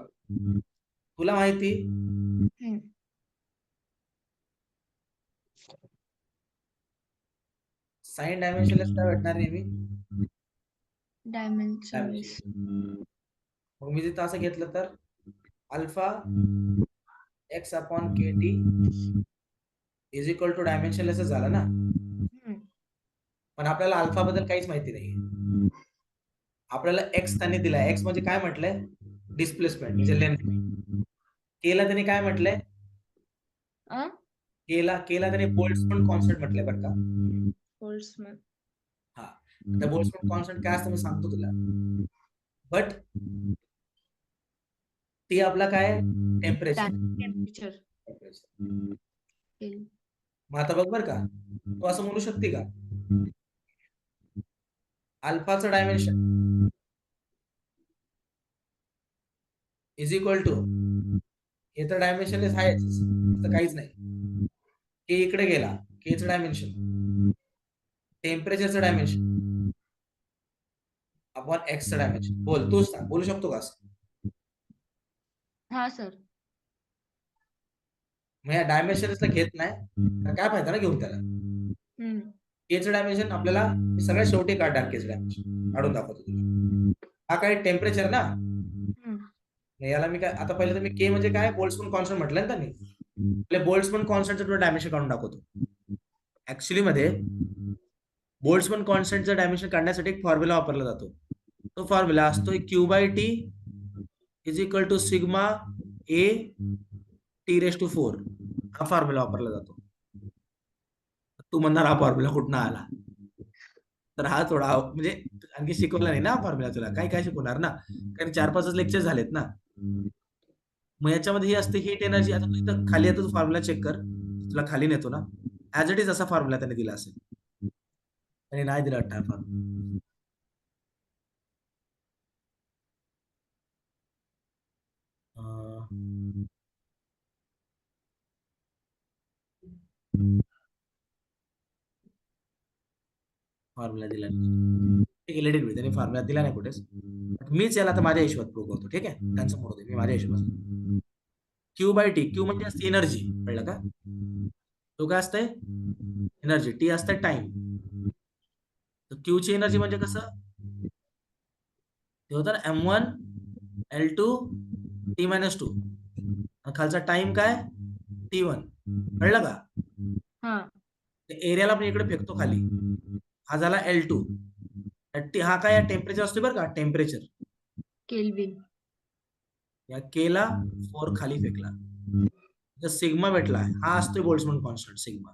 तुला माहिती साइन डायमेन्शनलेस काय भेटणार नेहमी? डायमेन्शनलेस. मग मी तिथं असं घेतलं तर alpha x upon k t is equal to dimensionless झालं ना. पण आपल्याला अल्फा बद्दल काहीच माहिती नाही. आपल्याला एक्स त्यांनी दिलाय. एक्स म्हणजे काय म्हटलंय? डिस्प्लेसमेंट म्हणजे लेंथ. केला त्यांनी काय म्हटलंय? केला त्यांनी बोल्ट्झमन कॉन्स्टंट म्हटलंय बरं का. बोल्ट्झमन. हा, आता बोल्ट्झमन कॉन्स्टंट काय असतं मी सांगतो तुला. बट ती आपला काय? टेम्परेचर. मग आता बघ बरं का, तू असं म्हणू शकते का अल्फाचं डायमेन्शन इज इक्वल टू, हे तर डायमेन्शनलेस आहेच, तर काहीच नाही. के इकडे गेला, केचं डायमेन्शन, टेम्परेचरचं डायमेन्शन अपॉन एक्सचं डायमेन्शन. बोल, तूच सांग, बोलू शकतो का असं? हा सर. मग या डायमेन्शनला घेत नाही तर काय फायदा ना घेऊन त्याला. केचं डायमेन्शन आपल्याला सगळ्यात शेवटी काढणार. केचं डायमेन्शन काढून दाखवतो तुला. हा काय टेम्परेचर ना, याला मी काय आता पहिले तर मी के म्हणजे काय बोल्ट्झमन कॉन्स्टंट म्हटलं ना त्यांनी. आपल्या बोल्ट्झमन कॉन्स्टंटचं तुला डायमेन्शन काढून दाखवतो. ऍक्च्युअली मध्ये बोल्ट्झमन कॉन्स्टंटचं डायमेन्शन काढण्यासाठी एक फॉर्म्युला वापरला जातो. तो फॉर्म्युला असतो q by t is equal to sigma a t raise to 4. हा फॉर्म्युला वापरला जातो. तू म्हणणार हा फॉर्म्युला कुठनं आला, तर हा थोडा म्हणजे आणखी शिकवला नाही ना फॉर्म्युला तुला. काय शिकवणार ना, कारण 4-5 लेक्चर झालेत ना. मग याच्यामध्ये ही असते हीट एनर्जी. आता तू इथं खाली येतो, तू फॉर्म्युला चेक कर, तुला खाली नेतो ना, ऍज इट इज असा फॉर्म्युला त्याने दिला असेल. त्याने नाही दिला वाटतं फॉर्म्युला. फॉर्म्युला दिला त्याने फॉर्म्युला दिला नाही कुठेच. मीच याला आता माझ्या हिशोबात प्रूव्ह करतो. ठीक आहे, त्यांचं मोठं मी माझ्या हिशोबात. क्यू बाय टी, क्यू म्हणजे असते एनर्जी, कळलं का. तो काय असतंय? एनर्जी. टी असतंय टाइम. तर क्यू ची एनर्जी म्हणजे कसं ते होतं ना M1 L2 T-2. खालचा टाइम काय? T1. कळलं का. एरियाला आपण इकडे फेकतो खाली. हा झाला L2. हा काय टेम्परेचर असतो बरं का, टेम्परेचर. केल्विन. या केला 4 खाली फेकला, तर सिग्मा भेटला. हा असतोय बोल्ट्झमॅन कॉन्स्टंट सिग्मा.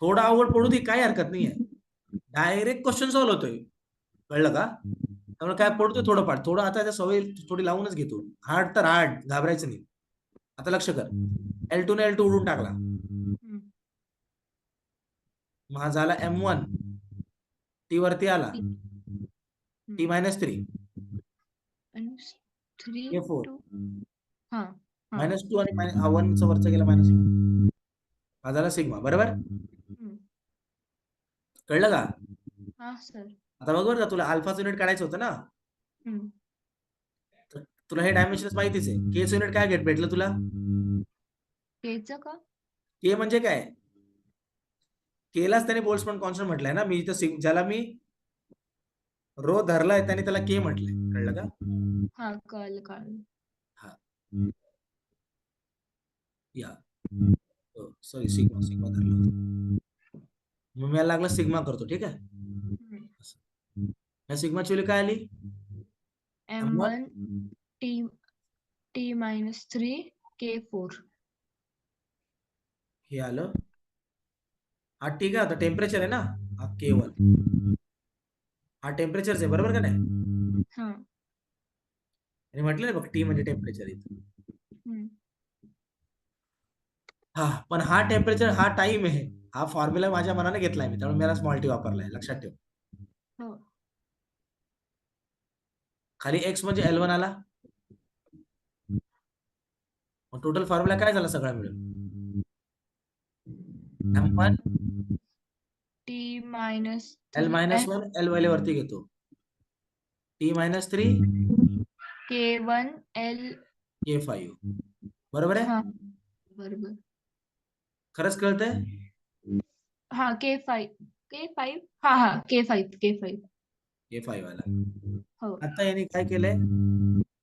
थोडा अवघड पडू दे, काही हरकत नाहीये. डायरेक्ट क्वेश्चन सॉल्व्ह होतोय, कळलं का? त्यामुळे काय पडतोय थोडंफार, थोडं आता त्या सवय थोडी लावूनच घेतो. हार्ड तर हार्ड, घाबरायचं नाही. आता लक्ष कर, L2 ने L2 उडून टाकला, मग हा झाला M1. टी वरती आला, T -3 3 K4 हा -2 आणि हा 1 चा वरचा गेला -2. हा झाला सिग्मा, बरोबर. कळलं का? हा सर. आता बघ बरं का, तुला अल्फाचं युनिट काढायचं होतं ना, तर तुला हे डायमेन्शन्स माहितीच आहे. केचं युनिट काय भेटलं तुला? केचं का? के म्हणजे काय? केलाच त्याने बोल्ट्झमॅन कॉन्स्टंट म्हटलंय ना. मी इथं ज्याला मी रो धरलाय त्याने त्याला के म्हटलंय, कळलं का? हा, कळलं. हा, या सॉरी, सिग्मा धरला होता. मग मी लागला सिग्मा करतो, ठीक आहे. या सिग्माची व्हॅल्यू काय आली? M1 T -3 K4. हे आलं. हा ठीक आहे, आता टेम्परेचर आहे ना, हा K1. हा टेम्परेचर आहे, बरोबर का नाही? आणि म्हटलं ना बघ, टी म्हणजे टेम्परेचर इथं. हा, पण हा टेम्परेचर, हा टाइम आहे. हा फॉर्म्युला माझ्या मनाने घेतलाय मी, त्यामुळे मला स्मॉल टी वापरलाय, लक्षात ठेव. खाली एक्स म्हणजे L1 आला. मग टोटल फॉर्म्युला काय झाला सगळा मिळून? M1 T L -1 L value वरती घेतो, T -3 K1 L K5, बरोबर आहे. बरोबर. खरंच कळतंय? हा, K5 हा K5 आला. हो. आता याने काय केलंय,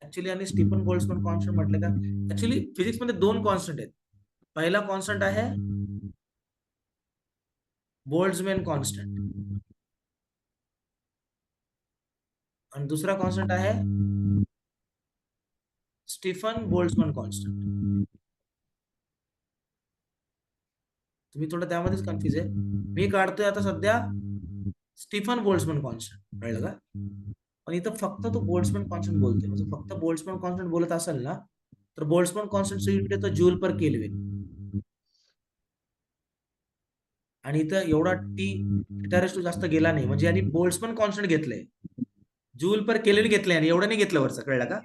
ऍक्च्युली यांनी स्टीफन बोल्ट्झमॅन कॉन्स्टंट म्हटलं का? ऍक्च्युली फिजिक्स मध्ये 2 कॉन्स्टंट आहेत. पहिला कॉन्स्टंट आहे बोल्ट्झमॅन कॉन्स्टंट, आणि दुसरा कॉन्स्टंट आहे स्टीफन बोल्ट्झमॅन कॉन्स्टंट. तुम्ही थोडं त्यामध्येच कन्फ्युज आहे. मी काढतोय आता सध्या स्टीफन बोल्ट्झमॅन कॉन्स्टंट, कळलं का? पण इथं फक्त तो बोल्ट्झमॅन कॉन्स्टंट बोलतोय, म्हणजे फक्त बोल्ट्झमॅन कॉन्स्टंट बोलत असेल ना, तर बोल्ट्झमॅन कॉन्स्टंटचं युनिट येतं जूल पर केल्विन. आणि इथं एवढा थीटा रेशो जास्त गेला नाही, म्हणजे यांनी बोल्ट्झमॅन कॉन्स्टंट घेतलंय, जूल पर केल्विन घेतलंय, आणि एवढं नाही घेतलं वरचं, कळलं का?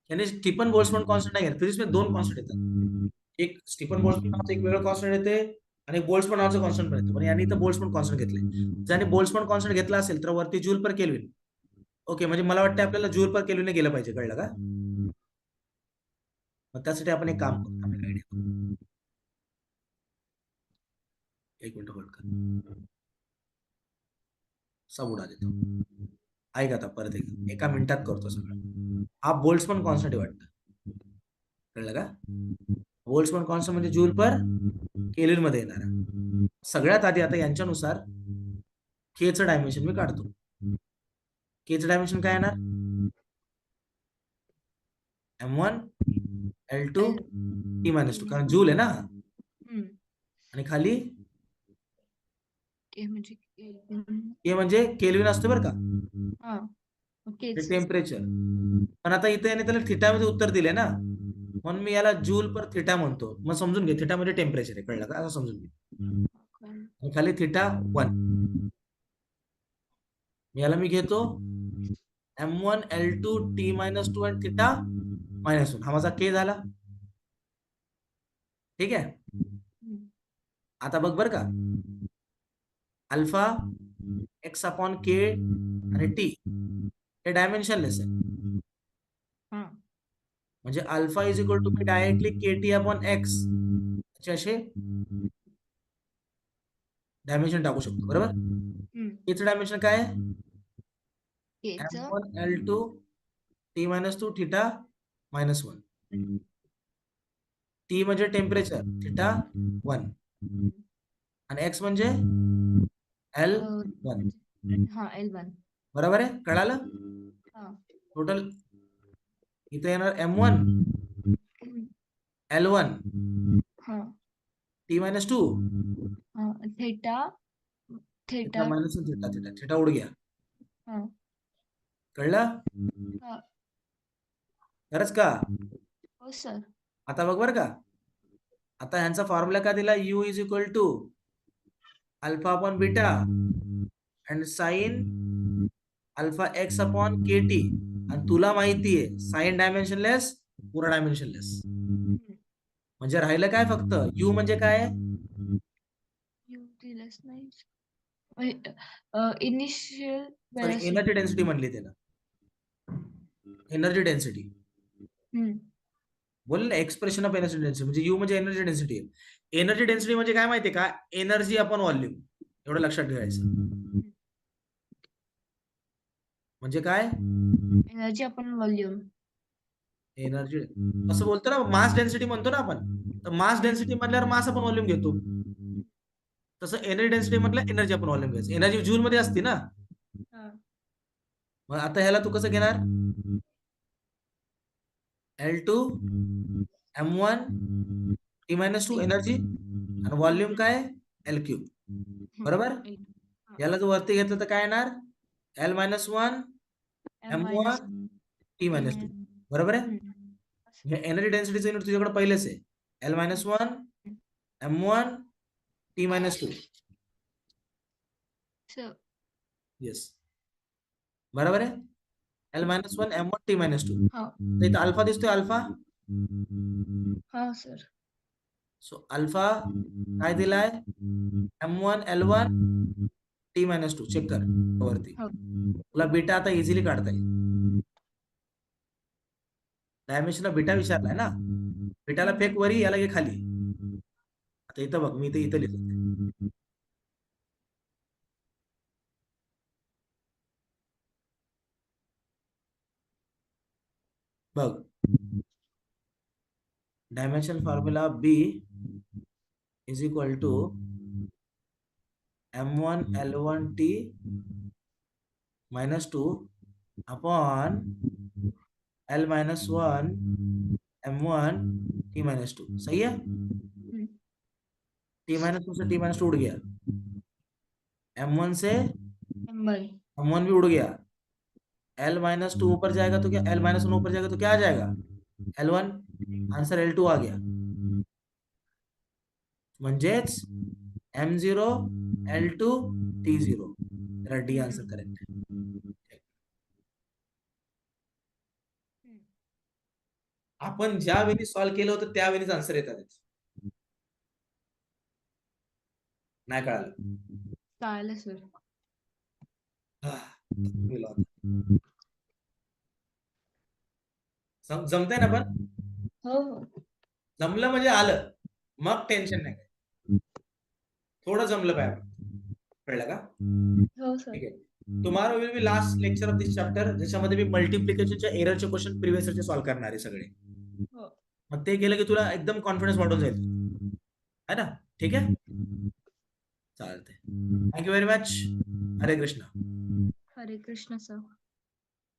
याने स्टीफन बोल्ट्झमॅन कॉन्स्टंट नाही घेतलं. फिजिक्स मध्ये 2 कॉन्स्टंट येतात, एक स्टीफन बोल्ट्झमॅन नावाचं एक वेगळं कॉन्स्टंट येते, आणि बोल्ट्झमॅन नावाचं कॉन्स्टंट पण येतं. पण यांनी इथं बोल्ट्झमॅन कॉन्स्टंट घेतलंय. ज्याने बोल्ट्झमॅन कॉन्स्टंट घेतला असेल तर वरती जूल पर केल्विन. ओके, म्हणजे मला वाटतं आपल्याला जूल पर केल्विन गेलं पाहिजे, कळलं का? मग त्यासाठी आपण एक काम करू, एक मिनिट होल्ड कर, सब उडा देतो. ऐक आता परत एका मिनिटात करतो सगळं. हा बोल्ट्झमॅन कॉन्स्टंट वाटतं, कळलं का? बोल्ट्झमॅन कॉन्स्टंट म्हणजे जूल पर केल्विन मध्ये येणार. सगळ्यात आधी आता यांच्यानुसार केचं डायमेन्शन मी काढतो. केचं डायमेन्शन काय येणार? M1 L2 T -2, कारण जूल आहे ना. आणि खाली के म्हणजे केल्विन असतो बरं का, टेम्परेचर. पण आता इथे याने त्याला थिटा मध्ये उत्तर दिले ना, म्हणून मी याला जूल पर थिटा म्हणतो. मग समजून घे, थिटा म्हणजे टेम्परेचर आहे, कळलं का? असं समजून घे. खाली थिटा 1. याला मी घेतो M1 L2 T -2 आणि थिटा -1. हा माझा के झाला, ठीक आहे. आता बघ बर का, अल्फा एक्स अपॉन के आणि टी हे डायमेन्शनलेस आहे. म्हणजे अल्फा इज इक्वल टू मी directly k t upon x असे डायमेन्शन टाकू शकतो, बरोबर. केचं डायमेन्शन काय आहे? M1 L2 T -2 theta -1. T म्हणजे टेम्परेचर थिटा 1 आणि एक्स म्हणजे L1. हा L1. बरोबर आहे, कळालं? हा. टोटल इथे येणार M1 L1 हा. T-2 हा theta theta minus theta theta theta उड गया. हा. कळलं? हा. खरंच का? हो सर. आता बघ बरं का, आता ह्यांचा फॉर्म्युला काय दिला, U is equal to alpha upon beta and sine alpha x upon k t. आणि तुला माहितीये साइन डायमेन्शनलेस, पुरा डायमेन्शनलेस. म्हणजे राहिलं काय फक्त U म्हणजे काय? दिलंच नाही. इनिशियल सॉरी, एनर्जी डेन्सिटी म्हणली त्याला, एनर्जी डेन्सिटी. बोल ना, एक्सप्रेशन ऑफ एनर्जी डेन्सिटी म्हणजे यू म्हणजे एनर्जी डेन्सिटी आहे. एनर्जी डेन्सिटी म्हणजे काय माहितीये का? Energy upon volume. एवढं लक्षात ठेवायचं. म्हणजे काय? Energy upon volume. एनर्जी असं बोलतो ना, मास डेन्सिटी म्हणतो ना आपण, तर मास डेन्सिटी म्हटल्यावर मास अपॉन व्हॉल्यूम घेतो. तसं एनर्जी डेन्सिटी म्हटलं एनर्जी अपॉन व्हॉल्यूम घ्यायचं. एनर्जी जूल मध्ये असते ना. मग आता ह्याला तू कसं घेणार? L2 M1 T-2 एनर्जी आणि व्हॉल्यूम काय? L3. बरोबर? याला जर वरती घेतलं तर काय येणार? L-1 M1 T-2. बरोबर आहे? एनर्जी डेन्सिटीचं युनिट तुझ्याकडे पहिलेच आहे. L-1 M1 T-2. येस, बरोबर आहे. L-1 M1 T-2. तर इथं अल्फा दिसतोय, अल्फा. हा सर. सो अल्फा काय दिलाय? M1 L1 T-2. चेक कर वरती. तुला बीटा आता इझिली काढता येईल. डायमेन्शनला बीटा विचारलाय ना, बीटाला फेक वरी, याला घे खाली. आता इथं बघ, मी इथं लिहितो. बघ, dimension formula B is equal to M1 L1 T-2 upon L-1 M1 T-2. सही है? T-2 से T-2 उड़ गया, M1 से M1 भी उड़ गया. L-2 ऊपर जाएगा तो क्या? L-1 ऊपर जाएगा तो क्या आ जाएगा? L1. आंसर L2 आ गया. म्हणजेच M0 L2 T0. तेरा डी आंसर करेक्ट. आपण ज्यावेळी सॉल्व्ह केलं होतं त्यावेळीच आन्सर येतात. नाही कळालं? कळालं सर. जमतंय ना? पण हो. जमलं म्हणजे आलं, मग टेन्शन नाही. थोडं जमलं पाहिजे. कळलं का? हो सर. ठीक आहे. Tomorrow will be last lecture of this chapter, ज्याच्यामध्ये मी मल्टिप्लिकेशनच्या एररचे क्वेश्चन प्रिव्हियस इयरचे सॉल्व्ह करणार आहे सगळे. मग ते केलं की तुला एकदम कॉन्फिडन्स वाढून जाईल, है ना? ठीक आहे, चालतंय. Thank you very much. Hare Krishna. Hare Krishna sir.